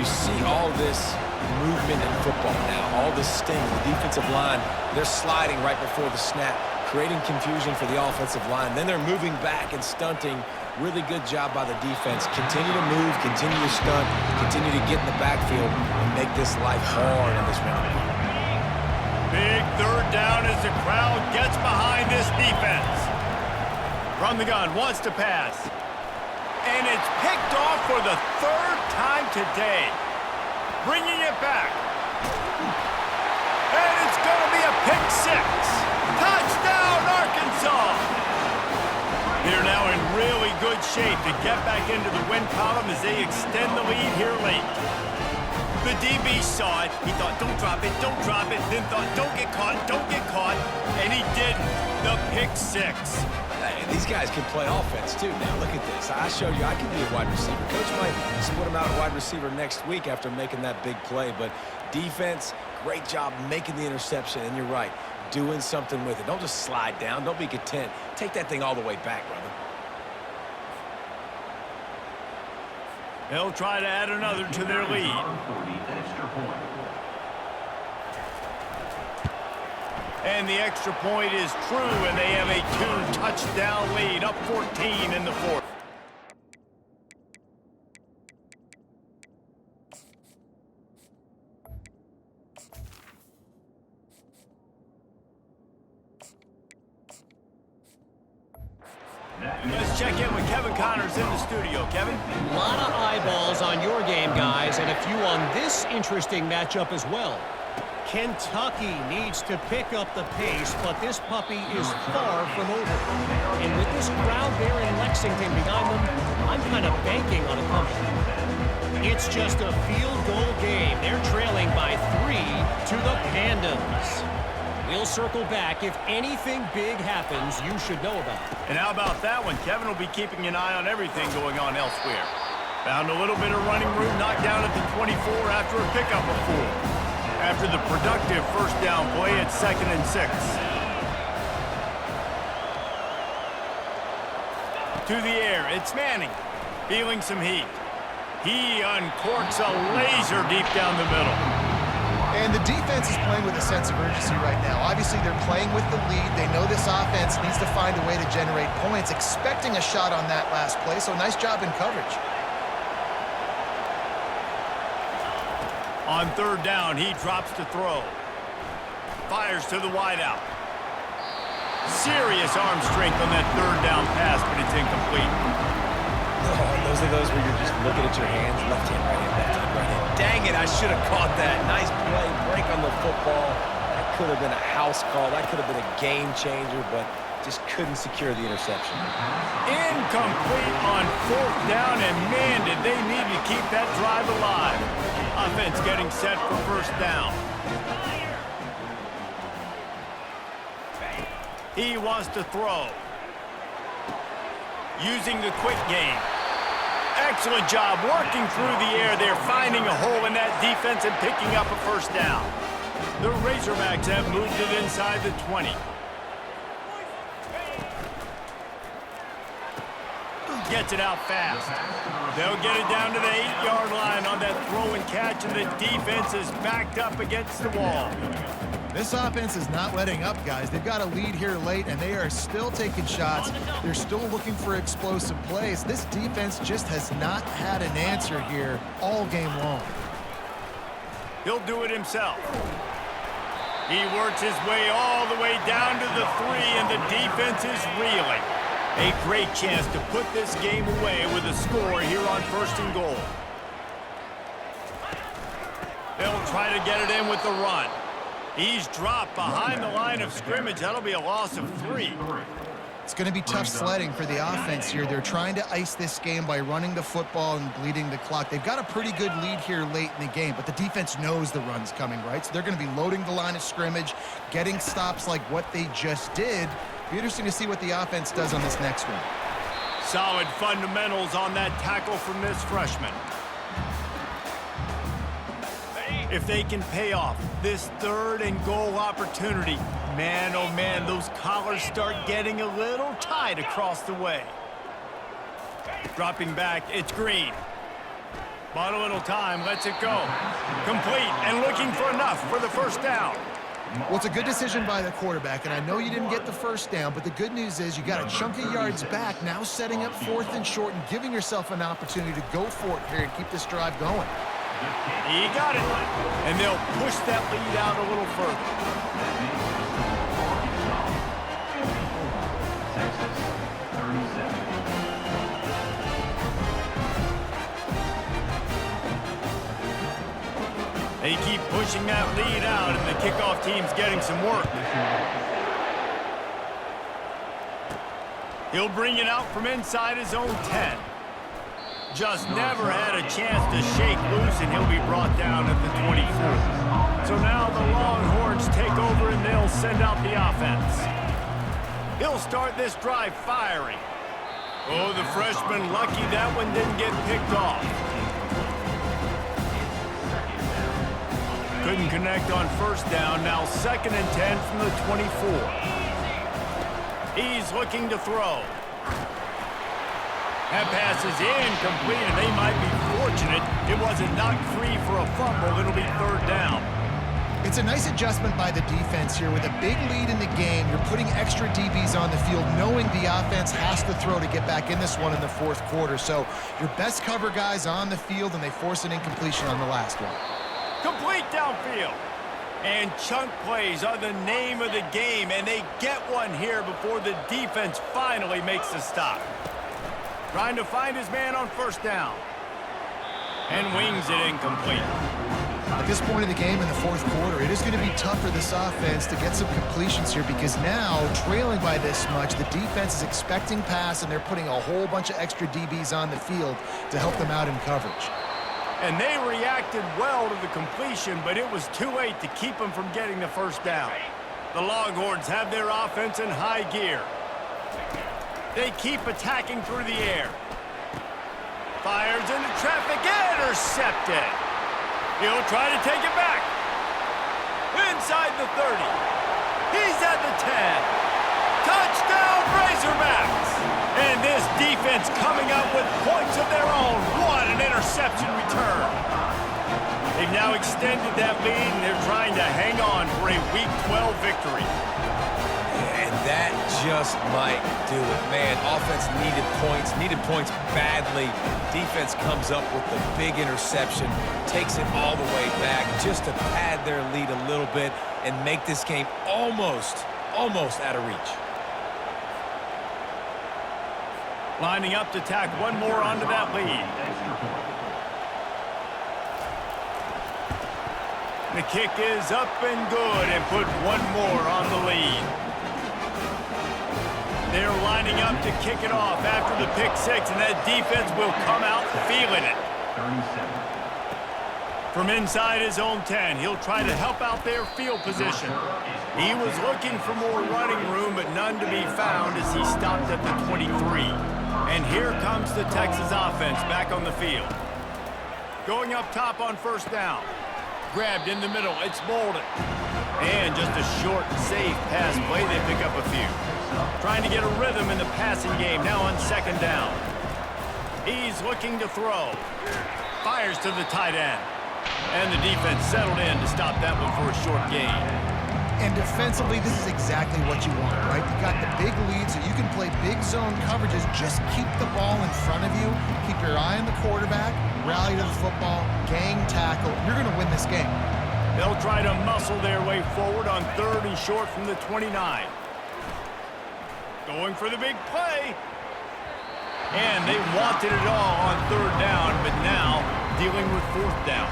You see all this movement in football now, all the sting. The defensive line, they're sliding right before the snap, creating confusion for the offensive line. Then they're moving back and stunting. Really good job by the defense. Continue to move, continue to stunt, continue to get in the backfield and make this life hard in this round. Big 3rd down as the crowd gets behind this defense. From the gun, wants to pass. And it's picked off for the 3rd time today. Bringing it back. And it's going to be a pick 6. Touchdown, Arkansas! They're now in really good shape to get back into the win column as they extend the lead here late. The DB saw it. He thought, don't drop it, don't drop it. Then thought, don't get caught, don't get caught. And he didn't. The pick 6. Hey, these guys can play offense, too. Now, look at this. I showed you I can be a wide receiver. Coach might split him out at wide receiver next week after making that big play. But defense, great job making the interception. And you're right, doing something with it. Don't just slide down. Don't be content. Take that thing all the way back, brother. They'll try to add another to their lead. And the extra point is true, and they have a 2-touchdown lead, up 14 in the fourth. Let's check in with Kevin Connors in the studio. Kevin? A lot of eyeballs on your game, guys, and a few on this interesting matchup as well. Kentucky needs to pick up the pace, but this puppy is far from over. And with this crowd there in Lexington behind them, I'm kind of banking on a comeback. It's just a field goal game. They're trailing by 3 to the Pandas. We'll circle back. If anything big happens, you should know about it. And how about that one? Kevin will be keeping an eye on everything going on elsewhere. Found a little bit of running room, knocked down at the 24 after a pickup of 4. After the productive first down play at 2nd and 6. To the air, it's Manning, feeling some heat. He uncorks a laser deep down the middle. And the defense is playing with a sense of urgency right now. Obviously, they're playing with the lead. They know this offense needs to find a way to generate points, expecting a shot on that last play, so nice job in coverage. On 3rd down, he drops to throw. Fires to the wideout. Serious arm strength on that 3rd down pass, but it's incomplete. Oh, those are those where you're just looking at your hands, left hand, right hand, left hand, right hand. Dang it, I should have caught that. Nice play, break on the football. That could have been a house call. That could have been a game changer, but just couldn't secure the interception. Incomplete on 4th down, and man, did they need to keep that drive alive. Offense getting set for 1st down. He wants to throw. Using the quick game. Excellent job working through the air there, finding a hole in that defense and picking up a 1st down. The Razorbacks have moved it inside the 20. Gets it out fast. They'll get it down to the 8-yard line on that throw and catch, and the defense is backed up against the wall. This offense is not letting up, guys. They've got a lead here late, and they are still taking shots. They're still looking for explosive plays. This defense just has not had an answer here all game long. He'll do it himself. He works his way all the way down to the 3, and the defense is reeling. A great chance to put this game away with a score here on 1st and goal. They'll try to get it in with the run. He's dropped behind the line of scrimmage. That'll be a loss of 3. It's going to be tough sledding for the offense here. They're trying to ice this game by running the football and bleeding the clock. They've got a pretty good lead here late in the game, but the defense knows the run's coming, right? So they're going to be loading the line of scrimmage, getting stops like what they just did. Be interesting to see what the offense does on this next one. Solid fundamentals on that tackle from this freshman. If they can pay off this 3rd and goal opportunity, man, oh man, those collars start getting a little tight across the way. Dropping back, it's Green. Bought a little time, lets it go. Complete and looking for enough for the 1st down. Well, it's a good decision by the quarterback, and I know you didn't get the 1st down, but the good news is you got a chunk of yards back, now setting up 4th and short and giving yourself an opportunity to go for it here and keep this drive going. He got it, and they'll push that lead out a little further. They keep pushing that lead out, and the kickoff team's getting some work. He'll bring it out from inside his own 10. Just never had a chance to shake loose, and he'll be brought down at the 24. So now the Longhorns take over, and they'll send out the offense. He'll start this drive firing. Oh, the freshman lucky that one didn't get picked off. Couldn't connect on 1st down. Now 2nd and 10 from the 24. He's looking to throw. That pass is incomplete, and they might be fortunate it wasn't knocked free for a fumble. It'll be third down. It's a nice adjustment by the defense here. With a big lead in the game, you're putting extra DBs on the field, knowing the offense has to throw to get back in this one in the fourth quarter. So your best cover guys on the field, and they force an incompletion on the last one. Complete downfield. And chunk plays are the name of the game, and they get one here before the defense finally makes the stop. Trying to find his man on first down. And wings it incomplete. At this point of the game in the fourth quarter, it is going to be tough for this offense to get some completions here, because now, trailing by this much, the defense is expecting pass, and they're putting a whole bunch of extra DBs on the field to help them out in coverage. And they reacted well to the completion, but it was too late to keep them from getting the first down. The Longhorns have their offense in high gear. They keep attacking through the air. Fires into traffic, intercepted. He'll try to take it back. Inside the 30. He's at the 10. Touchdown, Razorbacks! And this defense coming up with points of their own. What an interception return. They've now extended that lead, and they're trying to hang on for a Week 12 victory. And that just might do it. Man, offense needed points badly. Defense comes up with the big interception, takes it all the way back just to pad their lead a little bit and make this game almost out of reach. Lining up to tack one more onto that lead. The kick is up and good, and put one more on the lead. They're lining up to kick it off after the pick six, and that defense will come out feeling it. 37. From inside his own 10, he'll try to help out their field position. He was looking for more running room, but none to be found as he stopped at the 23. And here comes the Texas offense back on the field. Going up top on first down. Grabbed in the middle, it's Bolden. And just a short, safe pass play, they pick up a few. Trying to get a rhythm in the passing game, now on second down. He's looking to throw. Fires to the tight end. And the defense settled in to stop that one for a short gain. And defensively, this is exactly what you want, right? You've got the big lead, so you can play big zone coverages. Just keep the ball in front of you. Keep your eye on the quarterback. Rally to the football. Gang tackle. You're going to win this game. They'll try to muscle their way forward on third and short from the 29. Going for the big play. And they wanted it all on third down, but now dealing with fourth down.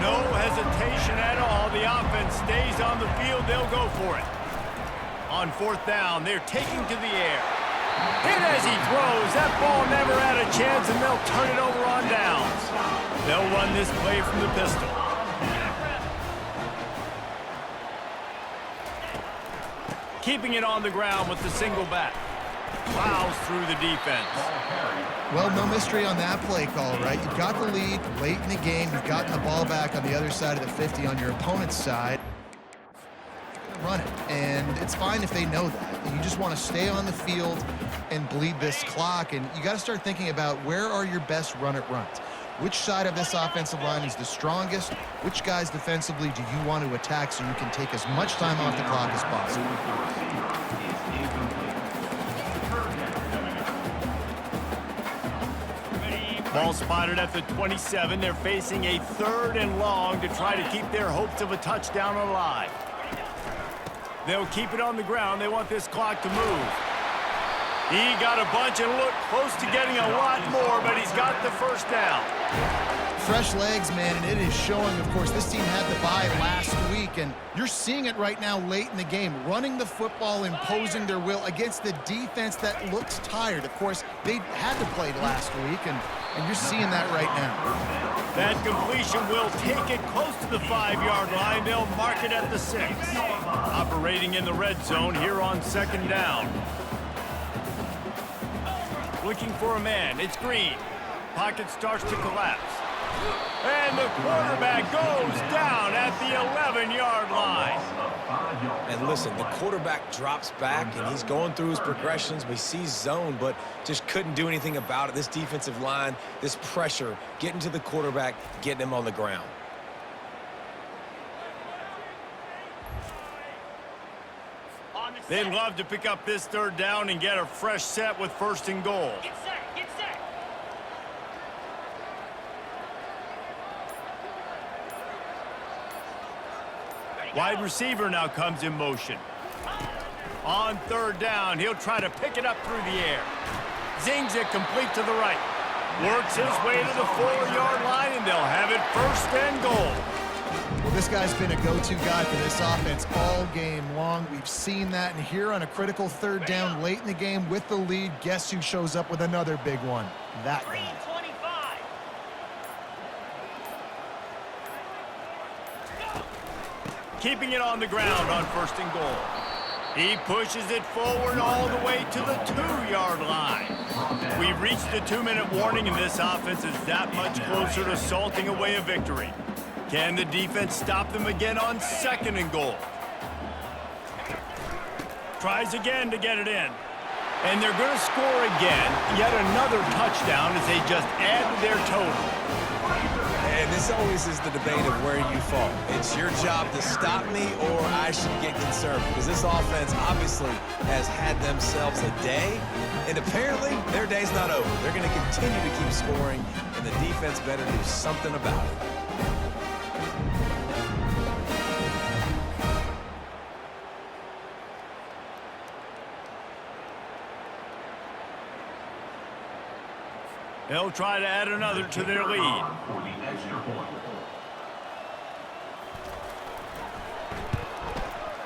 No hesitation at all. The offense stays on the field. They'll go for it. On fourth down, they're taking to the air. Hit as he throws. That ball never had a chance, and they'll turn it over on downs. They'll run this play from the pistol. Keeping it on the ground with the single back. Plows through the defense. Well, no mystery on that play call, right? You've got the lead late in the game. You've gotten the ball back on the other side of the 50 on your opponent's side. Run it, and it's fine if they know that. You just want to stay on the field and bleed this clock, and you got to start thinking about where are your best run-it-runs. Which side of this offensive line is the strongest? Which guys defensively do you want to attack so you can take as much time off the clock as possible? Ball spotted at the 27. They're facing a third and long to try to keep their hopes of a touchdown alive. They'll keep it on the ground. They want this clock to move. He got a bunch and looked close to getting a lot more, but he's got the first down. Fresh legs, man, and it is showing. Of course, this team had the bye last week, and you're seeing it right now late in the game. Running the football, imposing their will against the defense that looks tired. Of course, they had to play last week, and you're seeing that right now. That completion will take it close to the 5-yard line. They'll mark it at the 6. Operating in the red zone here on second down. Looking for a man. It's Green. Pocket starts to collapse. And the quarterback goes down at the 11-yard line. And listen, the quarterback drops back, and he's going through his progressions. We see zone, but just couldn't do anything about it. This defensive line, this pressure, getting to the quarterback, getting him on the ground. They'd love to pick up this third down and get a fresh set with 1st and goal. Get set, get set. Wide receiver now comes in motion. On 3rd down, he'll try to pick it up through the air. Zings it complete to the right. Works his way to the 4-yard line, and they'll have it 1st and goal. Well, this guy's been a go-to guy for this offense all game long. We've seen that, and here on a critical 3rd down late in the game with the lead, guess who shows up with another big one? That guy. 325. Keeping it on the ground on 1st and goal. He pushes it forward all the way to the 2-yard line. We've reached the 2-minute warning, and this offense is that much closer to salting away a victory. Can the defense stop them again on 2nd and goal? Tries again to get it in. And they're going to score again. Yet another touchdown as they just add to their total. And this always is the debate of where you fall. It's your job to stop me, or I should get concerned. Because this offense obviously has had themselves a day. And apparently, their day's not over. They're going to continue to keep scoring, and the defense better do something about it. They'll try to add another to their lead. For the extra point.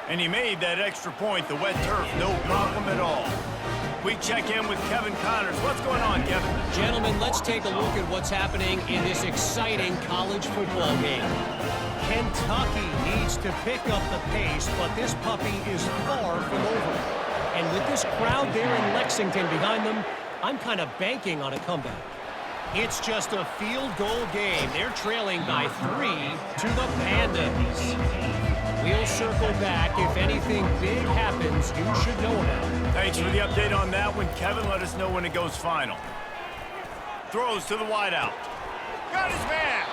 And he made that extra point. The wet turf, no problem at all. We check in with Kevin Connors. What's going on, Kevin? Gentlemen, let's take a look at what's happening in this exciting college football game. Kentucky needs to pick up the pace, but this puppy is far from over. And with this crowd there in Lexington behind them, I'm kind of banking on a comeback. It's just a field goal game. They're trailing by 3 to the Pandas. We'll circle back. If anything big happens, you should know about it. Thanks for the update on that one, Kevin. Let us know when it goes final. Throws to the wideout. Got his man.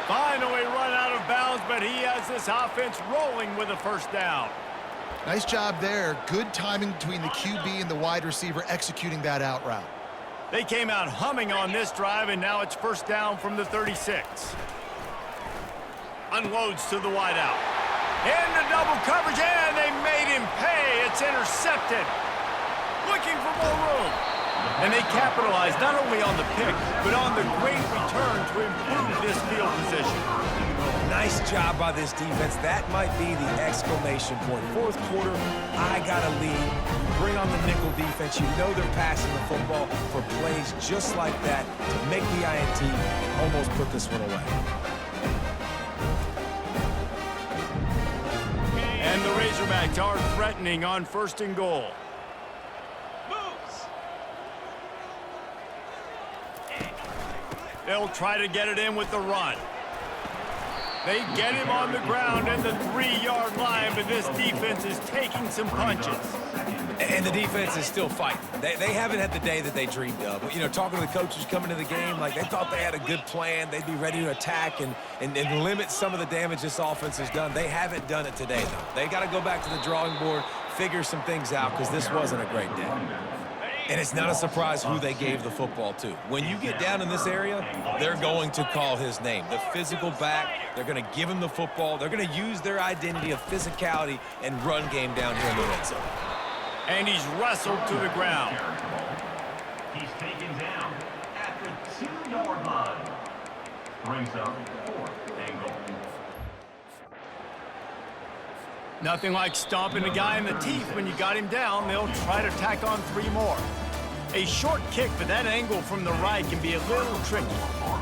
Finally run out of bounds, but he has this offense rolling with a 1st down. Nice job there. Good timing between the QB and the wide receiver executing that out route. They came out humming on this drive, and now it's 1st down from the 36. Unloads to the wideout. Into double coverage, and they made him pay. It's intercepted. Looking for more room. And they capitalized not only on the pick, but on the great return to improve this field position. Nice job by this defense. That might be the exclamation point. 4th quarter, I got a lead. Bring on the nickel defense. You know they're passing the football for plays just like that to make the INT and almost put this one away. And the Razorbacks are threatening on 1st and goal. They'll try to get it in with the run. They get him on the ground at the 3-yard line, but this defense is taking some punches. And the defense is still fighting. They haven't had the day that they dreamed of. You know, talking to the coaches coming to the game, like they thought they had a good plan. They'd be ready to attack and limit some of the damage this offense has done. They haven't done it today, though. They got to go back to the drawing board, figure some things out, because this wasn't a great day. And it's not a surprise who they gave the football to. When you get down in this area, they're going to call his name. The physical back, they're going to give him the football. They're going to use their identity of physicality and run game down here in the red zone. And he's wrestled to the ground. He's taken down at the 2-yard line. Brings up 4th and goal. Nothing like stomping a guy in the teeth when you got him down. They'll try to tack on 3 more. A short kick, but that angle from the right can be a little tricky.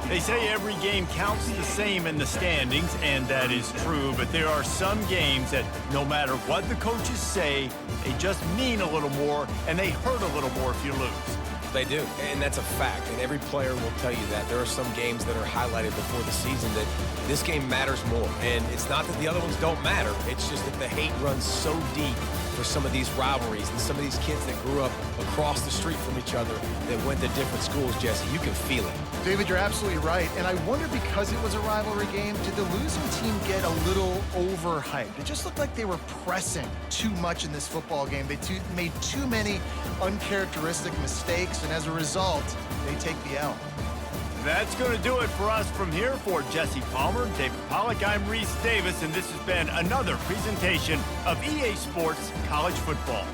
They say every game counts the same in the standings, and that is true, but there are some games that no matter what the coaches say, they just mean a little more, and they hurt a little more if you lose. They do, and that's a fact, and every player will tell you that. There are some games that are highlighted before the season that this game matters more, and it's not that the other ones don't matter. It's just that the hate runs so deep for some of these rivalries and some of these kids that grew up across the street from each other that went to different schools, Jesse. You can feel it. David, you're absolutely right. And I wonder, because it was a rivalry game, did the losing team get a little overhyped? It just looked like they were pressing too much in this football game. They made too many uncharacteristic mistakes, and as a result, they take the L. That's going to do it for us from here. For Jesse Palmer, David Pollack, I'm Reese Davis, and this has been another presentation of EA Sports College Football.